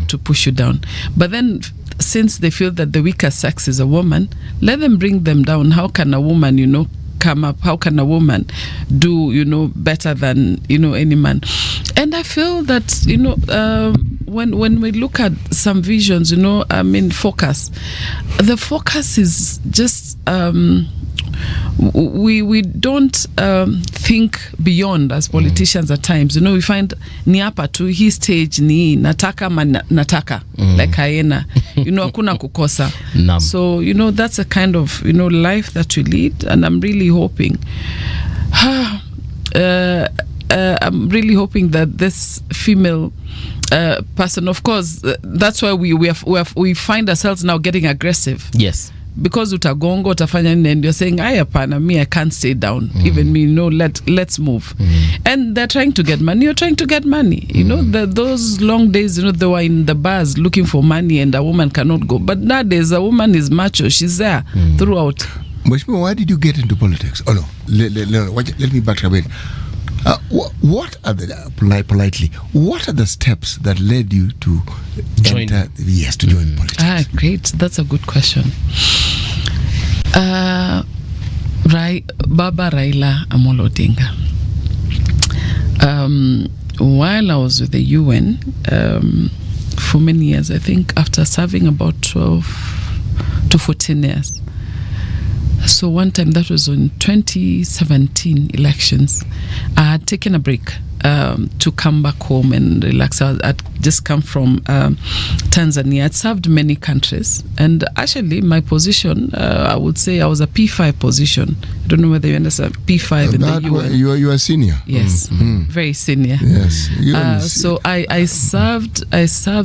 to push you down. But then, since they feel that the weaker sex is a woman, let them bring them down. How can a woman, come up? How can a woman do, better than, any man? And I feel that, when we look at some visions, focus. The focus is just we don't think beyond as politicians at times. We find ni hapa tu hii stage ni nataka nataka like hyena. Hakuna kukosa. So that's a kind of life that we lead, and I'm really hoping I'm really hoping that this female person, of course, that's why we find ourselves now getting aggressive. Yes. Because utagongo utafanya nini, and you're saying I can't stay down. Even me, let's move. And they're trying to get money. You're trying to get money. Those long days, they were in the bars looking for money, and a woman cannot go. But nowadays, a woman is macho. She's there throughout. Mheshimiwa, why did you get into politics? Oh no, let me back a bit. What are the politely? What are the steps that led you to join politics? Great. That's a good question. Baba Raila Amolo Odinga. While I was with the UN for many years, I think after serving about 12 to 14 years. So one time, that was in 2017 elections, I had taken a break to come back home and relax. I'd just come from Tanzania. I'd served many countries, and actually my position, I would say I was a P5 position. I don't know whether you understand P5 in the UN. You are senior. Yes, very senior. Yes. So I served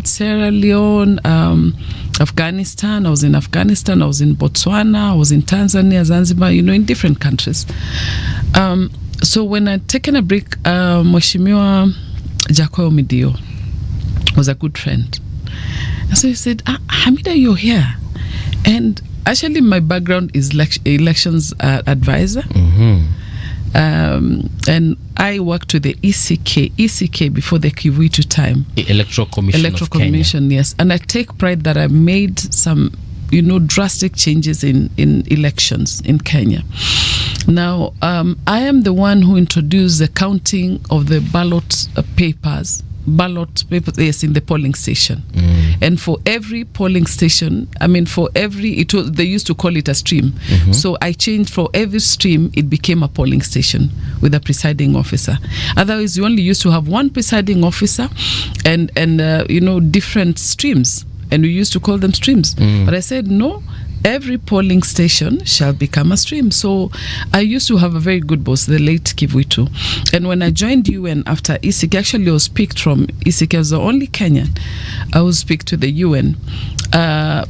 Sierra Leone, Afghanistan. I was in Afghanistan. I was in Botswana. I was in Tanzania, Zanzibar. In different countries. So when I'd taken a break, Mheshimiwa Jacob Midio was a good friend. And so he said, Hamida, you're here. And actually my background is elections advisor. And I worked with the ECK before the Kivuitu time. Electoral Commission. Yes. And I take pride that I made some, drastic changes in elections in Kenya. Now, I am the one who introduced the counting of the ballot papers, yes, in the polling station. And for every polling station, they used to call it a stream. So I changed, for every stream, it became a polling station with a presiding officer. Otherwise, you only used to have one presiding officer and different streams. And we used to call them streams. But I said, no, every polling station shall become a stream. So I used to have a very good boss, the late Kivuitu. And when I joined UN after ECK, actually I was picked from ECK. I was the only Kenyan I was picked to the UN. The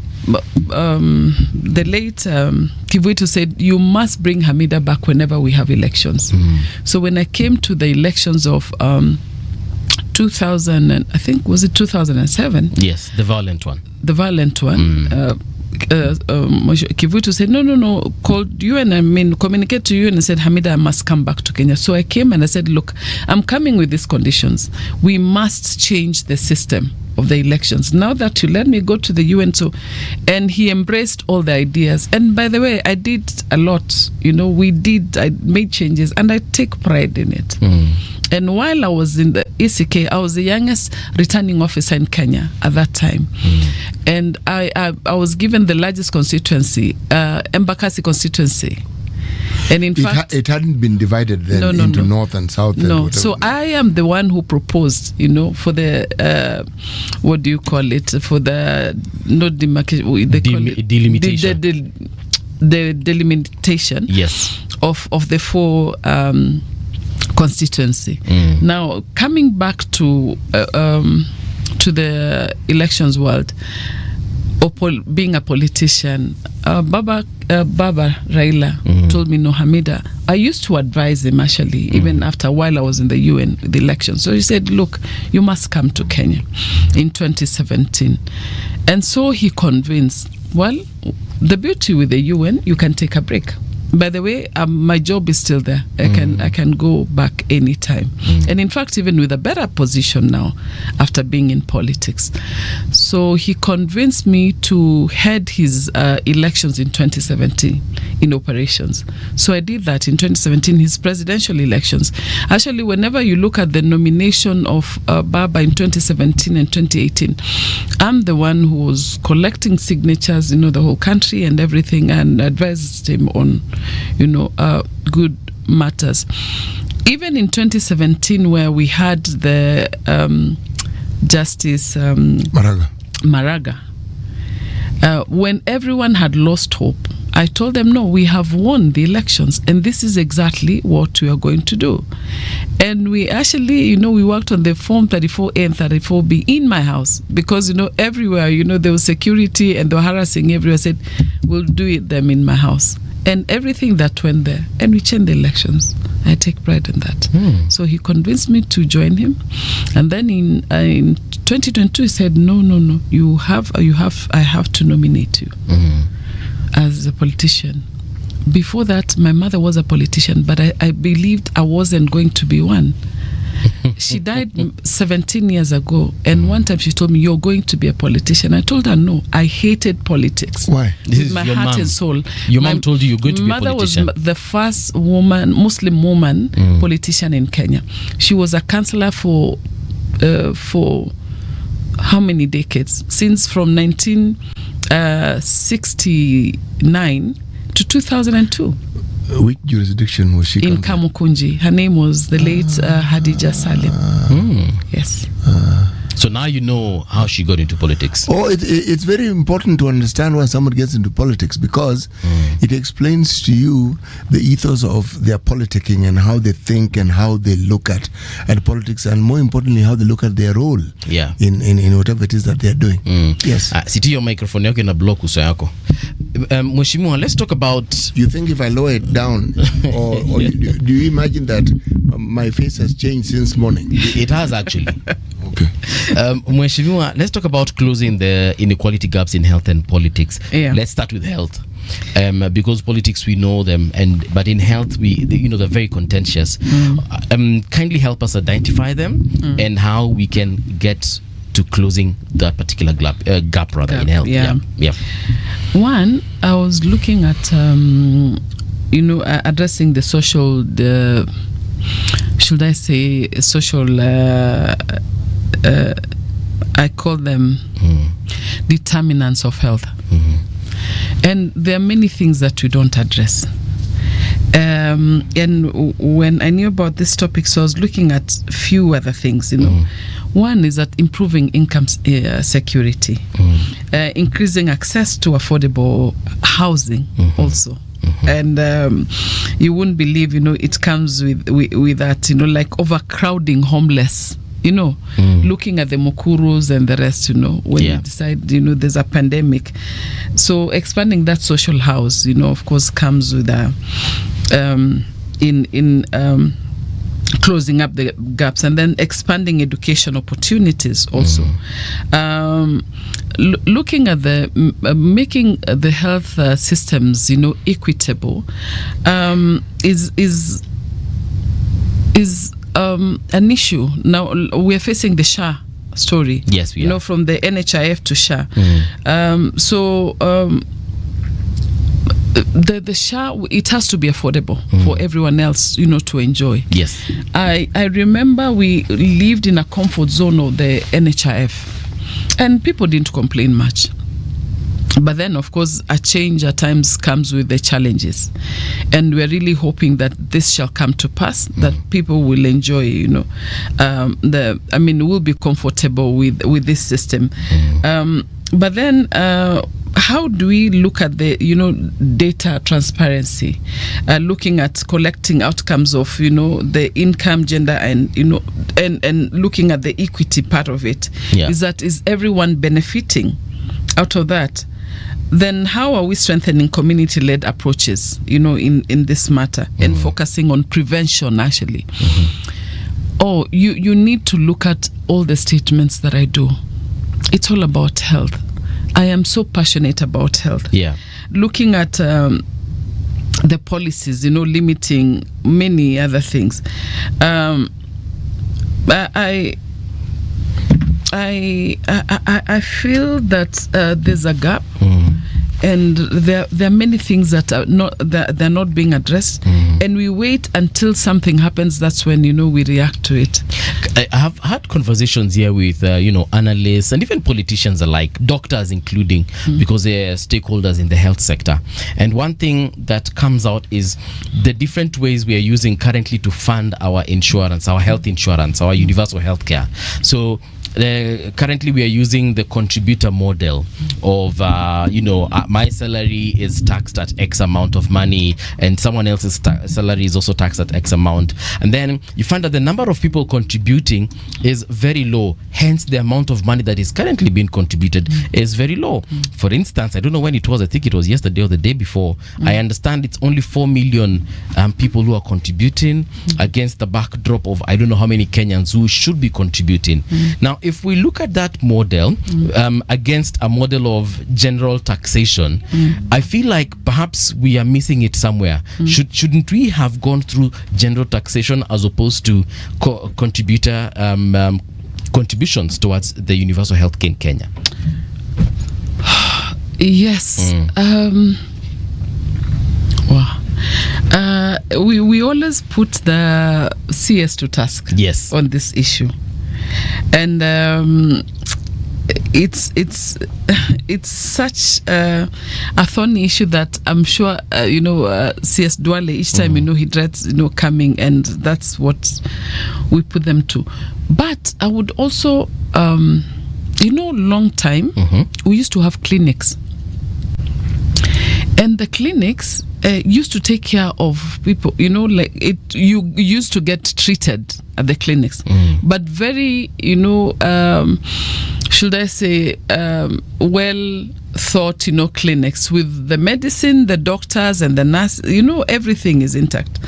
late Kivuitu said, you must bring Hamida back whenever we have elections. So when I came to the elections of 2000, and I think, was it 2007? Yes, the violent one. Kivuitu said, no, called UN, communicate to you, and said, Hamida, I must come back to Kenya. So I came and I said, look, I'm coming with these conditions. We must change the system of the elections. Now that you let me go to the UN, and he embraced all the ideas. And by the way, I did a lot. I made changes, and I take pride in it. And while I was in the ECK, I was the youngest returning officer in Kenya at that time. And I was given the largest constituency, Embakasi constituency. And in fact, it hadn't been divided then into north and south. No, so I am the one who proposed, for the what do you call it? For the delimitation. The delimitation, yes, of the 4 constituency. Now, coming back to the elections world, being a politician, Baba Raila told me, no, Hamida, I used to advise him actually, even after a while I was in the UN, the election. So he said, look, you must come to Kenya in 2017. And so he convinced, well, the beauty with the UN, you can take a break. By the way, my job is still there. I can go back anytime. And in fact, even with a better position now after being in politics. So he convinced me to head his elections in 2017 in operations. So I did that in 2017, his presidential elections. Actually, whenever you look at the nomination of Baba in 2017 and 2018, I'm the one who was collecting signatures, the whole country and everything, and advised him on good matters. Even in 2017, where we had the Justice Maraga, when everyone had lost hope, I told them, no, we have won the elections, and this is exactly what we are going to do. And we actually, we worked on the Form 34A and 34B in my house, because, everywhere, there was security and they were harassing everywhere. I said, we'll do them in my house. And everything that went there, and we changed the elections. I take pride in that. So he convinced me to join him, and then in 2022 he said, no, I have to nominate you as a politician. Before that, my mother was a politician, but I believed I wasn't going to be one. She died 17 years ago, and one time she told me, you're going to be a politician. I told her, no, I hated politics. Why? With my heart and soul. Your mom told you you're going to be a politician. My mother was the first Muslim woman politician in Kenya. She was a councillor for how many decades? Since from 1969 to 2002. Which jurisdiction was she? In Kamukunji. Her name was the late Hadija Salim. Yes. So now you know how she got into politics. It's very important to understand why someone gets into politics, because it explains to you the ethos of their politicking and how they think and how they look at politics, and more importantly, how they look at their role in whatever it is that they're doing. Yes. Siti your microphone yako ina block uso yako. Mheshimiwa, let's talk about... You think if I lower it down, or do you imagine that my face has changed since morning? It has actually. Okay. Mheshimiwa, let's talk about closing the inequality gaps in health and politics. Let's start with health. Because politics, we know them, but in health, they're very contentious. Kindly help us identify them and how we can get to closing that particular gap in health. Yeah. One, I was looking at addressing the social, should I say social, I call them determinants of health. And there are many things that we don't address. And when I knew about this topic, so I was looking at few other things, One is that improving income security, increasing access to affordable housing also. And you wouldn't believe, it comes with that, like overcrowding homeless. Looking at the Mukurus and the rest, when you decide, there's a pandemic. So expanding that social house, of course, comes with closing up the gaps, and then expanding education opportunities also. Looking at making the health systems, equitable, is an issue. Now we're facing the SHA story. Yes, we are. From the NHIF to SHA. The SHA, it has to be affordable for everyone else, to enjoy. Yes. I remember we lived in a comfort zone of the NHIF, and people didn't complain much. But then, of course, a change at times comes with the challenges, and we're really hoping that this shall come to pass, that people will enjoy, will be comfortable with this system. But then how do we look at the data transparency, looking at collecting outcomes of the income, gender, and and looking at the equity part of it? Is everyone benefiting out of that? Then how are we strengthening community-led approaches in this matter and focusing on prevention actually? You need to look at all the statements that I do. It's all about health. I am so passionate about health. Looking at the policies, limiting many other things. I feel that there's a gap, and there are many things that are they're not being addressed, and we wait until something happens. That's when we react to it. I have had conversations here with analysts and even politicians alike, doctors including, because they're stakeholders in the health sector. And one thing that comes out is the different ways we are using currently to fund our insurance, our health insurance, our universal health care. So currently we are using the contributor model of my salary is taxed at X amount of money, and someone else's salary is also taxed at X amount, and then you find that the number of people contributing is very low, hence the amount of money that is currently being contributed is very low. For instance, I don't know when it was, I think it was yesterday or the day before, I understand it's only 4 million people who are contributing against the backdrop of I don't know how many Kenyans who should be contributing. Now if we look at that model against a model of general taxation, I feel like perhaps we are missing it somewhere. Shouldn't we have gone through general taxation as opposed to contributor contributions towards the universal health care in Kenya? Yes. We always put the CS to task on this issue, and it's such a thorny issue that I'm sure CS Duale each time he dreads coming, and that's what we put them to. But I would also long time we used to have clinics, and the clinics used to take care of people, you used to get treated at the clinics, but very should I say well thought clinics with the medicine, the doctors and the nurse, everything is intact.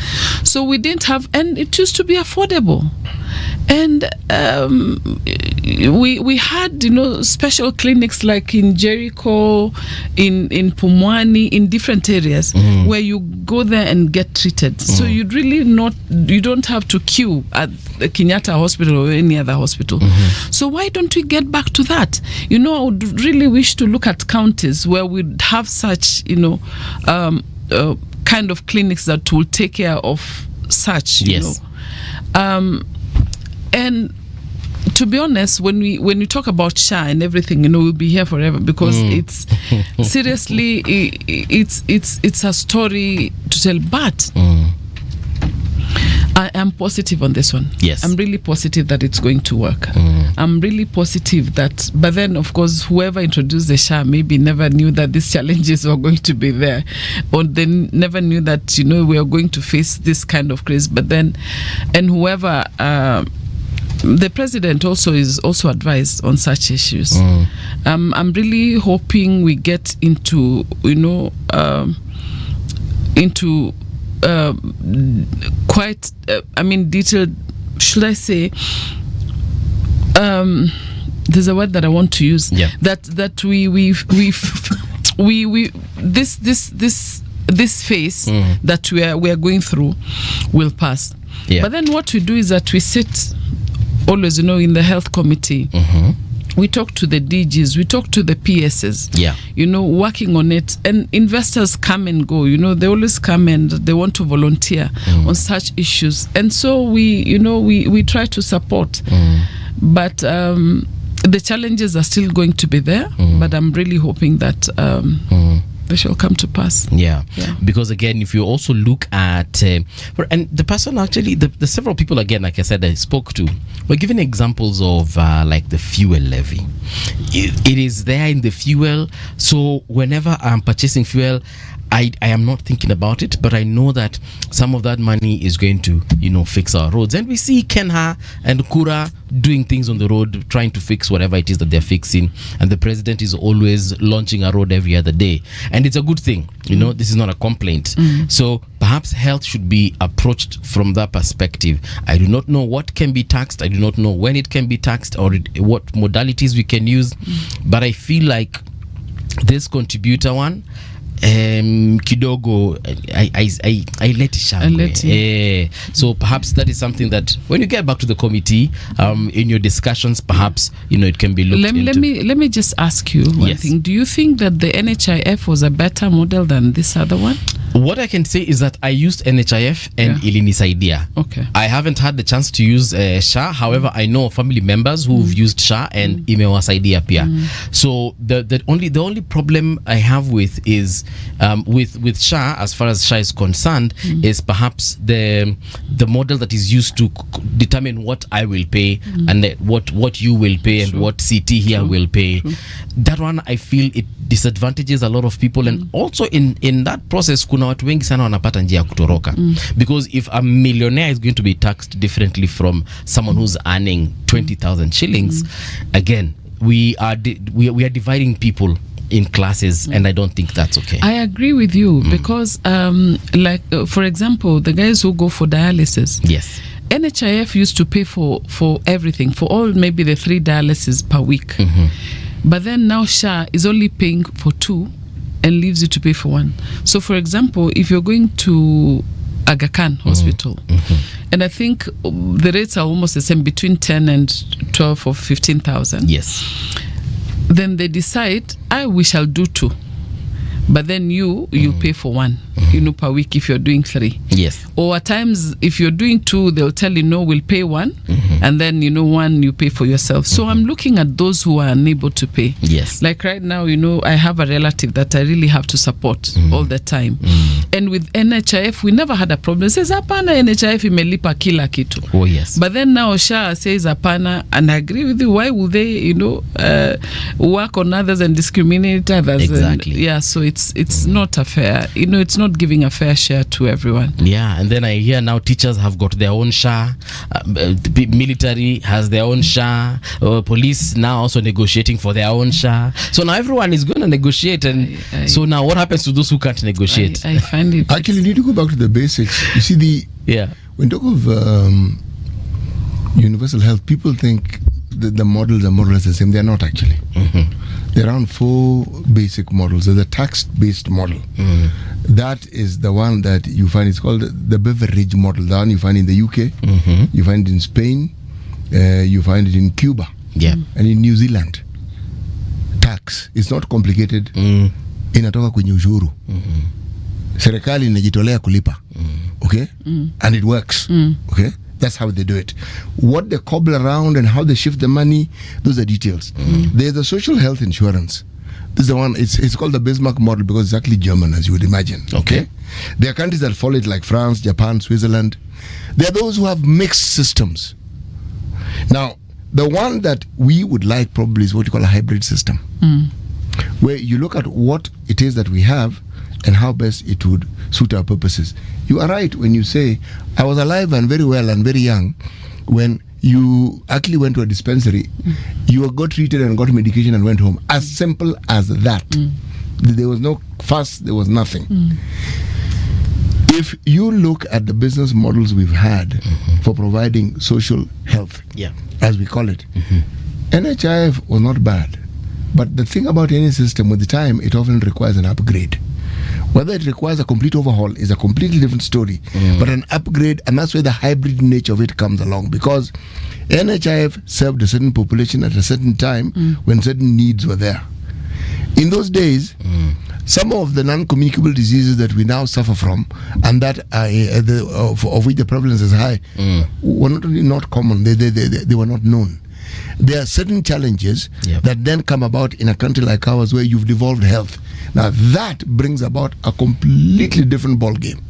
So we didn't have, and it used to be affordable, and we had special clinics like in Jericho, in Pumwani, in different areas where you go there and get treated. So you don't have to queue at the Kenyatta Hospital or any other hospital. So why don't we get back to that? I would really wish to look at counties where we'd have such kind of clinics that will take care of such and to be honest, when we talk about SHA and everything, we'll be here forever, because it's seriously it's a story to tell. But I am positive on this one. I'm really positive that it's going to work. I'm really positive that, but then of course whoever introduced the SHA maybe never knew that these challenges were going to be there, or they never knew that we are going to face this kind of craze. But then, and whoever the president also is also advised on such issues. I'm really hoping we get into quite detailed, should I say, there's a word that I want to use, that we this phase that we are going through will pass. But then what we do is that we sit always in the health committee. We talk to the DGs, we talk to the PSs, working on it, and investors come and go. They always come and they want to volunteer on such issues, and so we try to support. But the challenges are still going to be there. But I'm really hoping that they shall come to pass. Yeah. Because again, if you also look at and the person actually, the several people, again, like I said, I spoke to, were giving examples of like the fuel levy. It is there in the fuel. So whenever I'm purchasing fuel, I am not thinking about it, but I know that some of that money is going to, fix our roads. And we see Kenha and Kura doing things on the road, trying to fix whatever it is that they're fixing. And the president is always launching a road every other day. And it's a good thing. This is not a complaint. So perhaps health should be approached from that perspective. I do not know what can be taxed. I do not know when it can be taxed or what modalities we can use. But I feel like this contributor one, kidogo I let it shine. So perhaps that is something that when you get back to the committee, in your discussions, perhaps it can be looked into. Let me just ask you one thing. Do you think that the NHIF was a better model than this other one? What I can say is that I used NHIF and ilinisaidia. Okay. I haven't had the chance to use SHA. However, I know family members who've used SHA and imewasaidia pia. So the only problem I have with is with SHA, as far as SHA is concerned, is perhaps the model that is used to determine what I will pay and what you will pay and what CT here will pay. That one, I feel it disadvantages a lot of people, and also in that process kuna watu wengi sana wanapata njia ya kutoroka, because if a millionaire is going to be taxed differently from someone who's earning 20,000 shillings, again we are dividing people in classes, and I don't think that's okay. I agree with you because for example, the guys who go for dialysis, yes, NHIF used to pay for everything, for all maybe the 3 dialysis per week. But then now SHA is only paying for 2 and leaves you to pay for 1. So for example, if you're going to Aga Khan Hospital, and I think the rates are almost the same, between 10 and 12 or 15,000. Yes. Then they decide, we shall do 2. But then you pay for 1, per week if you're doing 3. Yes. Or at times, if you're doing 2, they'll tell you, no, we'll pay 1. And then, 1 you pay for yourself. So I'm looking at those who are unable to pay. Yes. Like right now, I have a relative that I really have to support all the time. And with NHIF, we never had a problem. It says, apana NHIF imelipa kila kitu. Oh, yes. But then now SHA says, apana, and I agree with you. Why will they, work on others and discriminate others? Exactly. And, so it's not a fair, it's not giving a fair share to everyone. Yeah, and then I hear now teachers have got their own SHA, military has their own SHA, police now also negotiating for their own SHA. So now everyone is going to negotiate, and so now what happens to those who can't negotiate? I find it... Actually, you need to go back to the basics. You see, when you talk of universal health, people think that the models are more or less the same. They are not actually. There are around 4 basic models. There's a tax-based model. That is the one that you find. It's called the beverage model. The one you find in the UK, you find it in Spain, you find it in Cuba, and in New Zealand. Tax. It's not complicated. Inatoka kwenye ushuru. Serikali inajitolea kulipa. Okay? And it works. Okay? That's how they do it. What they cobble around and how they shift the money, those are details. There's the social health insurance. This is the one, it's called the Bismarck model because it's actually German, as you would imagine. Okay? There are countries that follow it like France, Japan, Switzerland. There are those who have mixed systems. Now, the one that we would like probably is what you call a hybrid system, where you look at what it is that we have and how best it would suit our purposes. You are right when you say, I was alive and very well and very young when you actually went to a dispensary, you got treated and got medication and went home. As simple as that. There was no fuss, there was nothing. If you look at the business models we've had for providing social health, as we call it, NHIF was not bad. But the thing about any system, with the time, it often requires an upgrade. Whether it requires a complete overhaul is a completely different story. But an upgrade, and that's where the hybrid nature of it comes along, because NHIF served a certain population at a certain time when certain needs were there. In those days, some of the non-communicable diseases that we now suffer from, and that of which the prevalence is high, were not only not common, they were not known. there are certain challenges that then come about in a country like ours where you've devolved health. Now that brings about a completely different ball game,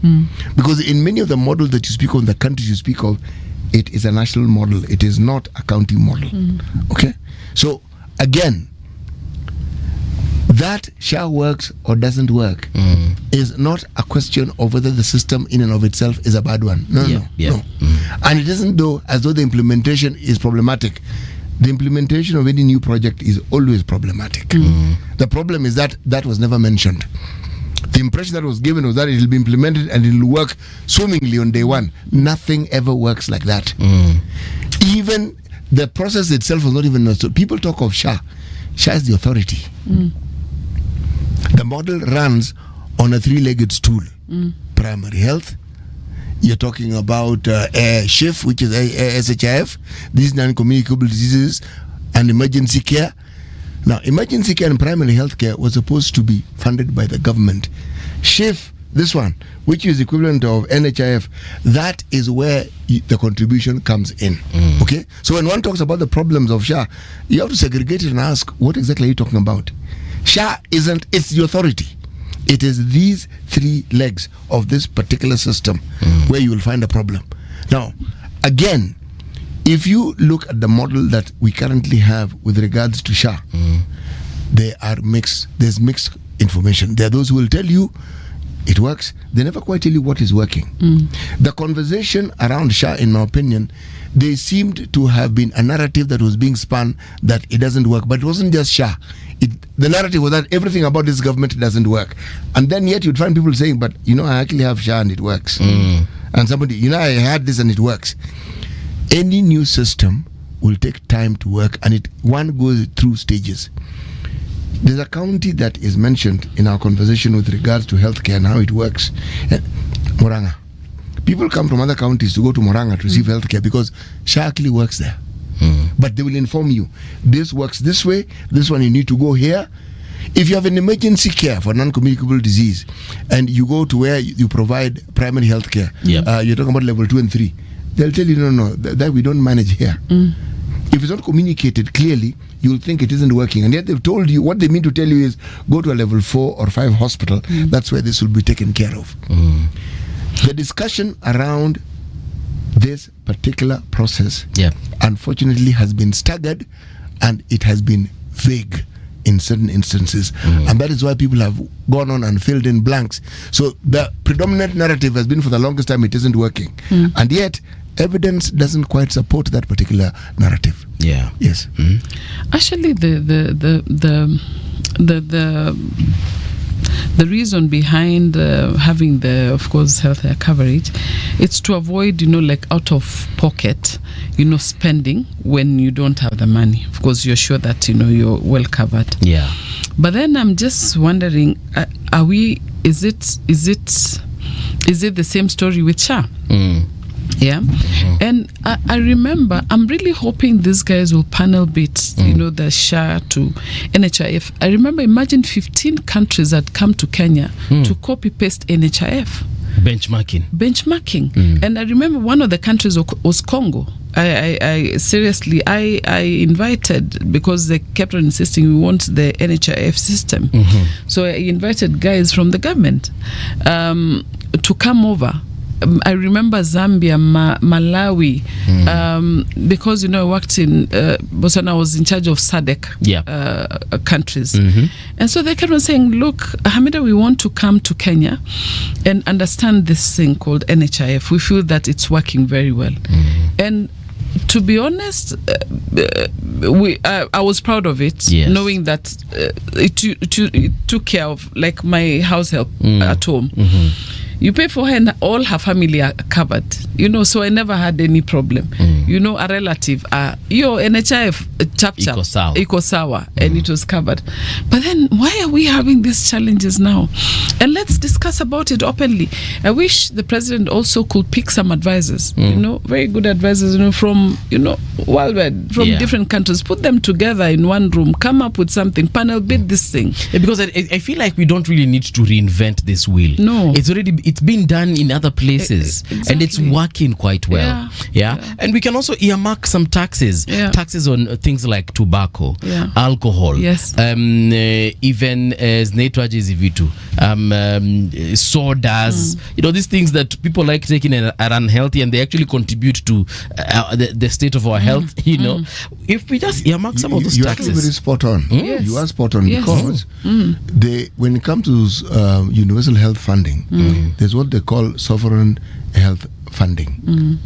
because in many of the models that you speak of, the countries you speak of, it is a national model. It is not a county model. Okay, so again, that SHA works or doesn't work is not a question of whether the system in and of itself is a bad one. No. And it isn't as though the implementation is problematic. The implementation of any new project is always problematic. The problem is that was never mentioned. The impression that was given was that it will be implemented and it will work swimmingly on day one. Nothing ever works like that. Even the process itself was not even understood. People talk of SHA. SHA is the authority. The model runs on a three-legged stool. Primary health. You're talking about SHIF, which is SHIF, these non-communicable diseases, and emergency care. Now, emergency care and primary health care was supposed to be funded by the government. SHIF, this one, which is equivalent of NHIF, that is where the contribution comes in. Okay? So when one talks about the problems of SHA, you have to segregate it and ask, what exactly are you talking about? SHA isn't, it's the authority. It is these three legs of this particular system where you will find a problem. Now, again, if you look at the model that we currently have with regards to SHA, there's mixed information. There are those who will tell you it works. They never quite tell you what is working. The conversation around SHA, in my opinion, they seemed to have been a narrative that was being spun that it doesn't work. But it wasn't just SHA. The narrative was that everything about this government doesn't work. And then yet you'd find people saying, but I actually have SHA and it works. And somebody, I had this and it works. Any new system will take time to work, and one goes through stages. There's a county that is mentioned in our conversation with regards to healthcare and how it works. Murang'a. People come from other counties to go to Murang'a to receive healthcare because SHA actually works there. But they will inform you, this works this way, this one you need to go here. If you have an emergency care for non-communicable disease and you go to where you provide primary health care, you're talking about level 2 and 3, they'll tell you, no, that we don't manage here. If it's not communicated clearly, you'll think it isn't working. And yet they've told you, what they mean to tell you is, go to a level 4 or 5 hospital. That's where this will be taken care of. The discussion around this particular process, unfortunately, has been staggered and it has been vague in certain instances. And that is why people have gone on and filled in blanks. So the predominant narrative has been for the longest time it isn't working. And yet, evidence doesn't quite support that particular narrative. Yes. Actually, the reason behind having the, of course, healthcare coverage, it's to avoid, like out of pocket, spending when you don't have the money. Of course, you're sure that, you're well covered. But then I'm just wondering, is it the same story with SHA? And I remember, I'm really hoping these guys will panel beat, the SHA to NHIF. I remember, imagine 15 countries that come to Kenya to copy-paste NHIF. Benchmarking. And I remember one of the countries was Congo. I seriously, I invited, because they kept on insisting we want the NHIF system. So I invited guys from the government to come over. I remember Zambia, Malawi, because I worked in Botswana. I was in charge of SADC countries, and so they kept on saying, "Look, Hamida, we want to come to Kenya and understand this thing called NHIF. We feel that it's working very well." And to be honest, I was proud of it, knowing that it took care of, like, my house help at home. You pay for her and all her family are covered, so I never had any problem. A relative, your NHIF chapter, iko sawa, and it was covered. But then why are we having these challenges now? And let's discuss about it openly. I wish the president also could pick some advisors, very good advisors, from, worldwide, from different countries, put them together in one room, come up with something, panel beat this thing. Because I feel like we don't really need to reinvent this wheel. No. It's already it's been done in other places, and it's working quite well. Yeah. And we can also earmark some taxes on things like tobacco, alcohol, even zinatwaje hizi vitu, sodas, these things that people like taking and are unhealthy, and they actually contribute to the state of our health. If we just earmark some of those taxes. You are very spot on. You are spot on, because when it comes to universal health funding, there's what they call sovereign health funding.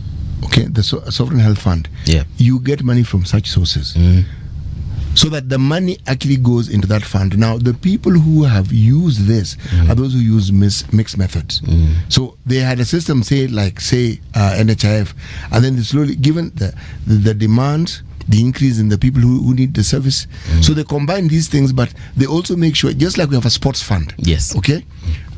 Okay, the sovereign health fund. You get money from such sources. So that the money actually goes into that fund. Now, the people who have used this are those who use mixed methods. So they had a system, say NHIF, and then they slowly, given the demand, the increase in the people who need the service. So they combine these things, but they also make sure, just like we have a sports fund. Okay?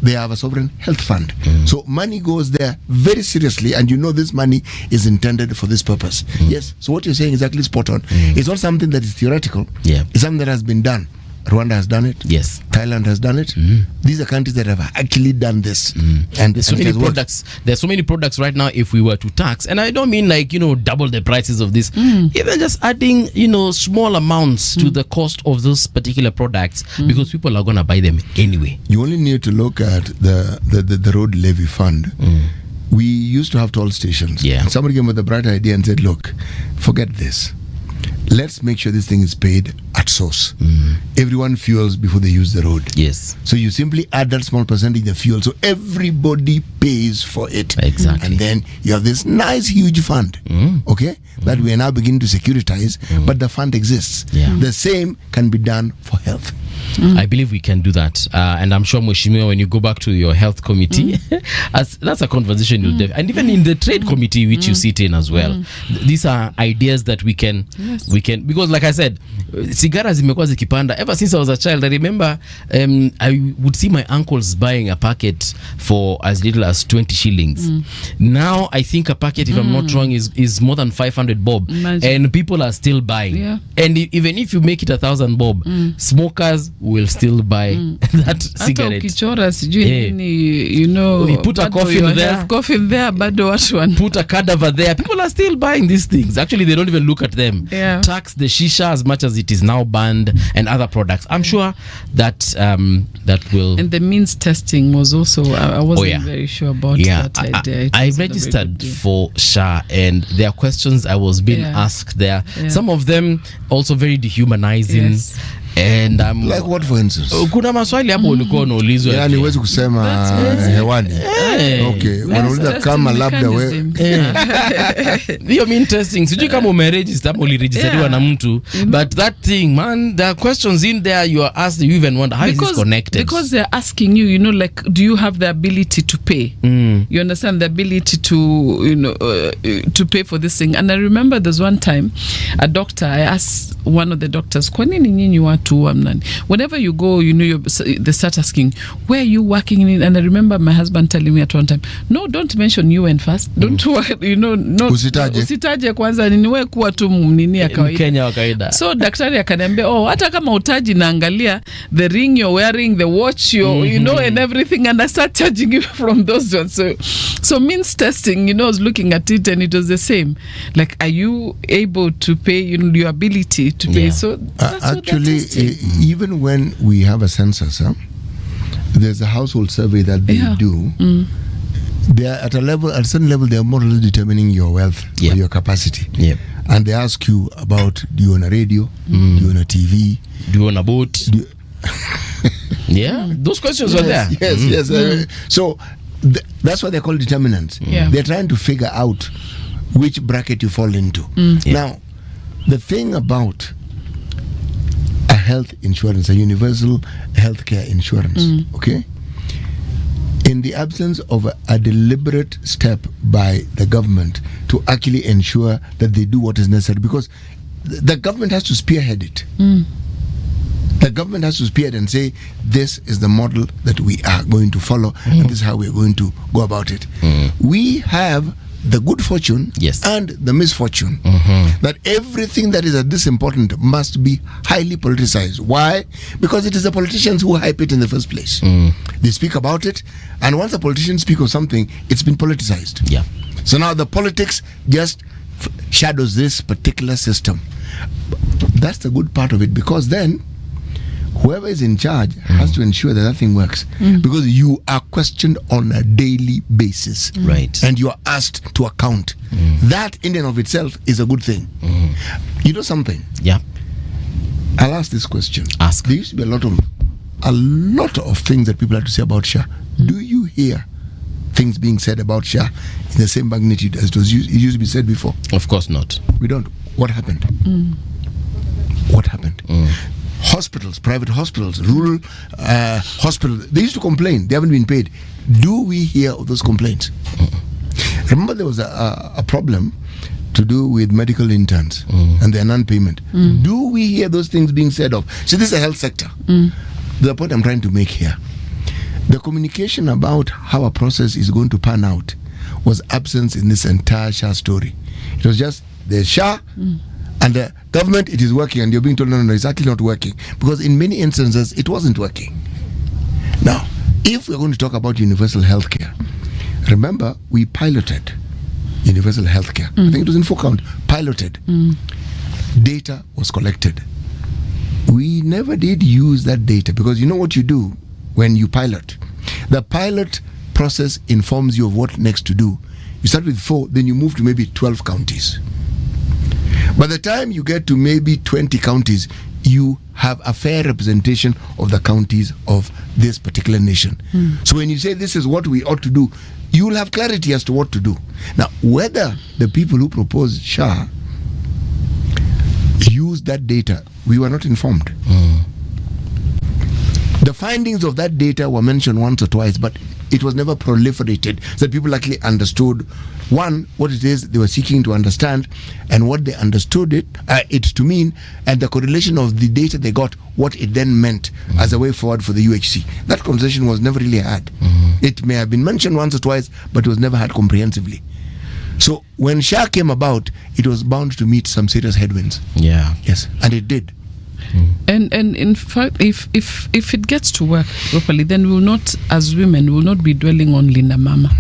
They have a sovereign health fund. So money goes there very seriously, and this money is intended for this purpose. Yes. So what you're saying is actually spot on. It's not something that is theoretical. It's something that has been done. Rwanda has done it. Thailand has done it. These are countries that have actually done this. And there's so many products. There's so many products right now. If we were to tax, and I don't mean double the prices of this, even just adding small amounts to the cost of those particular products, because people are gonna buy them anyway. You only need to look at the road levy fund. We used to have toll stations. And somebody came with a bright idea and said, look, forget this. Let's make sure this thing is paid at source. Everyone fuels before they use the road. So you simply add that small percentage of fuel, so everybody pays for it. And then you have this nice huge fund, that we are now beginning to securitize, but the fund exists. The same can be done for health. I believe we can do that, and I'm sure, Mheshimiwa, when you go back to your health committee, that's a conversation you'll and even in the trade committee, which you sit in as well, these are ideas that we can because, like I said, sigara zimekuwa zikipanda ever since I was a child. I remember I would see my uncles buying a packet for as little as 20 shillings. Now I think a packet, if I'm not wrong, is more than 500 bob. Imagine. And people are still buying. And even if you make it 1,000 bob, smokers will still buy that cigarette. You put a coffin there, put a cadaver there. People are still buying these things. Actually, they don't even look at them. Tax the shisha as much as it is now banned, and other products. I'm sure that that will. And the means testing was also, I wasn't very sure about that idea. I registered for SHA, and there are questions I was being asked there. Some of them also very dehumanizing. And like what, for instance? Kuna maswali hapo ulikuwa unaulizwa. Yani huwezi kusema hewani. Okay, wanauliza kama labda wewe. You mean testing. Sijui kama umeregister ama uliregisterwa na mtu, but that thing, man, there are questions in there you are asked, you even wonder how is this connected? Because they're asking you, like, do you have the ability to pay? You understand, the ability to to pay for this thing. And I remember there's one time a doctor, I asked one of the doctors, kwa nini nyinyi watu whenever you go, they start asking, where are you working in? And I remember my husband telling me at one time, no, don't mention UN first. Don't work, usitaje kwanza, niwe kuwa tu nini ya kawaida. Mkenya wa kawaida. So daktari akaniambia, hata kama utaji naangalia the ring you're wearing, the watch and everything, and I start charging you from those ones. So means testing, I was looking at it and it was the same. Like, are you able to pay, your ability to pay? So that's actually, even when we have a census, there's a household survey that they do. They are at a certain level, they are more or less determining your wealth or your capacity. And they ask you about, do you own a radio? Do you own a TV? Do you own a boat? Those questions are there. Yes. So that's what they call determinants. They're trying to figure out which bracket you fall into. Now, the thing about a health insurance, a universal healthcare insurance, okay? In the absence of a deliberate step by the government to actually ensure that they do what is necessary, because the government has to spearhead it. The government has to spearhead and say, this is the model that we are going to follow, and this is how we are going to go about it. We have the good fortune and the misfortune. That everything that is this important must be highly politicized. Why? Because it is the politicians who hype it in the first place. They speak about it, and once the politicians speak of something, it's been politicized. Yeah. So now the politics just shadows this particular system. That's the good part of it, because then whoever is in charge has to ensure that thing works, because you are questioned on a daily basis, right? And you are asked to account. That in and of itself is a good thing. You know something? Yeah. I'll ask this question. Ask. There used to be a lot of things that people had to say about SHA. Do you hear things being said about SHA in the same magnitude as it used to be said before? Of course not. We don't. What happened? What happened? Hospitals, private hospitals, rural hospitals, they used to complain they haven't been paid. Do we hear of those complaints? Remember, there was a problem to do with medical interns and their non-payment. Do we hear those things being said of? So this is a health sector. The point I'm trying to make here, the communication about how a process is going to pan out was absent in this entire SHA story. It was just there's SHA and the government, it is working, and you're being told no, it's actually not working, because in many instances it wasn't working. Now, if we're going to talk about universal healthcare, remember we piloted universal healthcare. I think it was in 4 count. Piloted. Data was collected. We never did use that data, because you know what you do when you pilot? The pilot process informs you of what next to do. You start with 4, then you move to maybe 12 counties. By the time you get to maybe 20 counties, you have a fair representation of the counties of this particular nation. So when you say this is what we ought to do, you will have clarity as to what to do. Now, whether the people who proposed SHA used that data, we were not informed. The findings of that data were mentioned once or twice, but it was never proliferated so that people actually understood, one, what it is they were seeking to understand, and what they understood it to mean, and the correlation of the data they got, what it then meant as a way forward for the UHC. That conversation was never really had. It may have been mentioned once or twice, but it was never had comprehensively. So when SHA came about, it was bound to meet some serious headwinds. Yeah. Yes, and it did. And in fact, if it gets to work properly, then we will not, as women, we will not be dwelling on Linda Mama.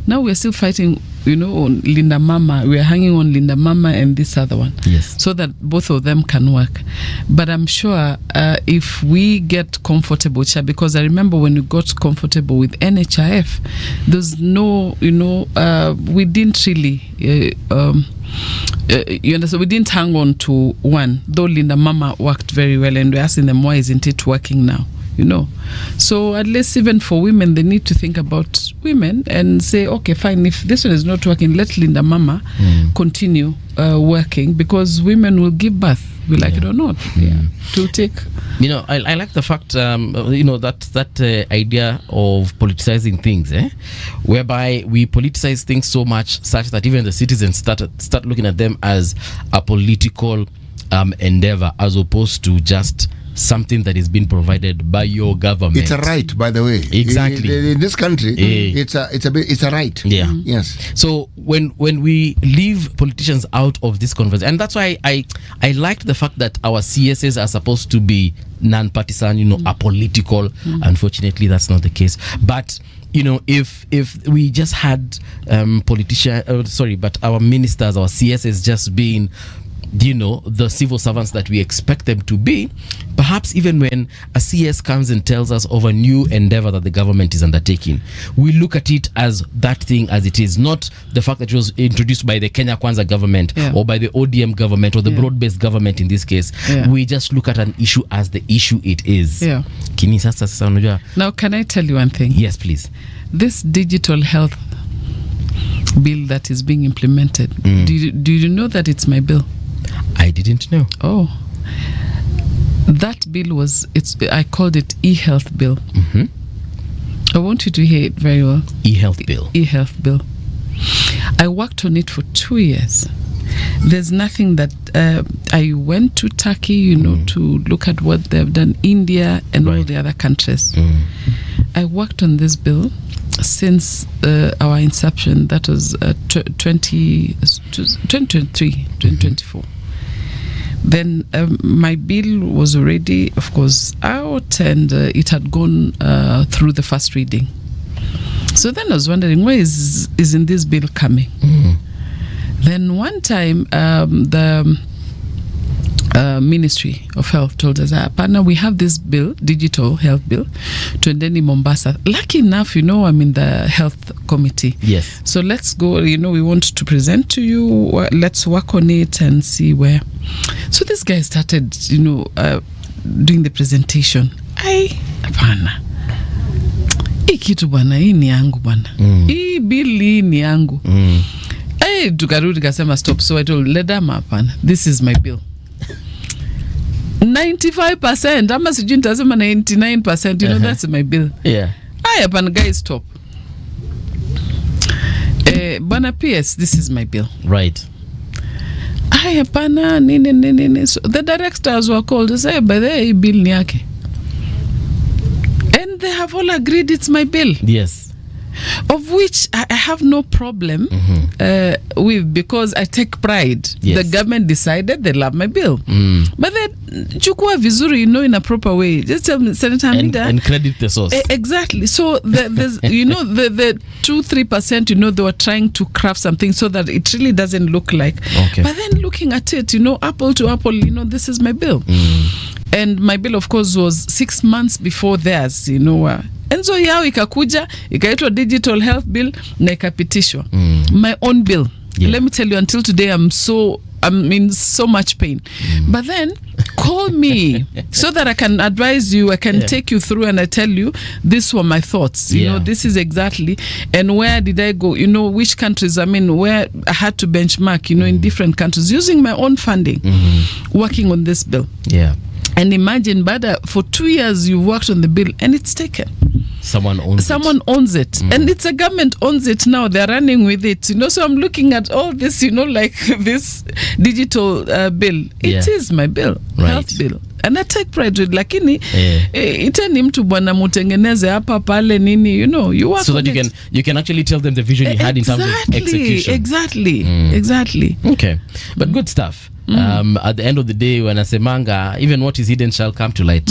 Now we're still fighting, on Linda Mama. We're hanging on Linda Mama and this other one, so that both of them can work. But I'm sure if we get comfortable, because I remember when we got comfortable with NHIF, there's no, we didn't really. You understand? We didn't hang on to one, though Linda Mama worked very well, and we're asking them, why isn't it working now? So at least even for women, they need to think about women and say, okay, fine, if this one is not working, let Linda Mama continue working, because women will give birth, we like it or not. To take. I like the fact, that idea of politicizing things, whereby we politicize things so much such that even the citizens start looking at them as a political endeavor, as opposed to just something that is being provided by your government. It's a right, by the way. Exactly. In this country, it's a right. Yeah. Yes. So when we leave politicians out of this conversation, and that's why I liked the fact that our CSs are supposed to be non-partisan, apolitical. Unfortunately, that's not the case. But if we just had but our ministers, our CSs just being the civil servants that we expect them to be, perhaps even when a CS comes and tells us of a new endeavor that the government is undertaking, we look at it as that thing as it is, not the fact that it was introduced by the Kenya Kwanza government or by the ODM government or the broad-based government in this case. We just look at an issue as the issue it is. Now, can I tell you one thing? Yes, please. This digital health bill that is being implemented, do you know that it's my bill? I didn't know. Oh, that bill I called it e-health bill. I want you to hear it very well. E-health bill. E-health bill. I worked on it for 2 years. There's nothing that I went to Turkey, to look at what they've done, India and all the other countries. I worked on this bill since our inception, that was 2024. Then my bill was already, of course, out, and it had gone through the first reading. So then I was wondering, where isn't this bill coming? Then one time, the Ministry of Health told us, partner, we have this bill, digital health bill, to Ndeni Mombasa. Lucky enough, I'm in the health committee. Yes. So let's go, we want to present to you, let's work on it and see where. So this guy started, doing the presentation. Hapana. Hii kitu bwana, hii ni yangu bwana. Hii bill hii ni yangu. Tukarudi kasema stop. So I told Ledama, hapana, this is my bill. 95%, ama sijui nitasema 99%, that's my bill. Yeah. Hapana guys, stop. Bwana PS, this is my bill. Right. Hapana, nini. So the directors were called to say, by the way, bill ni yake. And they have all agreed it's my bill. Yes. Of which I have no problem with, because I take pride. Yes. The government decided they love my bill. But then, chukua vizuri, in a proper way. Just tell me, Senator Hamida. And credit the source. Exactly. So, there's, the 2-3%, they were trying to craft something so that it really doesn't look like. Okay. But then looking at it, apple to apple, this is my bill. And my bill, of course, was 6 months before theirs, And so yao ikakuja, ikaitwa digital health bill, na ikapitishwa. My own bill. Yeah. Let me tell you, until today, I'm in so much pain. But then, call me so that I can advise you, I can take you through, and I tell you, these were my thoughts. This is exactly, and where did I go? Which countries, where I had to benchmark, in different countries, using my own funding, working on this bill. Yeah. And imagine, Bada, for 2 years you've worked on the bill and it's taken. Someone owns it. And it's a government owns it now. They're running with it. So I'm looking at all this, like this digital bill. It is my bill, health bill. And I take pride with, lakini iteni mtu bwana mutengeneze hapa pale nini, you work so that on you can actually tell them the vision you had in terms of execution. Exactly. Okay, but good stuff. At the end of the day, when Asemanga, even what is hidden shall come to light,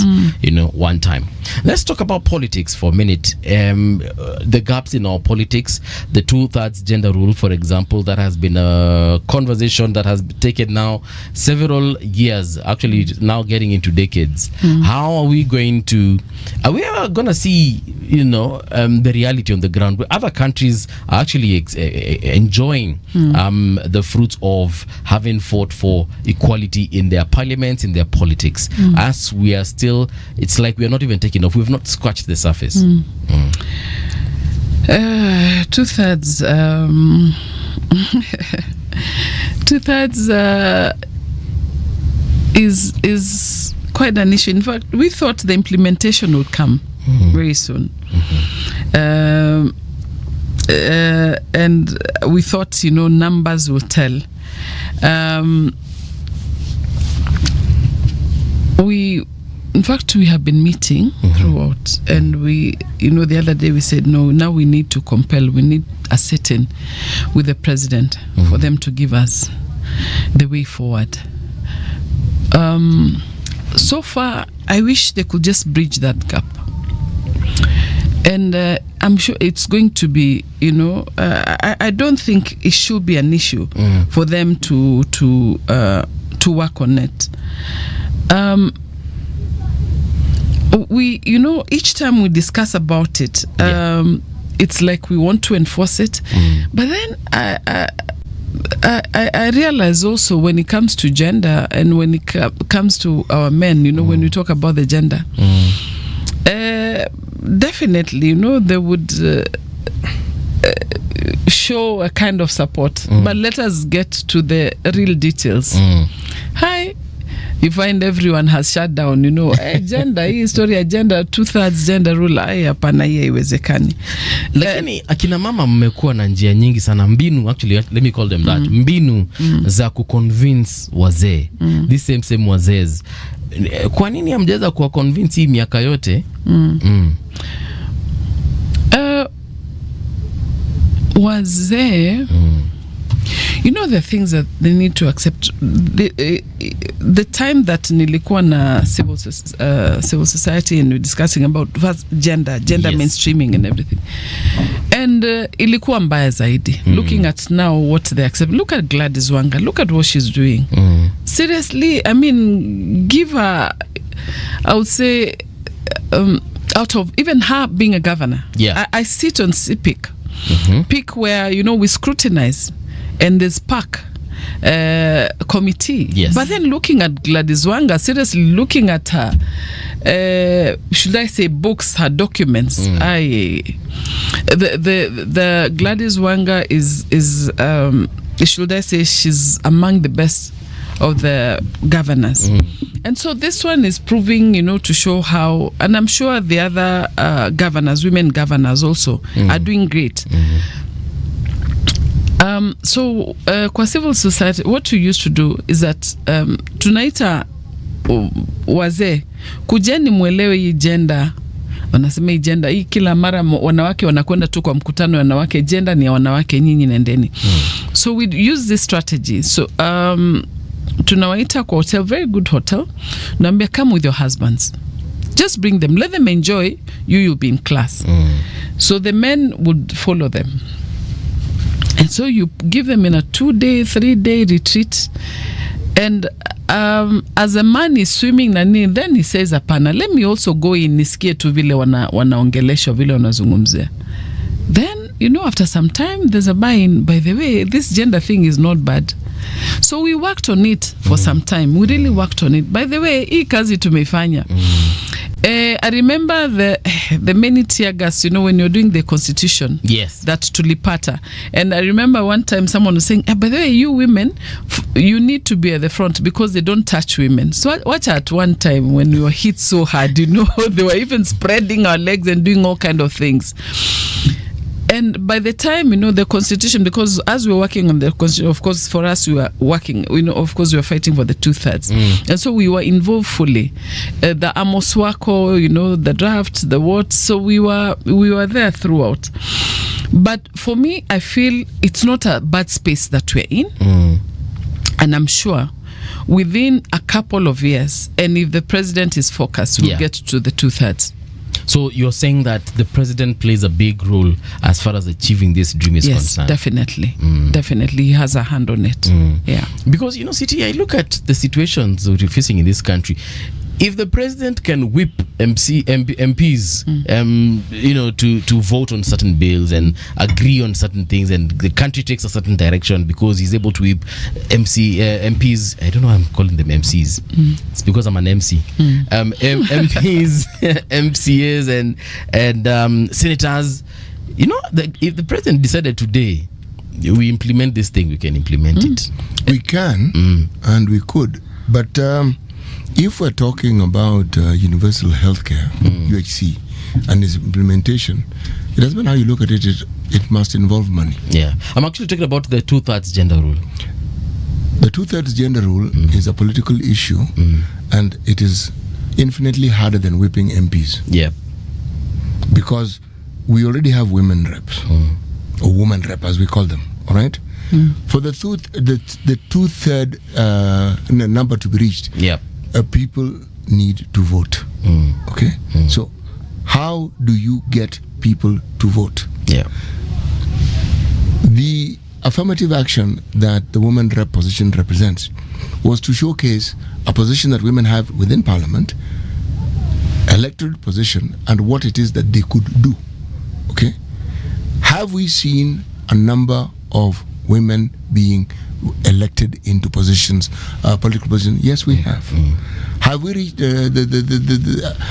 one time. Let's talk about politics for a minute. The gaps in our politics, the 2/3 gender rule, for example, that has been a conversation that has taken now several years, actually now getting into decades. How are we going to see, the reality on the ground? Other countries are actually enjoying the fruits of having fought for equality in their parliaments, in their politics. As we are still, it's like we are not even taking off. We've not scratched the surface. 2/3 2/3 is quite an issue. In fact, we thought the implementation would come very soon. And we thought, numbers will tell. In fact, we have been meeting throughout, and we, the other day we said, no, now we need to compel, we need a sit-in with the president for them to give us the way forward. So far, I wish they could just bridge that gap. And I'm sure it's going to be, I don't think it should be an issue for them to work on it. We, each time we discuss about it, it's like we want to enforce it. But then I realize also when it comes to gender and when it comes to our men, when we talk about the gender, definitely, they would show a kind of support. But let us get to the real details. Hi. You find everyone has shut down, gender, hii story ya gender, 2/3 gender rule, hapana, hii haiwezekani. Lakini akina mama mmekuwa na njia nyingi sana, mbinu, actually let me call them that, mbinu za kuconvince wazee, this same wazees. Kwa nini hamjaweza kuwa convince hii miaka yote? Wazee, you know, the things that they need to accept. The time that nilikuwa na civil society and we're discussing about gender yes. mainstreaming and everything, and ilikuwa mbaya zaidi. Looking at now what they accept. Look at Gladys Wanga. Look at what she's doing. Seriously, I mean, give her, I would say, out of even her being a governor. Yeah, I sit on CPIC. PIC where, you know, we scrutinize, and there's PAC committee. Yes. But then looking at Gladys Wanga, seriously looking at her, should I say books, her documents, the Gladys Wanga is should I say she's among the best of the governors. And so this one is proving, you know, to show how, and I'm sure the other governors, women governors also are doing great. So kwa civil society, what we used to do is that tunaita wazee, kujeni mwelewe hii gender. Wanasema hii gender, hii kila mara wanawake wanakwenda tu kwa mkutano wanawake, gender ni ya wanawake, nyinyi nendeni. So we use this strategy. So tunawaita kwa hotel, very good hotel, naambia come with your husbands, just bring them, let them enjoy, you'll be in class. So the men would follow them, and so you give them in a 2-day 3-day retreat, and as a man is swimming nani, then he says apana, let me also go in nisikie tu vile wanaongeleshwa vile wanazungumzia. Then, you know, after some time there's a buy-in. By the way, this gender thing is not bad. So we worked on it for some time. We really worked on it. By the way, hii kazi tumeifanya. I remember the many tear gas, you know, when you're doing the constitution. Yes. That tulipata. And I remember one time someone was saying, by the way, you women, you need to be at the front because they don't touch women. So watch at one time when we were hit so hard, you know, they were even spreading our legs and doing all kind of things. And by the time, you know, the constitution, because as we were working on the constitution, of course, for us, we were working, you know, of course, we were fighting for the 2/3. And so we were involved fully. The Amos Wako, you know, the draft, the what. So we were there throughout. But for me, I feel it's not a bad space that we're in. And I'm sure within a couple of years, and if the president is focused, we'll get to the 2/3. So you're saying that the president plays a big role as far as achieving this dream is concerned? Yes, definitely. Definitely. He has a hand on it. Yeah. Because, you know, City, I look at the situations we're facing in this country. If the president can whip MPs, you know, to vote on certain bills and agree on certain things, and the country takes a certain direction because he's able to whip MPs. I don't know why I'm calling them MCs. It's because I'm an MC. MPs, MCAs, and senators. You know, if the president decided today, we implement this thing, we can implement it. We can, and we could, but. If we're talking about universal healthcare, UHC, and its implementation, it doesn't matter how you look at it, it must involve money. Yeah. I'm actually talking about the 2/3 gender rule. The 2/3 gender rule is a political issue, and it is infinitely harder than whipping MPs. Yeah. Because we already have women reps, or woman rep as we call them, all right? For the 2/3 number to be reached, people need to vote. Okay? So how do you get people to vote? Yeah. The affirmative action that the woman rep position represents was to showcase a position that women have within parliament, elected position, and what it is that they could do. Okay? Have we seen a number of women being elected into positions, political positions? Yes, we have. Have we reached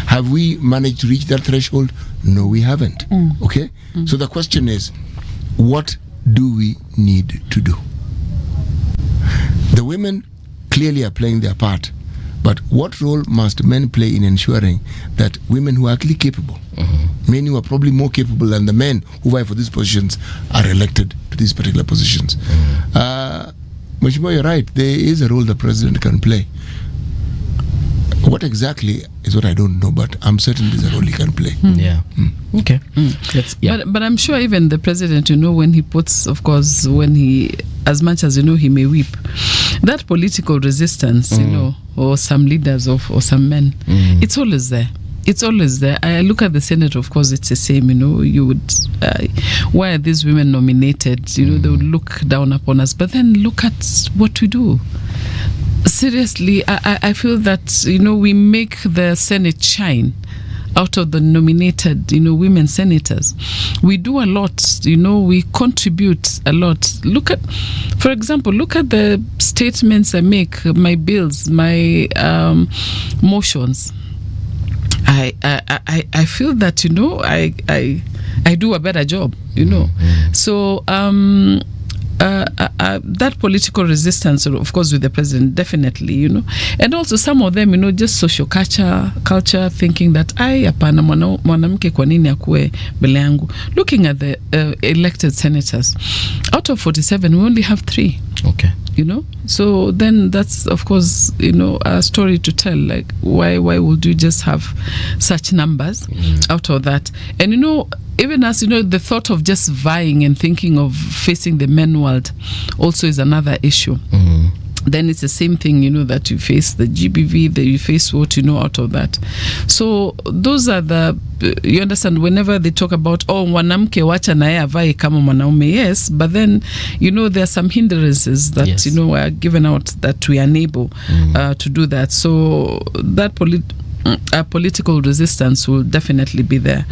have we managed to reach that threshold? No, we haven't. Okay? So the question is, what do we need to do? The women clearly are playing their part, but what role must men play in ensuring that women who are actually capable, men who are probably more capable than the men who vie for these positions, are elected to these particular positions? Mheshimiwa, you're right. There is a role the president can play. What exactly is what I don't know, but I'm certain there's a role he can play. Yeah. Okay. But I'm sure even the president, when he puts, of course, when he, as much as he may weep, that political resistance, or some leaders or some men, it's always there. It's always there. I look at the Senate, of course, it's the same, you would, why are these women nominated? They would look down upon us. But then look at what we do. Seriously, I feel that, we make the Senate shine out of the nominated, women senators. We do a lot, we contribute a lot. For example, look at the statements I make, my bills, my motions. I feel that I do a better job, So that political resistance, of course, with the president, definitely, and also some of them, just social culture thinking that hapana mwanamke kwa nini akue mbele yangu. Looking at the elected senators, out of 47, we only have 3. Okay. So then that's, of course, a story to tell, like why would you just have such numbers out of that? And even as the thought of just vying and thinking of facing the men world also is another issue. Then it's the same thing, that you face the GBV, that you face what out of that. So those are you understand, whenever they talk about, mwanamke wacha naye avae kama mwanaume, yes, but then, there are some hindrances that, are given out that we are unable to do that. So that political resistance will definitely be there.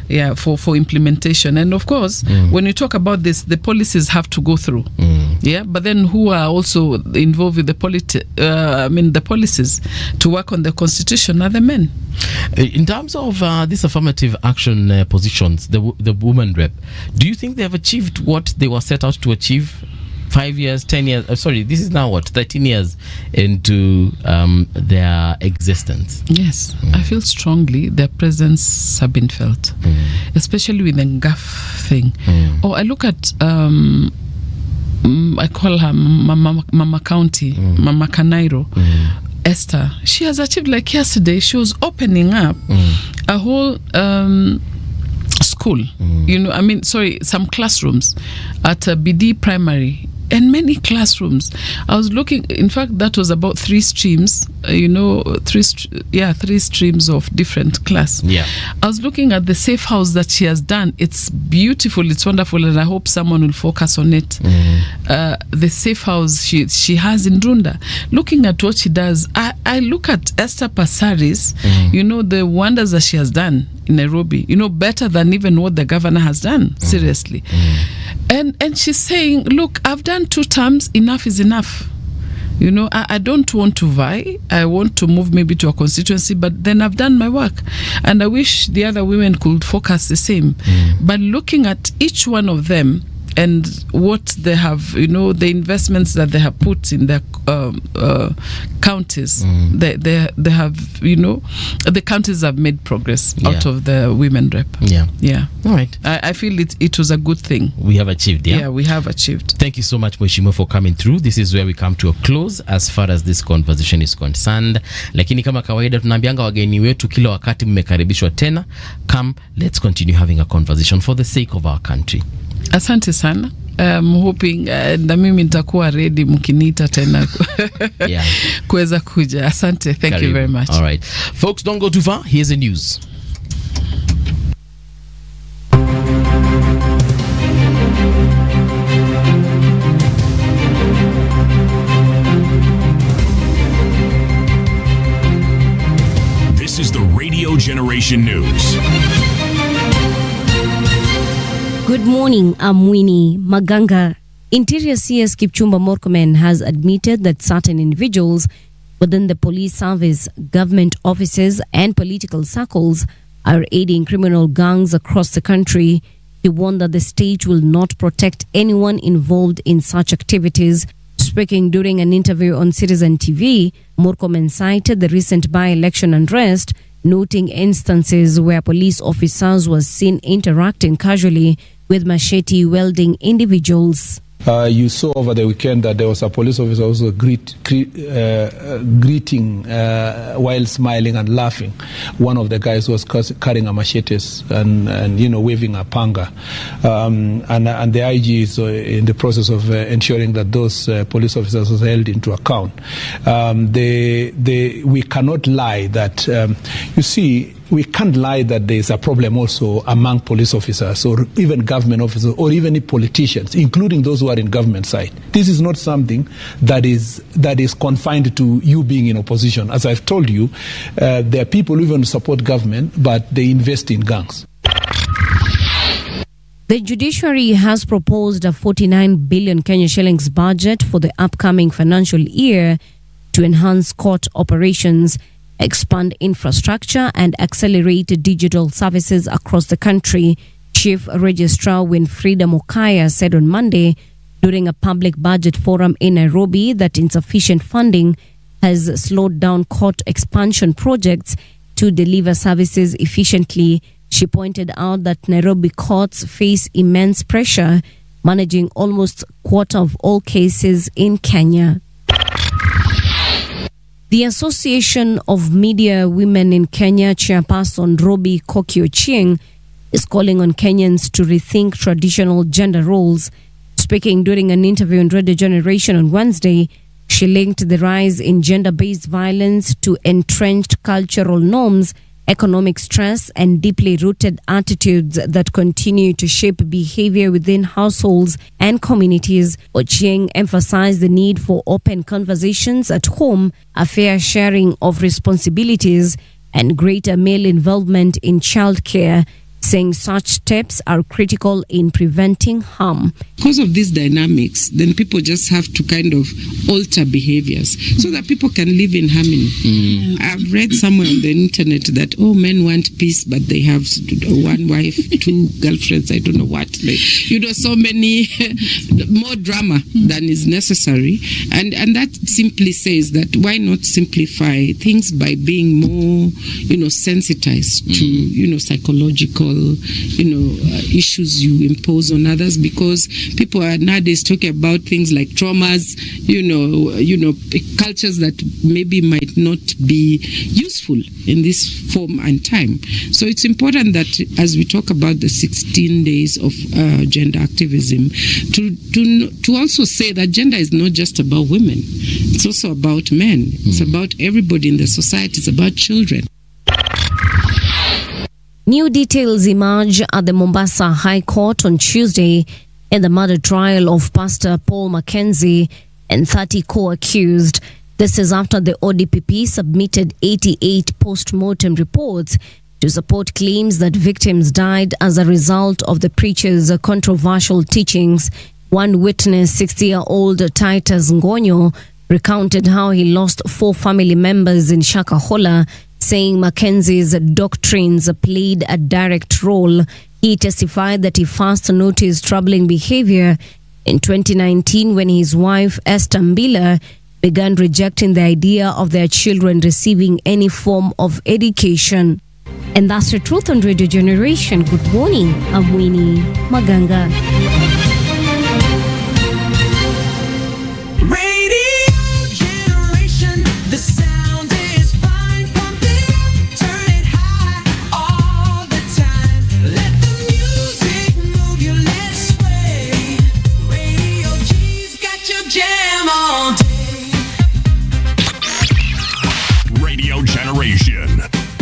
Yeah, for implementation. And of course, when you talk about this, the policies have to go through. Yeah, but then who are also involved with the policies to work on the constitution are the men. In terms of these affirmative action positions, the woman rep, do you think they have achieved what they were set out to achieve? 5 years, 10 years, this is now 13 years into their existence. Yes, I feel strongly their presence have been felt, especially with the GAF thing. Or I look at, I call her Mama County, Mama Kanairo, Esther. She has achieved, like yesterday, she was opening up a whole school, some classrooms at BD Primary. And many classrooms. I was looking, in fact, that was about 3 streams, 3 streams of different class. Yeah. I was looking at the safe house that she has done. It's beautiful, it's wonderful, and I hope someone will focus on it. The safe house she has in Runda. Looking at what she does, I look at Esther Passaris, the wonders that she has done in Nairobi, better than even what the governor has done, seriously. And she's saying, look, I've done 2 terms, enough is enough. I don't want to vie. I want to move maybe to a constituency, but then I've done my work. And I wish the other women could focus the same. But looking at each one of them and what they have, the investments that they have put in their counties, they have, the counties have made progress out of the women rep. Yeah. All right. I feel it was a good thing. We have achieved, Yeah, we have achieved. Thank you so much, Mheshimiwa, for coming through. This is where we come to a close as far as this conversation is concerned. Lakini kama kawaida tunaambianga wageni wetu kila wakati mmekaribishwa tena. Come, let's continue having a conversation for the sake of our country. Asante sana. I'm hoping na mimi nitakuwa ready mkiniita tena kuweza kuja. Asante. Thank you very much. All right. Folks, don't go too far. Here's the news. This is the Radio Generation News. Good morning, I'm Winnie Maganga. Interior CS Kipchumba Murkomen has admitted that certain individuals within the police service, government offices and political circles are aiding criminal gangs across the country. He warned that the state will not protect anyone involved in such activities. Speaking during an interview on Citizen TV, Murkomen cited the recent by-election unrest, noting instances where police officers were seen interacting casually with machete-wielding individuals. You saw over the weekend that there was a police officer also greeting while smiling and laughing. One of the guys was carrying a machete and waving a panga. And the IG is in the process of ensuring that those police officers are held into account. We cannot lie that, you see, we can't lie that there is a problem also among police officers or even government officers or even politicians, including those who are in government side. This is not something that is confined to you being in opposition. As I've told you, there are people who even support government, but they invest in gangs. The judiciary has proposed a 49 billion Kenya shillings budget for the upcoming financial year to enhance court operations, expand infrastructure, and accelerate digital services across the country, Chief Registrar Winfrida Mokaya said on Monday during a public budget forum in Nairobi that insufficient funding has slowed down court expansion projects to deliver services efficiently. She pointed out that Nairobi courts face immense pressure, managing almost a quarter of all cases in Kenya. The Association of Media Women in Kenya chairperson Robi Kokio-Chieng is calling on Kenyans to rethink traditional gender roles. Speaking during an interview on Radio Generation on Wednesday, she linked the rise in gender-based violence to entrenched cultural norms, economic stress, and deeply rooted attitudes that continue to shape behavior within households and communities. Ochieng emphasized the need for open conversations at home, a fair sharing of responsibilities, and greater male involvement in childcare, saying such steps are critical in preventing harm. Because of these dynamics, then people just have to kind of alter behaviors so that people can live in harmony. I've read somewhere on the internet that, men want peace, but they have one wife, two girlfriends, I don't know what. So many, more drama than is necessary. And that simply says that why not simplify things by being more, sensitized to, psychological issues you impose on others, because people are nowadays talking about things like traumas, cultures that maybe might not be useful in this form and time. So it's important that as we talk about the 16 days of gender activism, to also say that gender is not just about women, it's also about men, it's about everybody in the society, it's about children. New details emerge at the Mombasa High Court on Tuesday in the murder trial of Pastor Paul Mackenzie and 30 co-accused. This is after the ODPP submitted 88 post-mortem reports to support claims that victims died as a result of the preacher's controversial teachings. One witness, 60-year-old Titus Ngonyo, recounted how he lost 4 family members in Shakahola, saying Mackenzie's doctrines played a direct role. He testified that he first noticed troubling behavior in 2019 when his wife, Esther Mbila, began rejecting the idea of their children receiving any form of education. And that's the truth on Radio Generation. Good morning. I'm Winnie Maganga.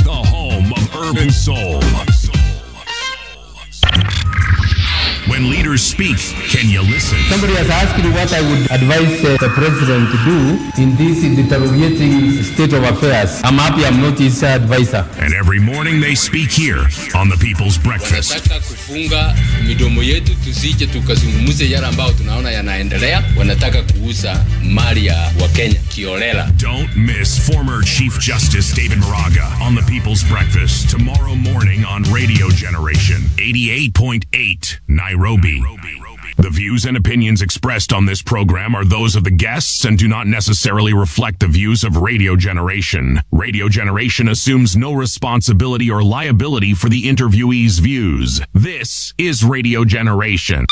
The home of urban soul. When leaders speak, can you listen? Somebody has asked me what I would advise the president to do in this deteriorating state of affairs. I'm happy I'm not his advisor. And every morning they speak here on the People's Breakfast. Wanataka kufunga midomo yetu tusije tukazungumze yale ambao tunaona yanaendelea. Wanataka kuuza mali ya Wakenya kiolela. Don't miss former Chief Justice David Maraga on the People's Breakfast tomorrow morning on Radio Generation 88.8 Nairobi. The views and opinions expressed on this program are those of the guests and do not necessarily reflect the views of Radio Generation. Radio Generation assumes no responsibility or liability for the interviewee's views. This is Radio Generation.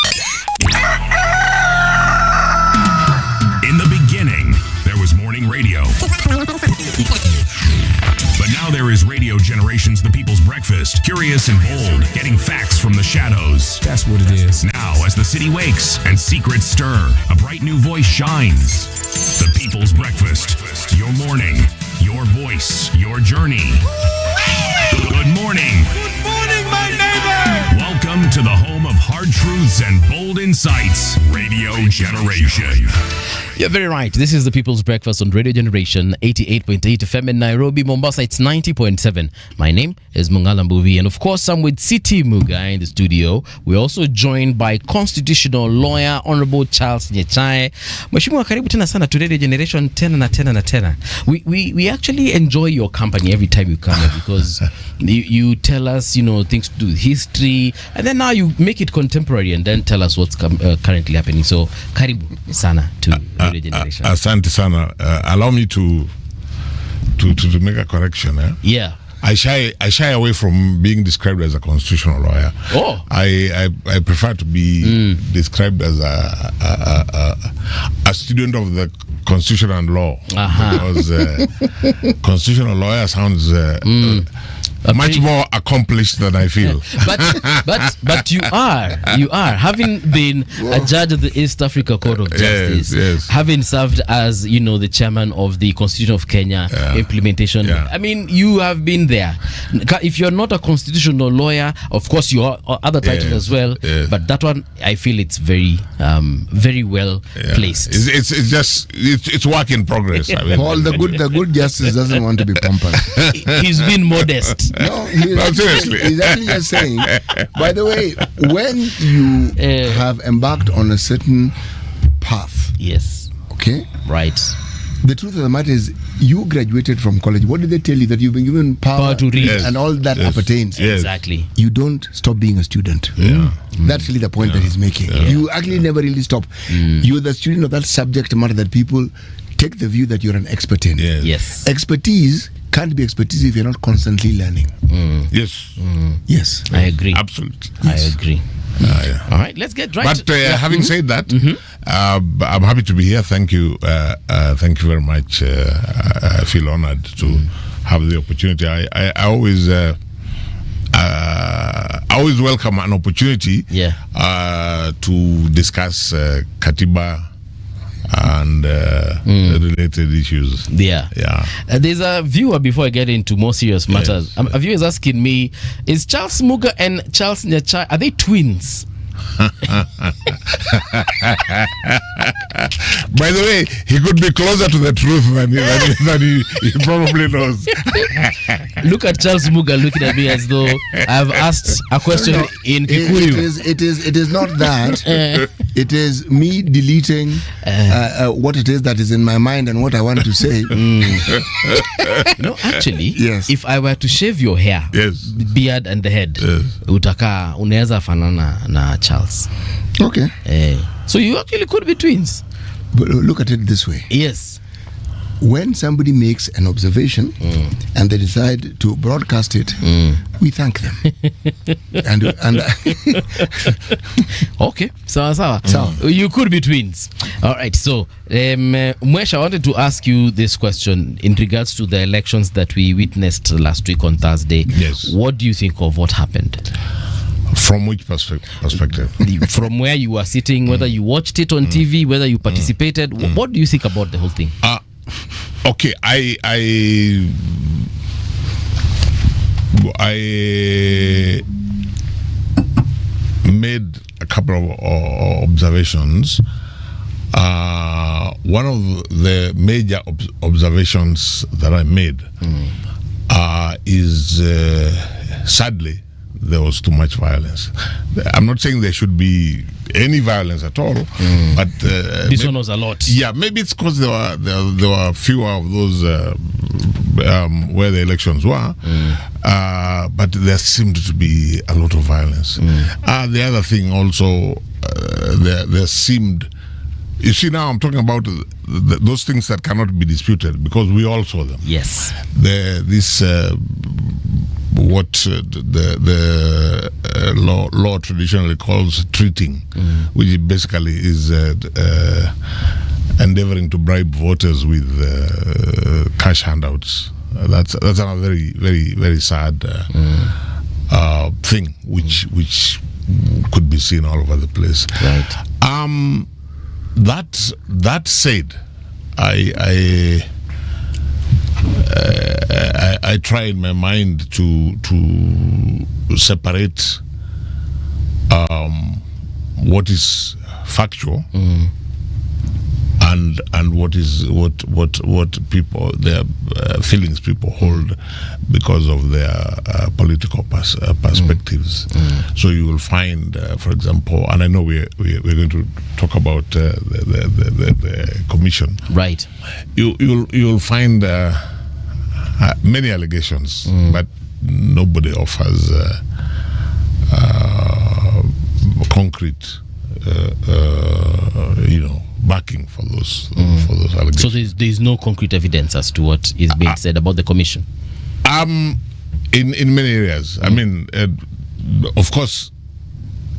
But now there is Radio Generation's The People's Breakfast. Curious and bold, getting facts from the shadows. That's what it is. Now, as the city wakes and secrets stir, a bright new voice shines. The People's Breakfast. Your morning, your voice, your journey. Good morning. Good morning, my neighbor. Welcome to the home of hard truths and bold insights, Radio Generation. You're very right. This is the People's Breakfast on Radio Generation 88.8 FM in Nairobi, Mombasa. It's 90.7. My name is Mungala Mbuvi, and of course, I'm with City Muga in the studio. We're also joined by constitutional lawyer Honorable Charles Nyechai. Mheshimiwa, karibu tena sana to Radio Generation tena na tena na tena. We actually enjoy your company every time you come here because you tell us, things to do with history, and then now you make it contemporary and then tell us what's currently happening. So, karibu sana to Radio Generation. Asante sana. Allow me to make a correction. Yeah. I shy away from being described as a constitutional lawyer. Oh. I prefer to be described as a student of the Constitution and law. Because constitutional lawyer sounds much more accomplished than I feel. But you are having been a judge of the East Africa Court of Justice, yes. having served as the chairman of the Constitution of Kenya implementation. I mean, you have been there. If you're not a constitutional lawyer, of course you are other titles as well. But that one, I feel it's very well placed. It's work in progress. I mean, Paul, the good justice doesn't want to be pampered. He's been modest. No, seriously. He's actually just saying, by the way, when you have embarked on a certain path. Yes. Okay? Right. The truth of the matter is, you graduated from college. What did they tell you? That you've been given power to read. and all that appertains. Exactly. You don't stop being a student. That's really the point that he's making. You actually never really stop. You're the student of that subject matter that people take the view that you're an expert in. Yes. Expertise can't be expertise if you're not constantly learning. Yes. Yes. I agree. Absolutely. I agree. All right, let's get right. But having said that, I'm happy to be here. Thank you. Thank you very much. I feel honored to have the opportunity. I always welcome an opportunity to discuss Katiba and related issues. There's a viewer, before I get into more serious matters, a viewer is asking me, is Charles Muga and Charles Nyechai, are they twins? By the way, he could be closer to the truth than he probably knows. Look at Charles Muga looking at me as though I've asked a question in Kikuyu. It is not that. It is me deleting what it is that is in my mind and what I want to say. No, actually, yes. If I were to shave your hair, the beard and the head, unaweza fanana na Charles. Okay. So you actually could be twins. But look at it this way. Yes. When somebody makes an observation and they decide to broadcast it, we thank them. and okay, sawa. You could be twins. All right. So, Mwesha, I wanted to ask you this question in regards to the elections that we witnessed last week on Thursday. Yes. What do you think of what happened? From which perspective? From where you were sitting, whether you watched it on TV, whether you participated. What do you think about the whole thing? Okay, I made a couple of observations. One of the major observations that I made is sadly there was too much violence. I'm not saying there should be any violence at all, but this one was a lot. Yeah, maybe it's because there were fewer of those where the elections were, but there seemed to be a lot of violence. The other thing also, there seemed. You see, now I'm talking about those things that cannot be disputed because we all saw them. Yes. What the law traditionally calls treating, which basically is endeavoring to bribe voters with cash handouts. That's a very, very, very sad thing, which could be seen all over the place. Right. That said, I try in my mind to separate what is factual and what people, their feelings people hold because of their political perspectives. So you will find, for example, and I know we're going to talk about the commission. Right. You'll find many allegations, but nobody offers concrete, backing for those allegations. So there's no concrete evidence as to what is being said about the commission. In many areas, I mean, of course,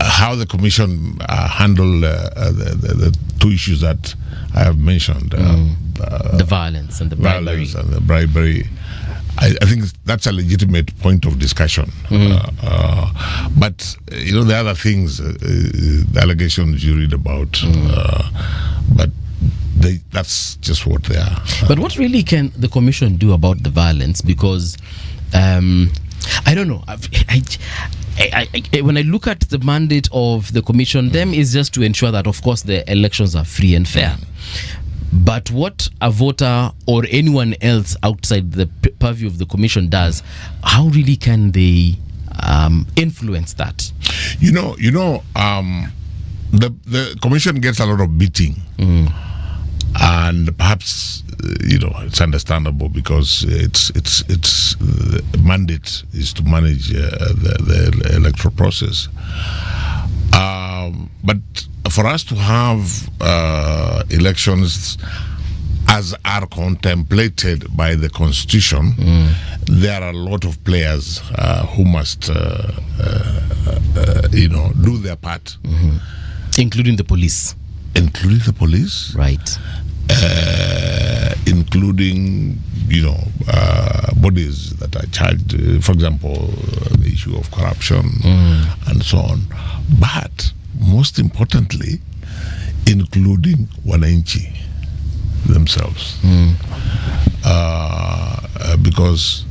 how the commission handle the two issues that I have mentioned, the violence and the bribery. I think that's a legitimate point of discussion. But the other things, the allegations you read about, but that's just what they are. But what really can the commission do about the violence? Because I don't know. When I look at the mandate of the commission, them is just to ensure that, of course, the elections are free and fair. But what a voter or anyone else outside the purview of the commission does, how really can they influence that? The commission gets a lot of beating, and perhaps it's understandable because its mandate is to manage the electoral process. But for us to have elections as are contemplated by the Constitution, there are a lot of players who must, do their part, including the police. Including the police, right? Including bodies that are charged, for example, the issue of corruption and so on. But most importantly, including wananchi themselves, because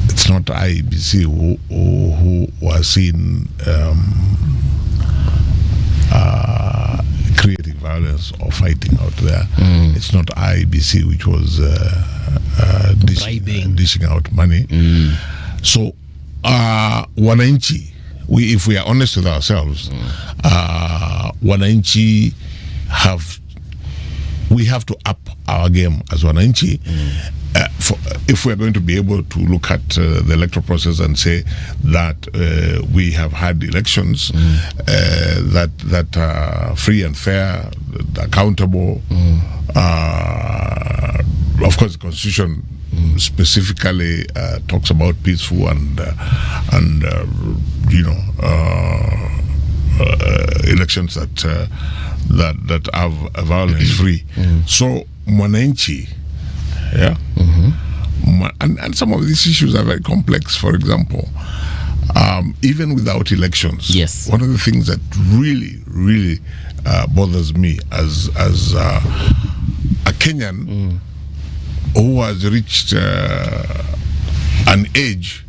it's not IEBC who are seen creating violence or fighting out there. It's not IEBC which was dishing out money. So wananchi, if we are honest with ourselves, wananchi we have to up our game as wananchi if we're going to be able to look at the electoral process and say that we have had elections that are free and fair, accountable. Of course, the Constitution specifically talks about peaceful and elections that are violence free. So mwananchi, and some of these issues are very complex. For example, even without elections, one of the things that really bothers me as a Kenyan who has reached an age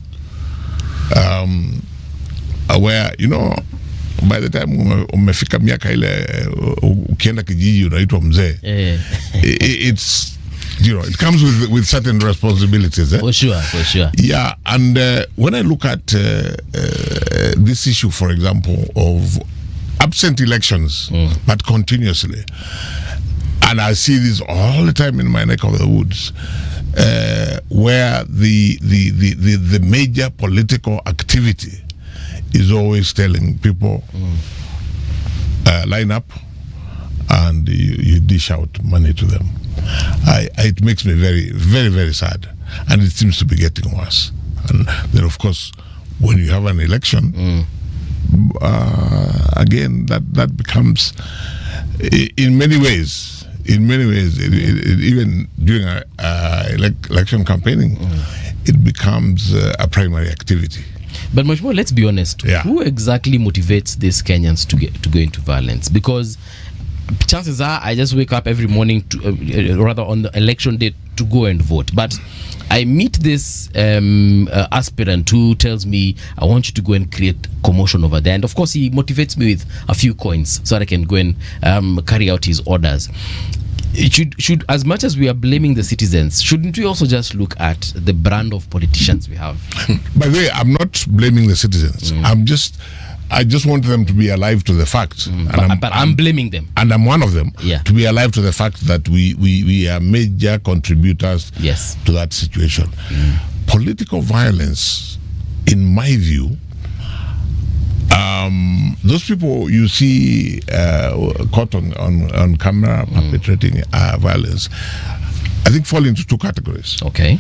where by the time umefika miaka ile ukienda kijiji unaitwa mzee, it's it comes with certain responsibilities. For sure. Yeah, and when I look at this issue, for example, of absent elections, but continuously, and I see this all the time in my neck of the woods, where the major political activity is always telling people, line up, and you dish out money to them. It makes me very, very, very sad, and it seems to be getting worse. And then, of course, when you have an election, again, that becomes in many ways, even during election campaigning, it becomes a primary activity. But much more, let's be honest. Yeah. Who exactly motivates these Kenyans to go into violence? Because chances are, I just wake up every morning, rather on the election day, to go and vote. But I meet this aspirant who tells me, I want you to go and create commotion over there. And of course, he motivates me with a few coins so that I can go and carry out his orders. It should, as much as we are blaming the citizens, shouldn't we also just look at the brand of politicians we have? By the way, I'm not blaming the citizens. I just want them to be alive to the fact. But I'm blaming them. And I'm one of them. Yeah. To be alive to the fact that we are major contributors to that situation. Political violence, in my view, those people you see caught on camera perpetrating violence, I think fall into two categories. Okay.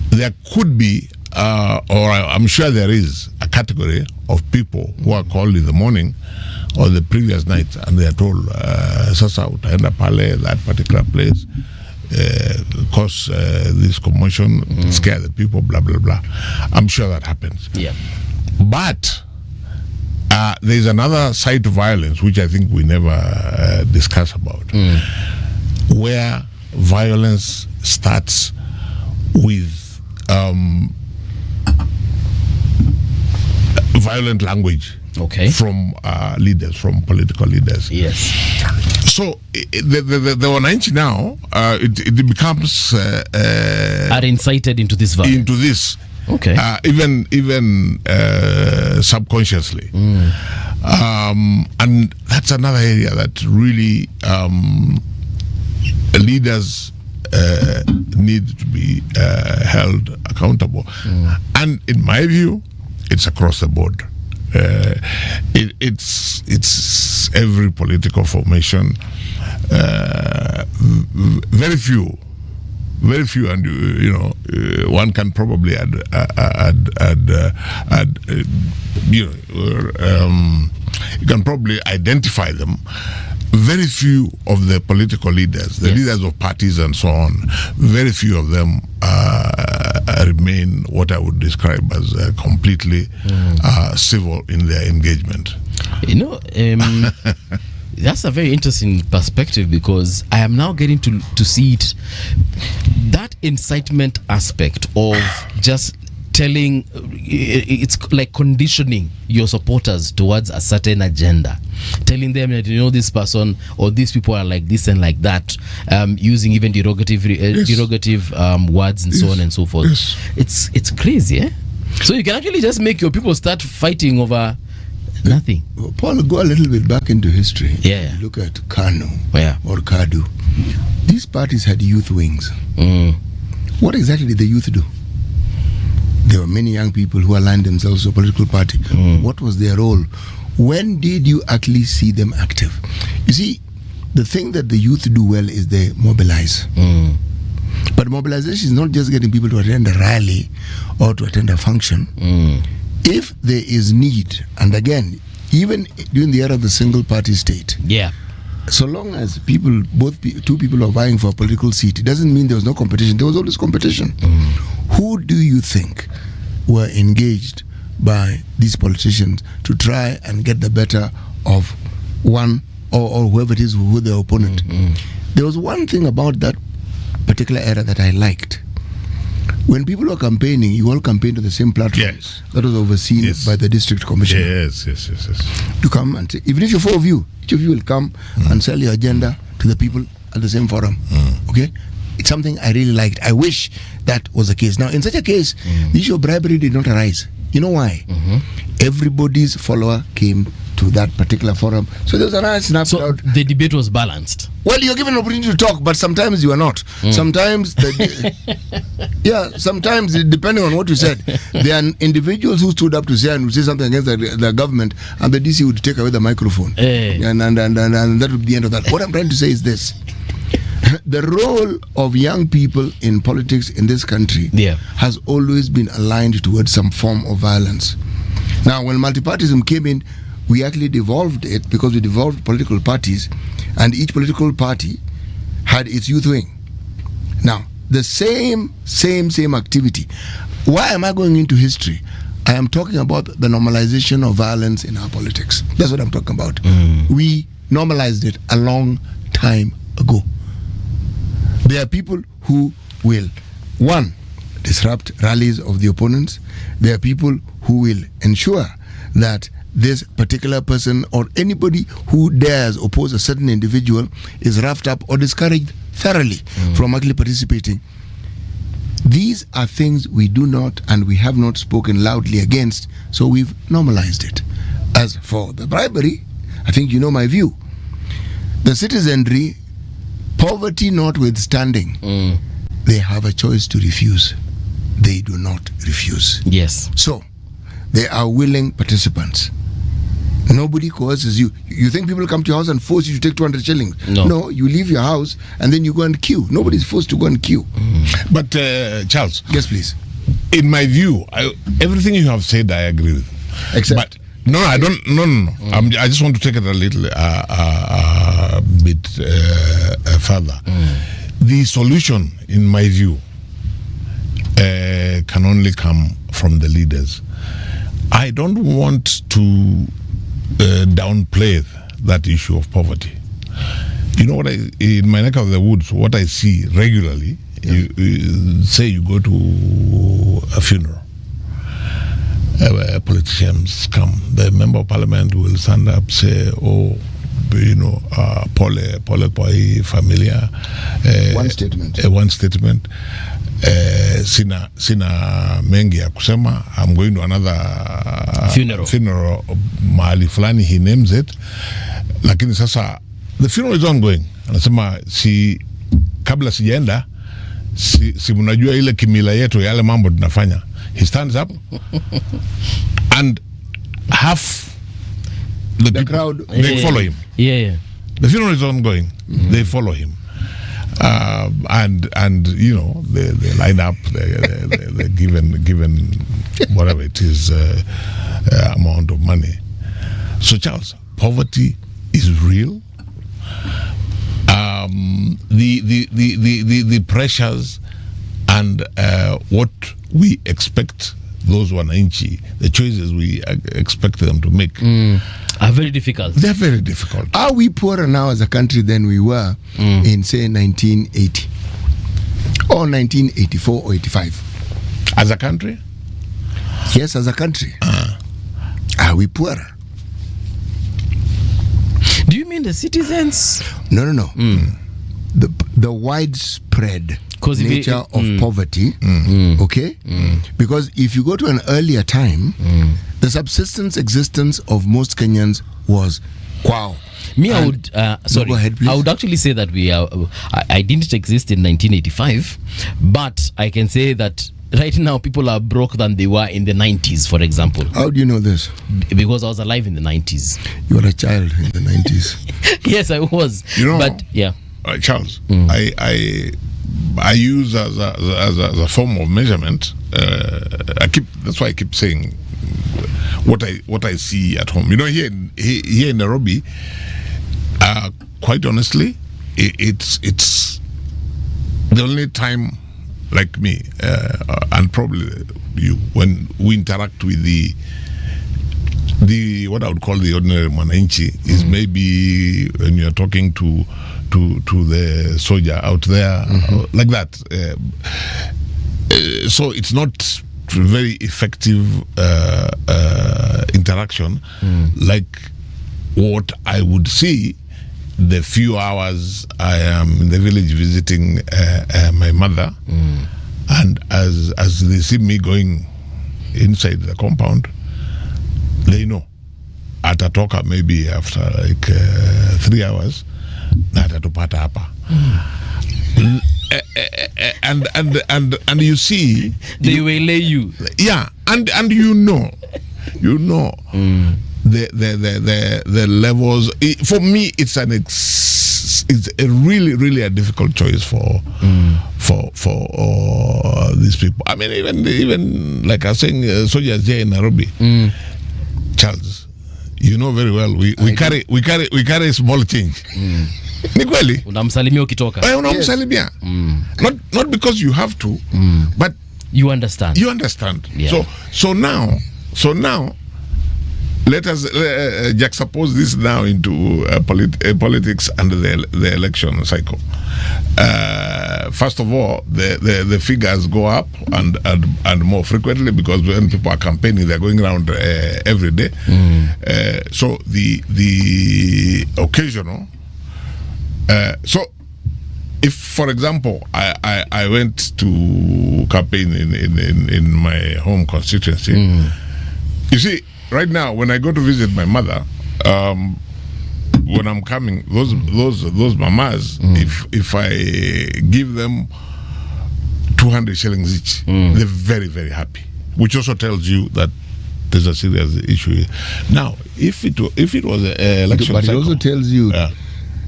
There could be, or I'm sure there is, a category of people who are called in the morning or the previous night and they are told, Sasa utaenda pale, that particular place, cause this commotion, scare the people, blah, blah, blah. I'm sure that happens. Yeah. But there's another side to violence which I think we never discuss about, where violence starts with violent language from leaders, from political leaders. Yes. So the wananchi now, it becomes are incited into this violence. Into this. Okay. Even subconsciously. And that's another area that really leaders need to be held accountable. And in my view, it's across the board. It's every political formation. Very few, and one can probably you can probably identify them. Very few of the political leaders, the leaders of parties and so on, very few of them remain what I would describe as completely civil in their engagement. That's a very interesting perspective, because I am now getting to see it, that incitement aspect of just telling, it's like conditioning your supporters towards a certain agenda, telling them that this person or these people are like this and like that, using even derogative words and so on and so forth. It's crazy, eh? So you can actually just make your people start fighting over nothing. Paul, go a little bit back into history. Yeah. Look at Kanu or Kadu. These parties had youth wings. What exactly did the youth do? There were many young people who aligned themselves to a political party. What was their role? When did you actually see them active? You see, the thing that the youth do well is they mobilize. But mobilization is not just getting people to attend a rally or to attend a function. If there is need, and again, even during the era of the single party state, so long as two people are vying for a political seat, it doesn't mean there was no competition. There was always competition. Who do you think were engaged by these politicians to try and get the better of one or whoever it is who their opponent? There was one thing about that particular era that I liked. When people were campaigning, you all campaigned to the same platform that was overseen by the district commissioner. Yes. You come and say, even if you're four of you, each of you will come and sell your agenda to the people at the same forum. Okay? It's something I really liked. I wish that was the case. Now, in such a case, the issue of bribery did not arise. You know why? Everybody's follower came to that particular forum. So there was a nice snapshot. The debate was balanced. Well, you're given an opportunity to talk, but sometimes you are not. Sometimes, sometimes depending on what you said, there are individuals who stood up to say and would say something against the government, and the DC would take away the microphone, and that would be the end of that. What I'm trying to say is this: the role of young people in politics in this country has always been aligned towards some form of violence. Now, when multipartyism came in, we actually devolved it because we devolved political parties and each political party had its youth wing. Now, the same activity. Why am I going into history? I am talking about the normalization of violence in our politics. That's what I'm talking about. We normalized it a long time ago. There are people who will, one, disrupt rallies of the opponents. There are people who will ensure that this particular person or anybody who dares oppose a certain individual is roughed up or discouraged thoroughly from actually participating. These are things we do not and we have not spoken loudly against, so we've normalized it. As for the bribery, I think you know my view. The citizenry, poverty notwithstanding, they have a choice to refuse. They do not refuse. Yes. So, they are willing participants. Nobody coerces you. You think people come to your house and force you to take 200 shillings? No, you leave your house and then you go and queue. Nobody's forced to go and queue. But Charles. Yes, please. In my view, everything you have said, I agree with. Except? But no, I don't. No. I just want to take it a little bit further. The solution, in my view, can only come from the leaders. I don't want to downplay that issue of poverty. You know what? In my neck of the woods, what I see regularly, say you go to a funeral, politicians come, the member of parliament will stand up, say, oh, you know, pole kwa hii familia. One statement. One statement. Sina mengi ya kusema. I'm going to another funeral mahali fulani, he names it. Lakini sasa the funeral is ongoing. Anasema kabla sijaenda si mnajua ile kimila yetu yale mambo tunafanya. He stands up and half the crowd, they follow him. The funeral is ongoing. They follow him. And you know, they line up, they're given whatever it is amount of money. So Charles, poverty is real. The pressures and what we expect those wananchi, the choices we expect them to make are very difficult. They're very difficult. Are we poorer now as a country than we were in, say, 1980 or 1984 or 85? As a country? Yes, as a country. Are we poorer? Do you mean the citizens? No. The widespread nature of poverty, okay? Because if you go to an earlier time, the subsistence existence of most Kenyans was wow. I would go ahead, please. I would actually say that I didn't exist in 1985, but I can say that right now people are broke than they were in the 90s, for example. How do you know this? Because I was alive in the 90s. You were a child in the 90s. Yes, I was. You know, but yeah, Charles, I use as a form of measurement. That's why I keep saying what I see at home. You know, here in Nairobi, quite honestly, it's the only time, like me, and probably you, when we interact with the what I would call the ordinary mwananchi is maybe when you're talking to the soldier out there, like that. So it's not very effective interaction like what I would see the few hours I am in the village visiting my mother, and as they see me going inside the compound, they know atatoka maybe after like 3 hours na atatupata hapa. And you see they will lay you, and you know the levels. For me, it's a really a difficult choice for these people. I mean, even like I was saying, soldiers here in Nairobi, Charles, you know very well, we carry small change. Ni kweli? Unamsalimia ukitoka. Unamsalimia. Not because you have to, but you understand. You understand. Yeah. So now let us juxtapose this now into politics and the election cycle. First of all, the figures go up and more frequently, because when people are campaigning, they're going around every day. So the occasional. So if, for example, I went to campaign in my home constituency, you see, right now when I go to visit my mother, when I'm coming, those mamas, if I give them 200 shillings each, they're very, very happy, which also tells you that there's a serious issue. Now, if it was an election but cycle, it also tells you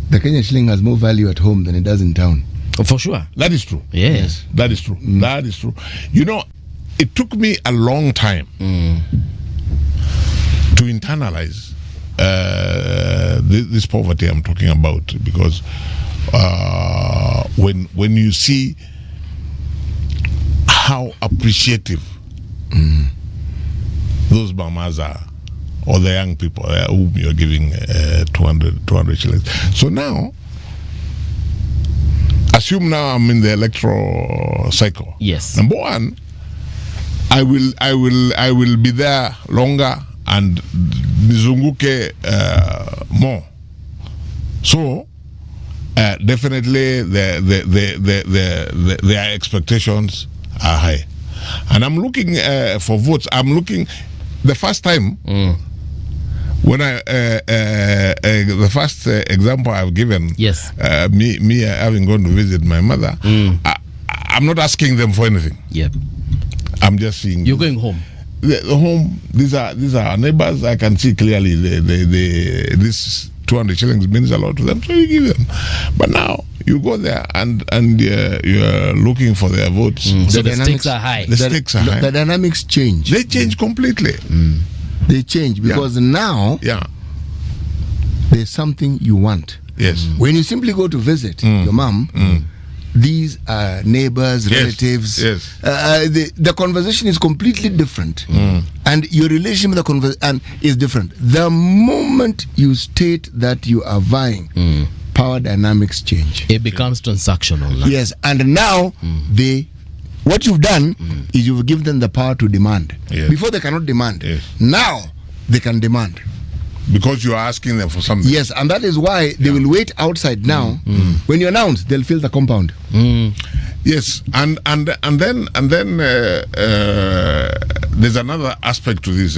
the Kenya shilling has more value at home than it does in town. For sure. That is true. Yes. That is true. That is true. You know, it took me a long time to internalize this poverty I'm talking about, because when you see how appreciative those mamas are, or the young people whom you're giving 200 shillings. So now, assume now I'm in the electoral cycle. Yes. Number one, I will be there longer and nizunguke more. So definitely their expectations are high, and I'm looking for votes. I'm looking the first time when the first example I've given. Yes. Me having gone to visit my mother. I'm not asking them for anything. Yep. I'm just seeing. You're going home. The home. These are our neighbors. I can see clearly this 200 shillings means a lot to them, so you give them. But now you go there and you're looking for their votes. So the stakes are high. The stakes are high. The dynamics change. They change completely. They change because now there's something you want. Yes. When you simply go to visit your mom, these are neighbors, relatives. Yes. The conversation is completely different, and your relationship with the conversation is different. The moment you state that you are vying, power dynamics change. It becomes transactional. Yes, and now what you've done is you've given them the power to demand. Yes. Before they cannot demand. Yes. Now they can demand. Because you are asking them for something. Yes, and that is why they will wait outside now. When you announce, they'll fill the compound. Yes, and then there's another aspect to this.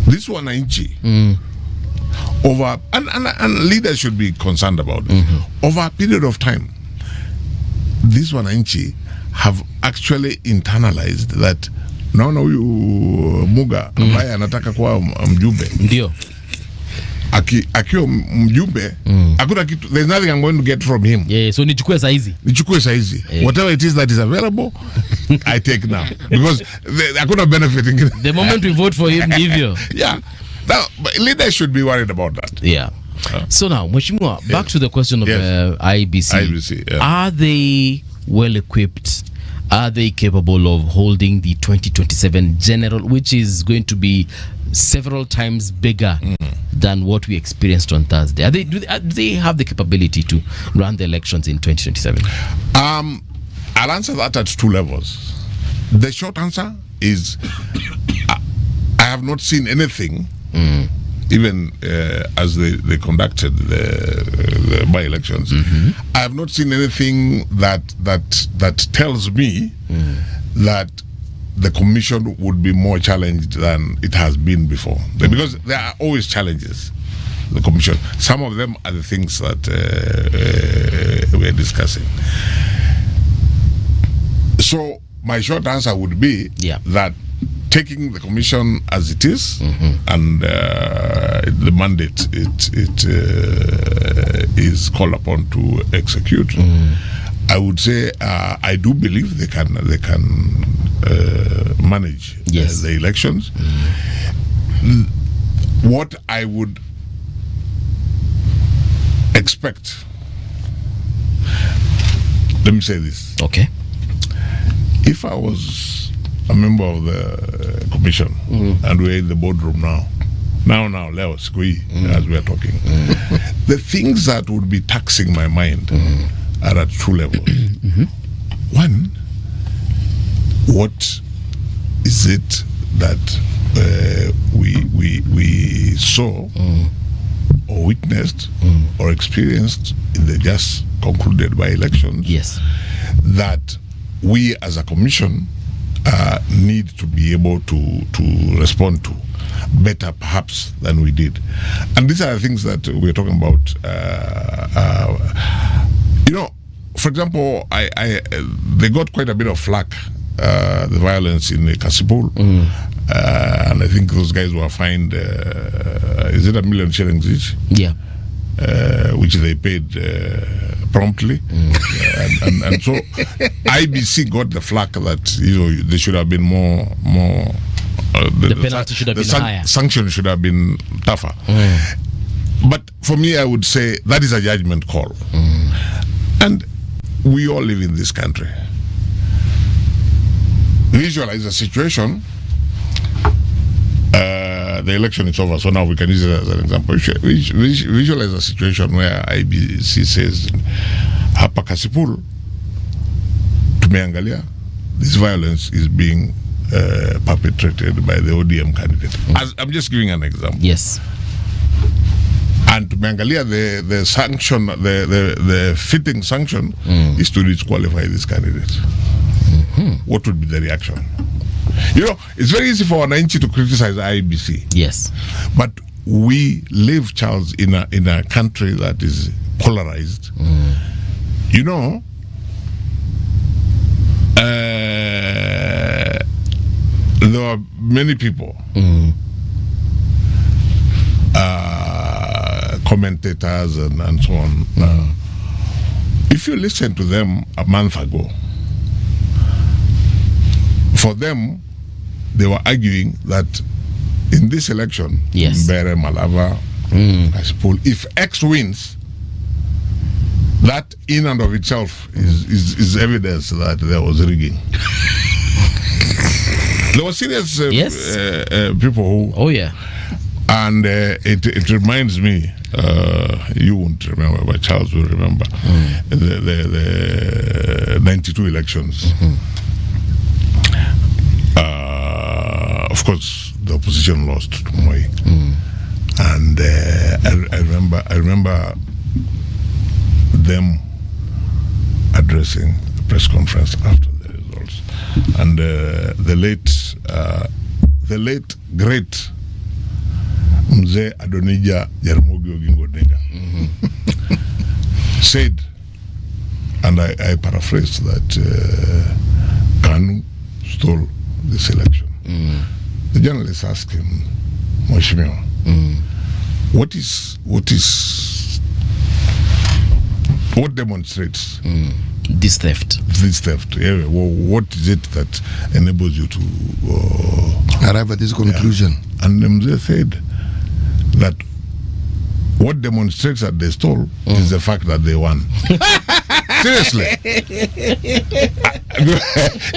This wananchi over and leaders should be concerned about this. Over a period of time, this wananchi have actually internalized that naona huyu Muga ambaye anataka kuwa mjumbe, ndio akiwa mjumbe hakuna kitu, there's nothing I'm going to get from him. So nichukue saizi whatever it is that is available I take now, because hakuna benefiting. The moment we vote for him, ndivyo. Now, leaders should be worried about that. So now, Mheshimiwa, back to the question of IEBC. Are they well equipped? Are they capable of holding the 2027 general, which is going to be several times bigger than what we experienced on Thursday? Do they have the capability to run the elections in 2027? I'll answer that at two levels. The short answer is I have not seen anything, even as they conducted the by-elections. I have not seen anything that tells me that the commission would be more challenged than it has been before. Because there are always challenges, the commission. Some of them are the things that we're discussing. So my short answer would be that taking the commission as it is and the mandate it is called upon to execute, I would say I do believe they can manage the elections. What I would expect. Let me say this. Okay. If I was a member of the commission and we're in the boardroom now, Leo Squee, as we are talking, the things that would be taxing my mind are at two levels. One, what is it that we saw or witnessed or experienced in the just concluded by elections? Yes. That we as a commission need to be able to respond to better perhaps than we did. And these are the things that we're talking about. For example, they got quite a bit of flack, the violence in Kasipul, and I think those guys were fined, is it 1 million shillings each? Yeah. Which they paid promptly, and so IEBC got the flack that they should have been more. The penalty should have been higher. Sanction should have been tougher. But for me, I would say that is a judgment call, and we all live in this country. Visualize a situation. The election is over, so now we can use it as an example. Visualize a situation where IEBC says, hapa Kasipul, tumeangalia, this violence is being perpetrated by the ODM candidate. I'm just giving an example. Yes. And tumeangalia, the sanction, the fitting sanction is to disqualify this candidate. What would be the reaction? It's very easy for wananchi to criticize IEBC. Yes. But we live, Charles, in a country that is polarized. There are many people, commentators and so on. If you listen to them a month ago, for them, they were arguing that in this election, Mbere, Malava, Kasipul, if X wins, that in and of itself is evidence that there was rigging. There were serious people who... Oh, yeah. And it reminds me, you won't remember, but Charles will remember, the 92 elections. Of course, the opposition lost to Moi, and I remember them addressing the press conference after the results, and the late great Mzee Adonija Jaramogi Oginga Odinga said, and I paraphrase that, Kanu stole this election. The journalist asked him, Mheshimiwa, what demonstrates this theft? Yeah, well, what is it that enables you to arrive at this conclusion? Yeah. And Mzee said that what demonstrates that they stole is the fact that they won. Seriously.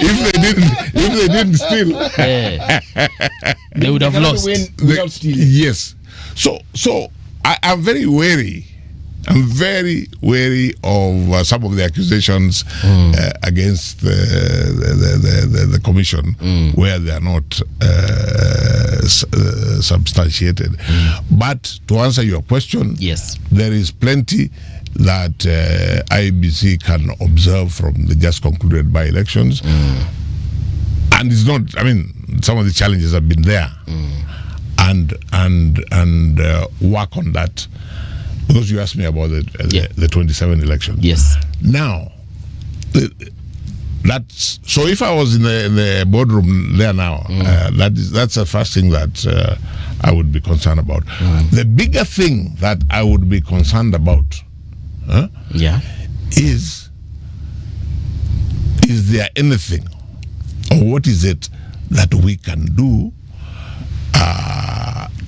If they didn't steal, they would have lost. Without stealing. Yes. So I'm very wary. I'm very wary of some of the accusations against the commission where they are not substantiated. But to answer your question, yes, there is plenty that IEBC can observe from the just concluded by-elections. And it's not, some of the challenges have been there. And work on that. Because you asked me about the 27 election. Yes. Now, that's so. If I was in the boardroom there now, that's the first thing that I would be concerned about. The bigger thing that I would be concerned about, is there anything, or what is it that we can do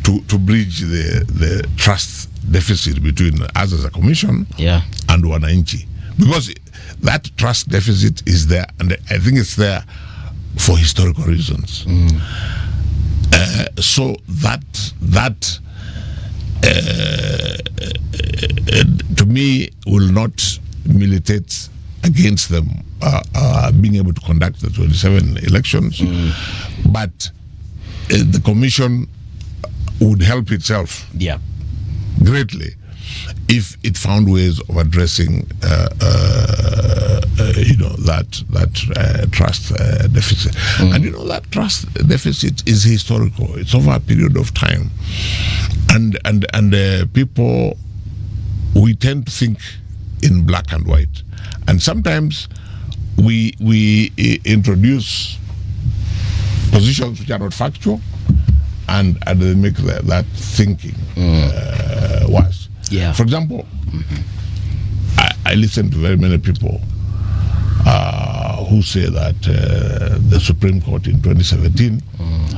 to to bridge the trust deficit between us as a commission and wananchi, because that trust deficit is there, and I think it's there for historical reasons. So that to me will not militate against them being able to conduct the 27 elections, but the commission would help itself greatly if it found ways of addressing that trust deficit. And that trust deficit is historical. It's over a period of time, and people, we tend to think in black and white, and sometimes we introduce positions which are not factual, and they make that thinking worse. For example, I listen to very many people who say that the Supreme Court in 2017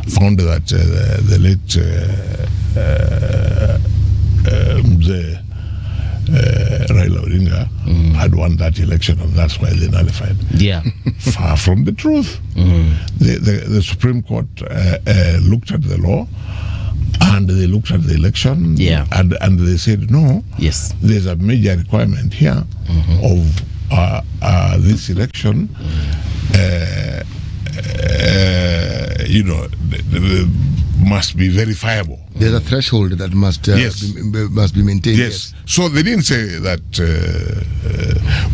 found that the late Mzee Raila Odinga had won that election, and that's why they nullified. Far from the truth. The Supreme Court looked at the law, and they looked at the election, and they said, no, there's a major requirement here of this election. Must be verifiable. There's a threshold that must be maintained. Yes. So they didn't say that,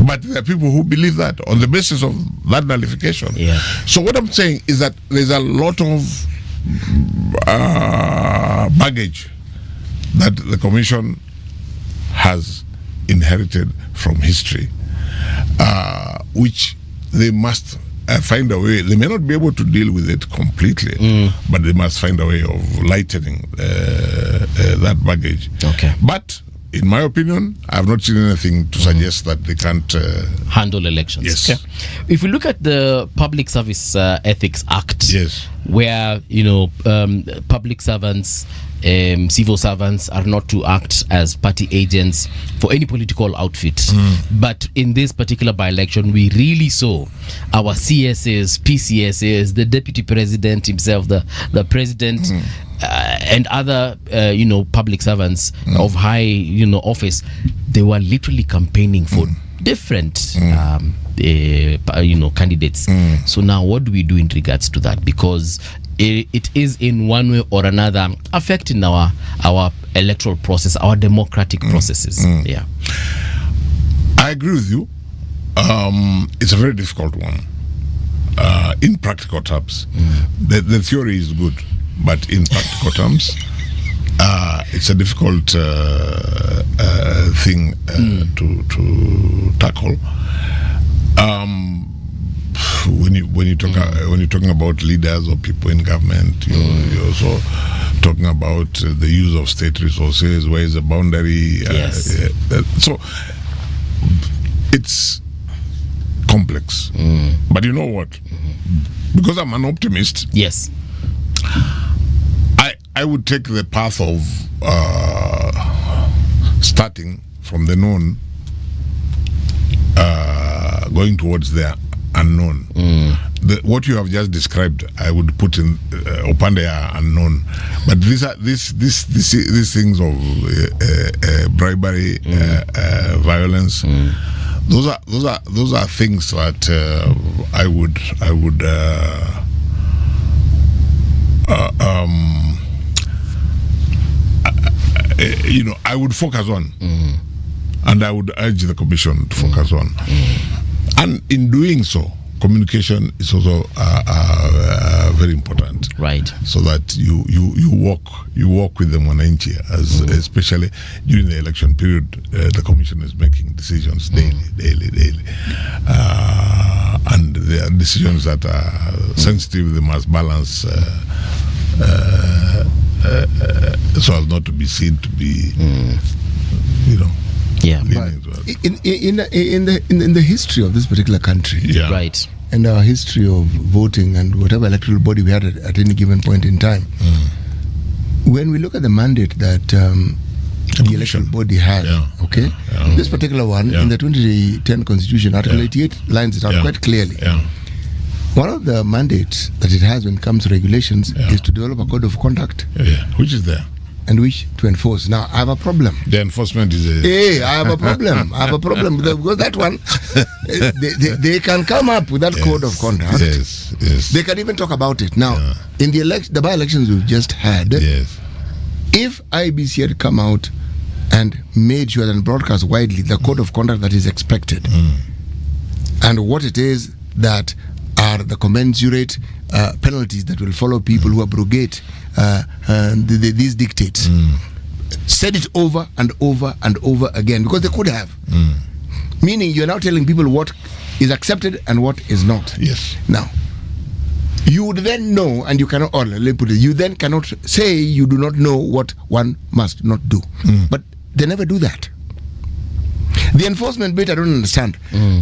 but there are people who believe that on the basis of that nullification. So what I'm saying is that there's a lot of baggage that the commission has inherited from history, which they must find a way. They may not be able to deal with it completely, but they must find a way of lightening that baggage. But in my opinion, I have not seen anything to suggest that they can't handle elections. If we look at the Public Service Ethics Act, where public servants, civil servants are not to act as party agents for any political outfit. But in this particular by-election, we really saw our CSAs, PCSAs, the deputy president himself, the president, and other public servants of high office. They were literally campaigning for different candidates. So now what do we do in regards to that? Because it is in one way or another affecting our electoral process, our democratic processes. I agree with you. It's a very difficult one in practical terms. The theory is good, but in practical terms, it's a difficult thing to tackle. When you're talking about leaders or people in government, you're also talking about the use of state resources. Where is the boundary? So it's complex. But you know what? Because I'm an optimist. I would take the path of starting from the known, going towards the unknown. What you have just described, I would put in upande unknown. But these things of bribery, violence. Those are things that I would I would focus on, and I would urge the commission to focus on. And in doing so, communication is also very important, so that you walk with the mwananchi, especially during the election period. The commission is making decisions daily, and there are decisions that are sensitive. They must balance so as not to be seen to be in the history of this particular country, and our history of voting and whatever electoral body we had at any given point in time, when we look at the mandate that the electoral body had, this particular one in the 2010 Constitution, Article 88 lines it out quite clearly. One of the mandates that it has when it comes to regulations is to develop a code of conduct, which is there, and which to enforce. Now, I have a problem. The enforcement is I have a problem. I have a problem because that one, they can come up with that code of conduct. Yes. They can even talk about it. Now, in the by-elections we've just had, if IEBC had come out and made sure and broadcast widely the code of conduct that is expected, and what it is that are the commensurate penalties that will follow people who abrogate these dictates. Said it over and over and over again, because they could have. Meaning you're now telling people what is accepted and what is not. Yes. Now, you would then know, and you cannot, or let me put it, you then cannot say you do not know what one must not do. But they never do that. The enforcement bit, I don't understand.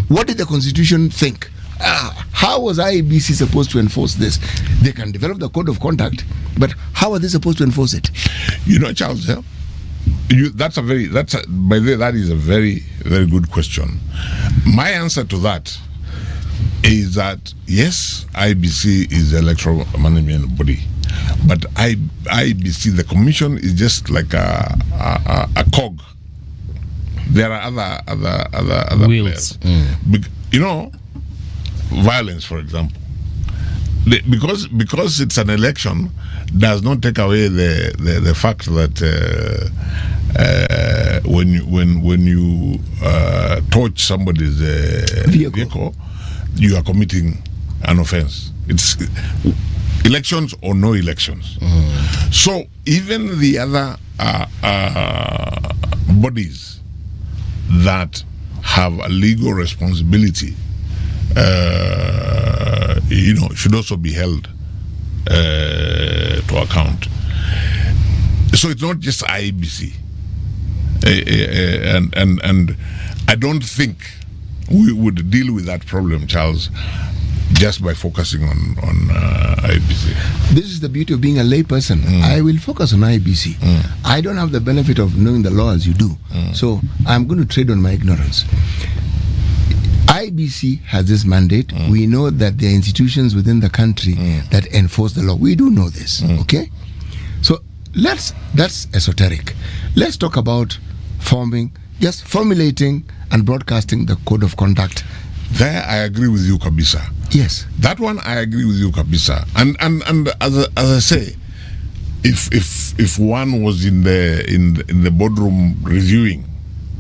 What did the Constitution think? How was IEBC supposed to enforce this? They can develop the code of conduct, but how are they supposed to enforce it? You know, Charles, by the way, that is a very, very good question. My answer to that is that yes, IEBC is the electoral management body, but IEBC, the commission, is just like a cog. There are other wheels. You know, violence, for example, because it's an election, does not take away the fact that when you torch somebody's vehicle, you are committing an offense. It's elections or no elections. So even the other bodies that have a legal responsibility, should also be held to account. So it's not just IEBC, and I don't think we would deal with that problem, Charles, just by focusing on IEBC. This is the beauty of being a layperson. I will focus on IEBC. I don't have the benefit of knowing the law as you do, so I'm going to trade on my ignorance. IEBC has this mandate. We know that there are institutions within the country that enforce the law. We do know this, okay? So that's esoteric. Let's talk about formulating and broadcasting the code of conduct. There I agree with you, Kabisa. Yes. That one I agree with you, Kabisa. And as I say, if one was in the boardroom reviewing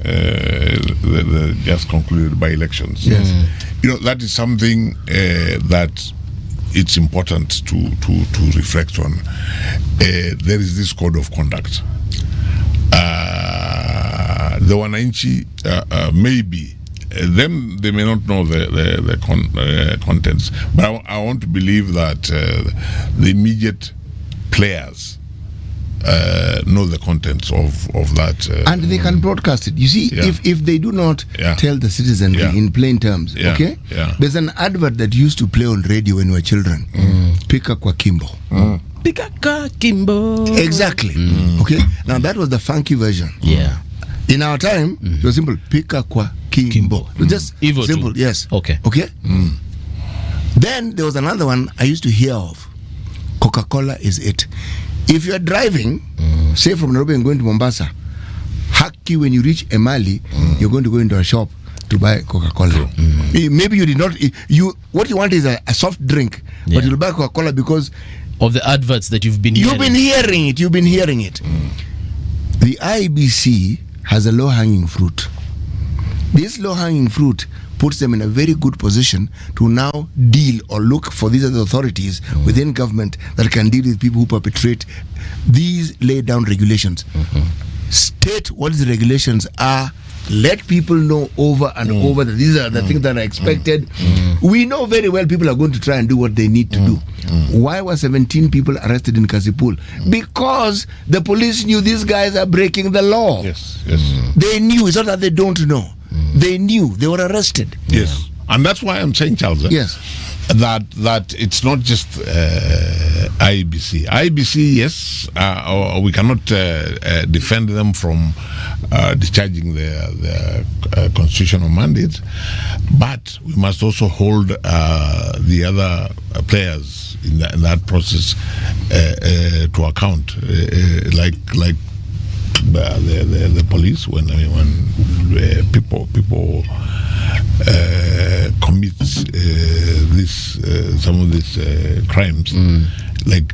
the just concluded by elections, that is something that it's important to reflect on. There is this code of conduct. The Wananchi maybe them, they may not know the contents, but I want to believe that the immediate players know the contents of that, and they can broadcast it. You see, if they do not tell the citizenry in plain terms, okay? There's an advert that used to play on radio when we were children. Pika kwa kimbo. Pika kwa kimbo. Exactly. Okay. Now that was the funky version. In our time, it was simple. Pika kwa kimbo. It was just Evo simple. too. Yes. Okay. Okay. Then there was another one I used to hear of. Coca-Cola is it. If you are driving, say from Nairobi and going to Mombasa, Haki, when you reach Emali, you're going to go into a shop to buy Coca-Cola. Maybe you did not. What you want is a soft drink, but you'll buy Coca-Cola because of the adverts that you've been hearing. You've been hearing it. The IEBC has a low-hanging fruit. This low-hanging fruit puts them in a very good position to now deal or look for these other authorities within government that can deal with people who perpetrate these laid down regulations. State what these regulations are. Let people know over and over that these are the things that are expected. We know very well people are going to try and do what they need to do. Why were 17 people arrested in Kasipul? Because the police knew these guys are breaking the law. Yes. They knew. It's not that they don't know. They knew. They were arrested. Yes. And that's why I'm saying, Charles, yes, that it's not just IEBC. IEBC, yes, we cannot defend them from discharging their constitutional mandate, but we must also hold the other players in that process to account, like the police when people commit some of these crimes, like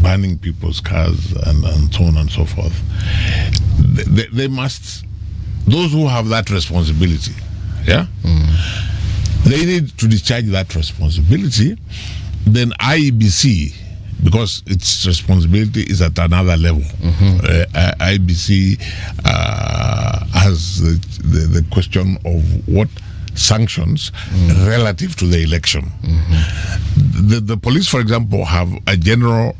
burning people's cars and so on and so forth. They must, those who have that responsibility, they need to discharge that responsibility. Then IEBC, because its responsibility is at another level. IEBC has the question of what sanctions relative to the election. The police, for example, have a general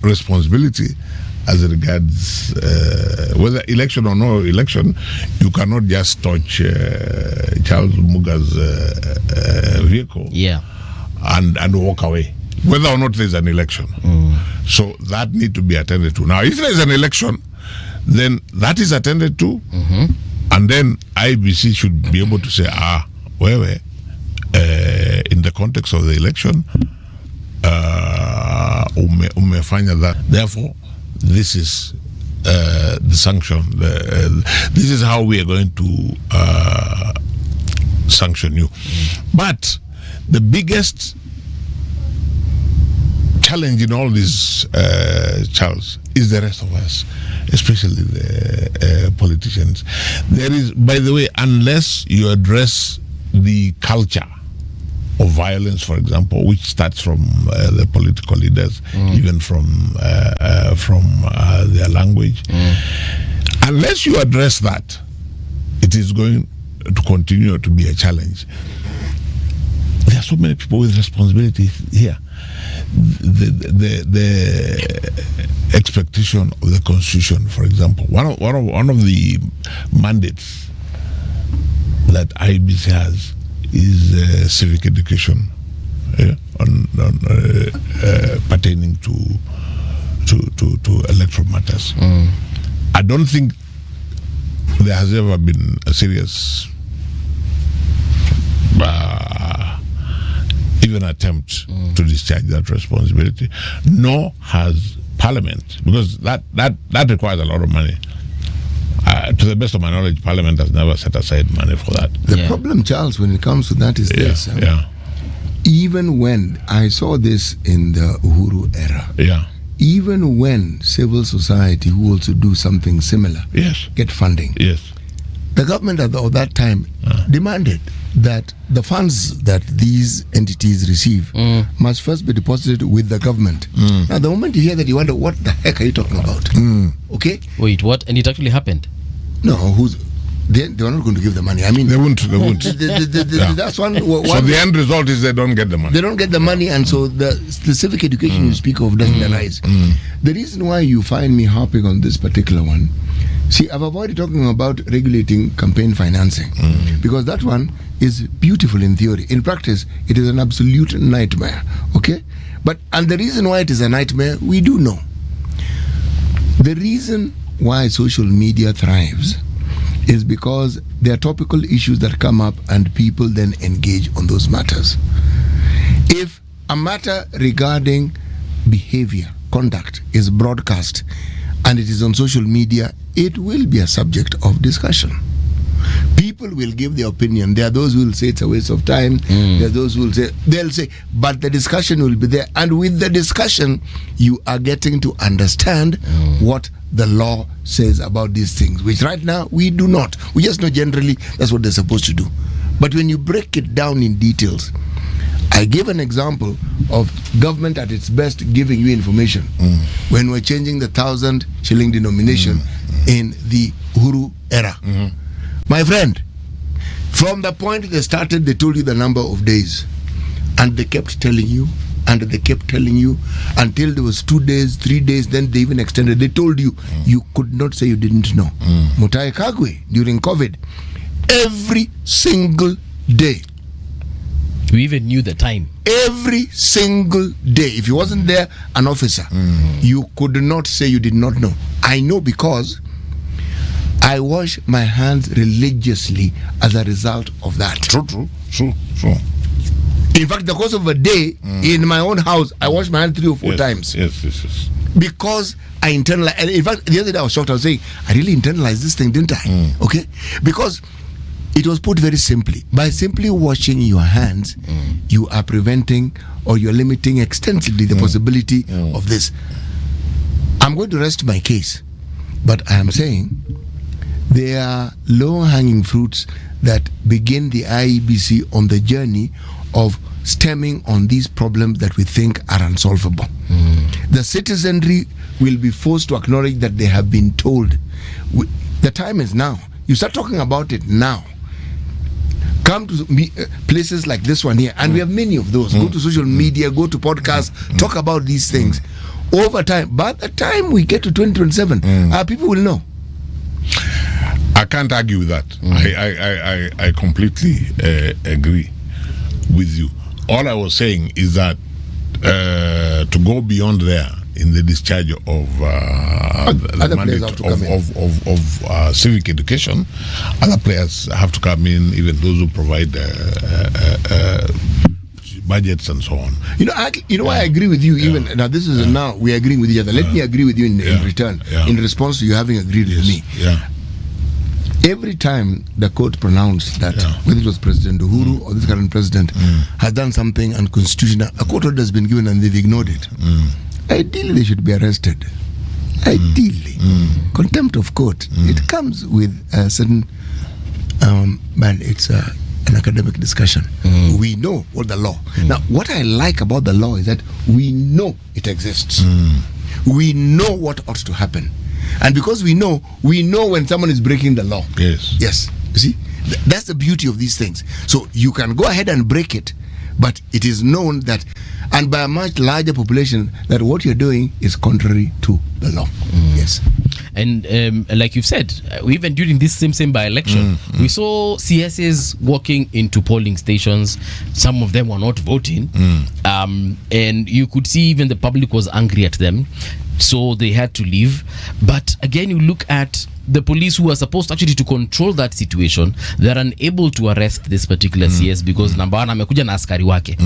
responsibility as regards whether election or no election. You cannot just touch Charles Muga's vehicle and walk away, whether or not there's an election. So that need to be attended to. Now, if there's an election, then that is attended to, and then IBC should be able to say, in the context of the election, umefanya that. Therefore, this is the sanction. This is how we are going to sanction you. But the biggest challenge in all this, Charles, is the rest of us, especially the politicians. There is, by the way, unless you address the culture of violence, for example, which starts from the political leaders, even from their language, unless you address that, it is going to continue to be a challenge. There are so many people with responsibility here. The expectation of the Constitution, for example, one of the mandates that IEBC has is civic education, pertaining to electoral matters. I don't think there has ever been a serious even attempt to discharge that responsibility, nor has Parliament, because that requires a lot of money. To the best of my knowledge, Parliament has never set aside money for that. The problem, Charles, when it comes to that is this. Even when I saw this in the Uhuru era, even when civil society, who also do something similar, get funding, the government of that time demanded that the funds that these entities receive must first be deposited with the government. Now, the moment you hear that, you wonder, what the heck are you talking about? Okay? Wait, what? And it actually happened? No, they were not going to give the money. I mean, they won't. That's one. So the end result is they don't get the money. They don't get the money, and so the civic education you speak of doesn't arise. The reason why you find me harping on this particular one, see, I've avoided talking about regulating campaign financing because that one is beautiful in theory. In practice, it is an absolute nightmare. Okay, and the reason why it is a nightmare, we do know. The reason why social media thrives is because there are topical issues that come up and people then engage on those matters. If a matter regarding behavior, conduct is broadcast and it is on social media, it will be a subject of discussion. People will give their opinion. There are those who will say it's a waste of time. There are those who will say, but the discussion will be there. And with the discussion, you are getting to understand what the law says about these things, which right now we do not. We just know generally that's what they're supposed to do. But when you break it down in details, I give an example of government at its best giving you information. When we're changing the 1,000 shilling denomination in the Uhuru era. My friend, from the point they started, they told you the number of days. And they kept telling you, and they kept telling you, until there was 2 days, 3 days, then they even extended. They told you, you could not say you didn't know. Mutahi Kagwe, during COVID, every single day, We even knew the time. Every single day. If you wasn't there, an officer, you could not say you did not know. I know because I wash my hands religiously as a result of that. True. In fact, the course of a day in my own house, I wash my hands 3 or 4 times. Yes. Because I internalize. And in fact, the other day I was shocked. I was saying, I really internalized this thing, didn't I? Okay? Because it was put very simply. By simply washing your hands, you are preventing or you're limiting extensively the possibility of this. I'm going to rest my case, but I am saying there are low-hanging fruits that begin the IEBC on the journey of stemming on these problems that we think are unsolvable. The citizenry will be forced to acknowledge that they have been told. The time is now. You start talking about it now. Come to places like this one here, and we have many of those. Go to social media, go to podcasts, talk about these things. Over time, by the time we get to 2027, our people will know. I can't argue with that. I completely agree with you. All I was saying is that to go beyond there in the discharge of the mandate of civic education, other players have to come in, even those who provide budgets and so on. You know why I agree with you. Even now, this is now we are agreeing with each other. Let me agree with you in return, in response to you having agreed with me. Every time the court pronounced that whether it was President Uhuru or this current president has done something unconstitutional, a court order has been given and they've ignored it. Ideally, they should be arrested. Ideally, contempt of court. It comes with a certain, man. It's an academic discussion. We know what the law. Now, what I like about the law is that we know it exists. We know what ought to happen. And because we know when someone is breaking the law. Yes. You see, that's the beauty of these things. So you can go ahead and break it, but it is known that, and by a much larger population, that what you're doing is contrary to the law. Yes. And like you've said, even during this same by-election, we saw CSAs walking into polling stations. Some of them were not voting. And you could see even the public was angry at them. So they had to leave. But again, you look at the police who are supposed actually to control that situation. They're unable to arrest this particular CS because number one, amekuja na askari wake.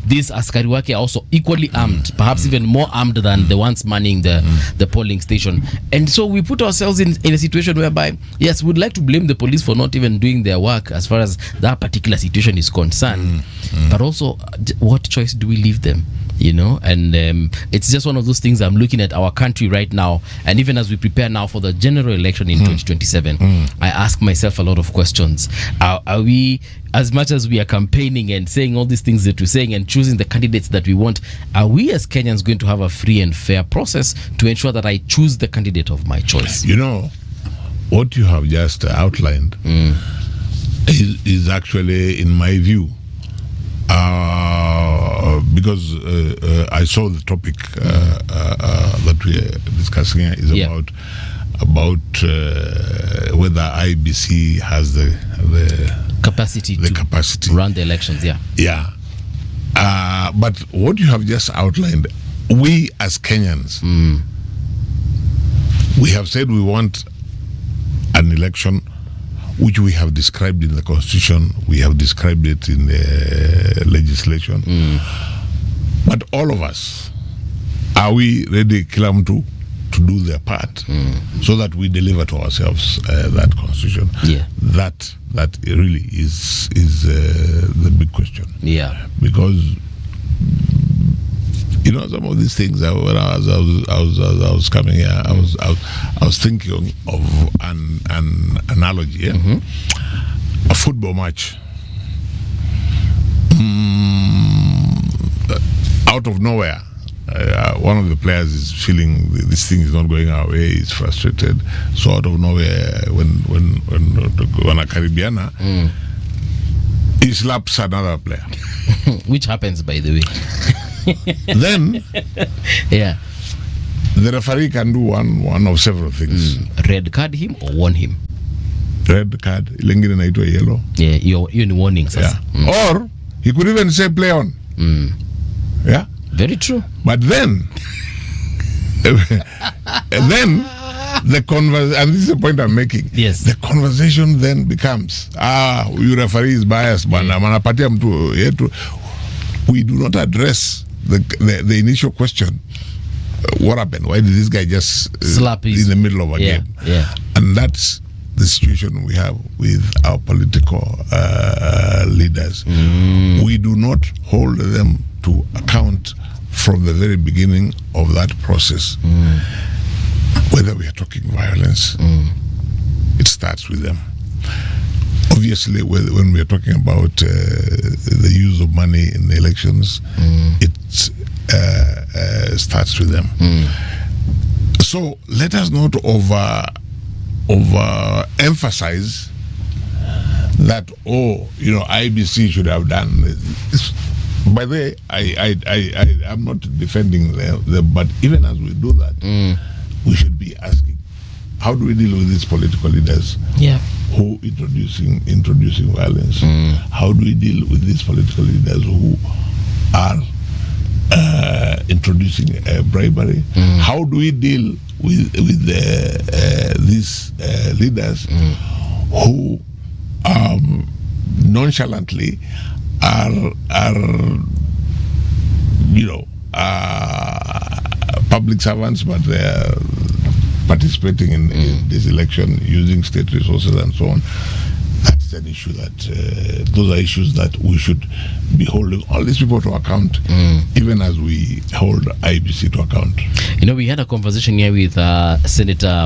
These askari wake are also equally armed, perhaps even more armed than the ones manning the polling station. And so we put ourselves in a situation whereby, yes, we'd like to blame the police for not even doing their work as far as that particular situation is concerned. But also, what choice do we leave them? And it's just one of those things. I'm looking at our country right now, and even as we prepare now for the general election in 2027, I ask myself a lot of questions. Are we, as much as we are campaigning and saying all these things that we're saying and choosing the candidates that we want, are we as Kenyans going to have a free and fair process to ensure that I choose the candidate of my choice? What you have just outlined is actually, in my view, because I saw the topic that we are discussing here is about whether IEBC has the capacity to run the elections. But what you have just outlined, we as Kenyans, we have said we want an election which we have described in the Constitution, we have described it in the legislation. But all of us, are we ready, kila mtu, to do their part so that we deliver to ourselves that Constitution? That really is the big question. Because some of these things. When I was coming here, I was thinking of an analogy. A football match. Out of nowhere, one of the players is feeling this thing is not going our way. He's frustrated. So out of nowhere, when a Caribbeana, he slaps another player, which happens, by the way. Then the referee can do one of several things. Red card him or warn him. Red card, ilengine naitwa yellow. Hiyo ni warning sasa. Or He could even say play on. Yeah, very true. But then, the conversation, and this is the point I'm making. Yes, the conversation then becomes, you referee is biased, manapatia mtu yetu. We do not address the initial question. What happened? Why did this guy just slap in the middle of a game? Yeah. And that's the situation we have with our political leaders. We do not hold them to account from the very beginning of that process. Whether we are talking violence, it starts with them. Obviously, when we are talking about the use of money in the elections, it starts with them. So let us not overemphasize that. IEBC should have done this. By the way, I'm not defending them, but even as we do that, we should be asking, how do we deal with these political leaders? Who introducing violence? How do we deal with these political leaders who are introducing bribery? How do we deal with these leaders who nonchalantly are public servants, but they are participating in this election using state resources and so on? That's an issue those are issues that we should be holding all these people to account, even as we hold IEBC to account. We had a conversation here with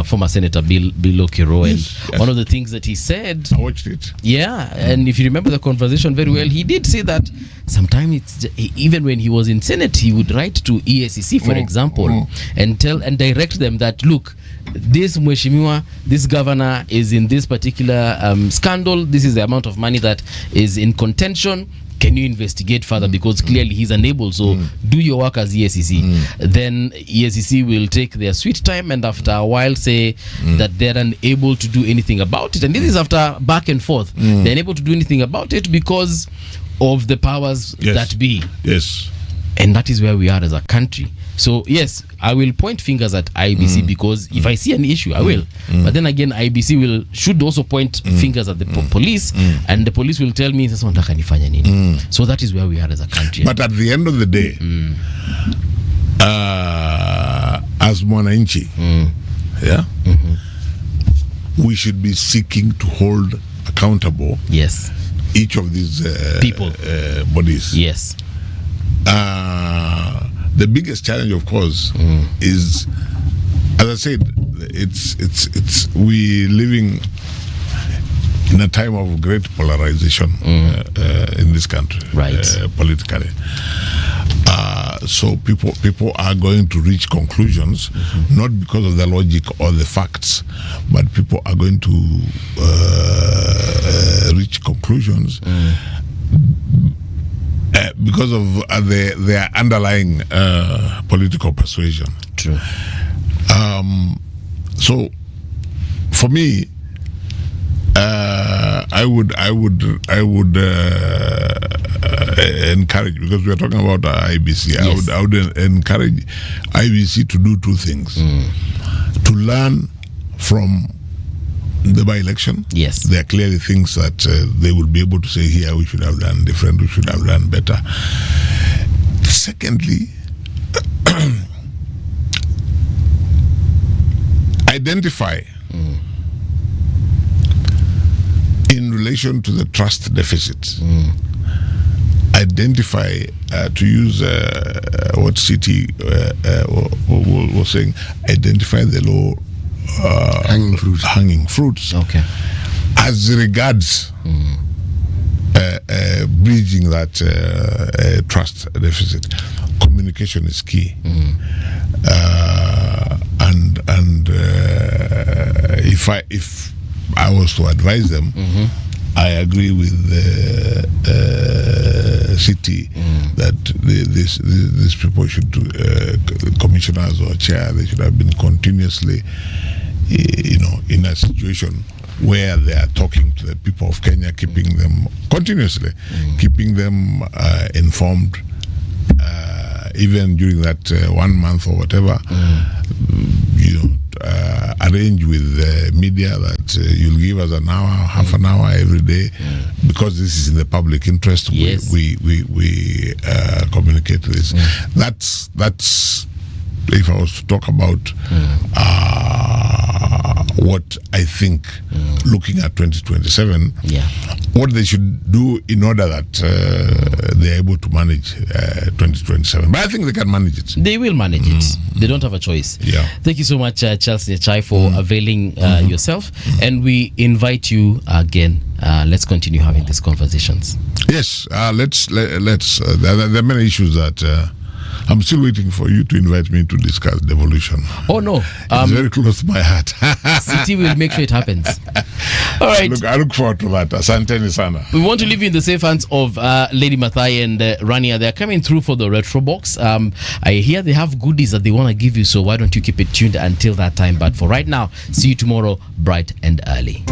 former Senator Bill Okiro, and one of the things that he said, I watched it. Yeah, and if you remember the conversation very well, he did say that sometimes even when he was in Senate, he would write to EACC, for example, and direct them that, look, this Mheshimiwa, this governor is in this particular scandal. This is the amount of money that is in contention. Can you investigate further? Because clearly he's unable. So do your work as EACC. Then EACC will take their sweet time, and after a while say that they're unable to do anything about it. And this is after back and forth. They're unable to do anything about it because of the powers that be. Yes. And that is where we are as a country. So yes, I will point fingers at IEBC because if I see an issue, I will. But then again, IEBC should also point fingers at the police, and the police will tell me, so that is where we are as a country. But at the end of the day, as mwananchi, we should be seeking to hold accountable each of these people, bodies. Yes. The biggest challenge, of course, is, as I said, it's we living in a time of great polarization in this country, politically. So people are going to reach conclusions, not because of the logic or the facts, but people are going to reach conclusions because of their underlying political persuasion. True. So, for me, I would encourage, because we are talking about IEBC. I would encourage IEBC to do two things: to learn from the by-election. Yes, there are clearly things that they will be able to say, here we should have done different, we should have done better. Secondly, identify in relation to the trust deficit. Identify, to use what City was saying, identify the low hanging fruits. Okay. As regards bridging that trust deficit, communication is key. And if I was to advise them, I agree with the city that these people should, commissioners or chair, they should have been continuously, in a situation where they are talking to the people of Kenya, keeping them continuously, keeping them informed, even during that 1 month or whatever. Arrange with the media that you'll give us an hour, half an hour every day, because this is in the public interest. Yes. We communicate this. That's if I was to talk about what I think, looking at 2027, what they should do in order that they're able to manage 2027. But I think they can manage it. They will manage it. They don't have a choice. Yeah. Thank you so much, Charles Nyachai, for availing yourself. And we invite you again. Let's continue having these conversations. Yes, let's. There are many issues that I'm still waiting for you to invite me to discuss devolution. Oh no, it's very close to my heart. City will make sure it happens. All right. I look forward to that. Asante sana. We want to leave you in the safe hands of Lady Mathai and Rania. They're coming through for the retro box. I hear they have goodies that they want to give you, so why don't you keep it tuned until that time? But for right now, see you tomorrow bright and early.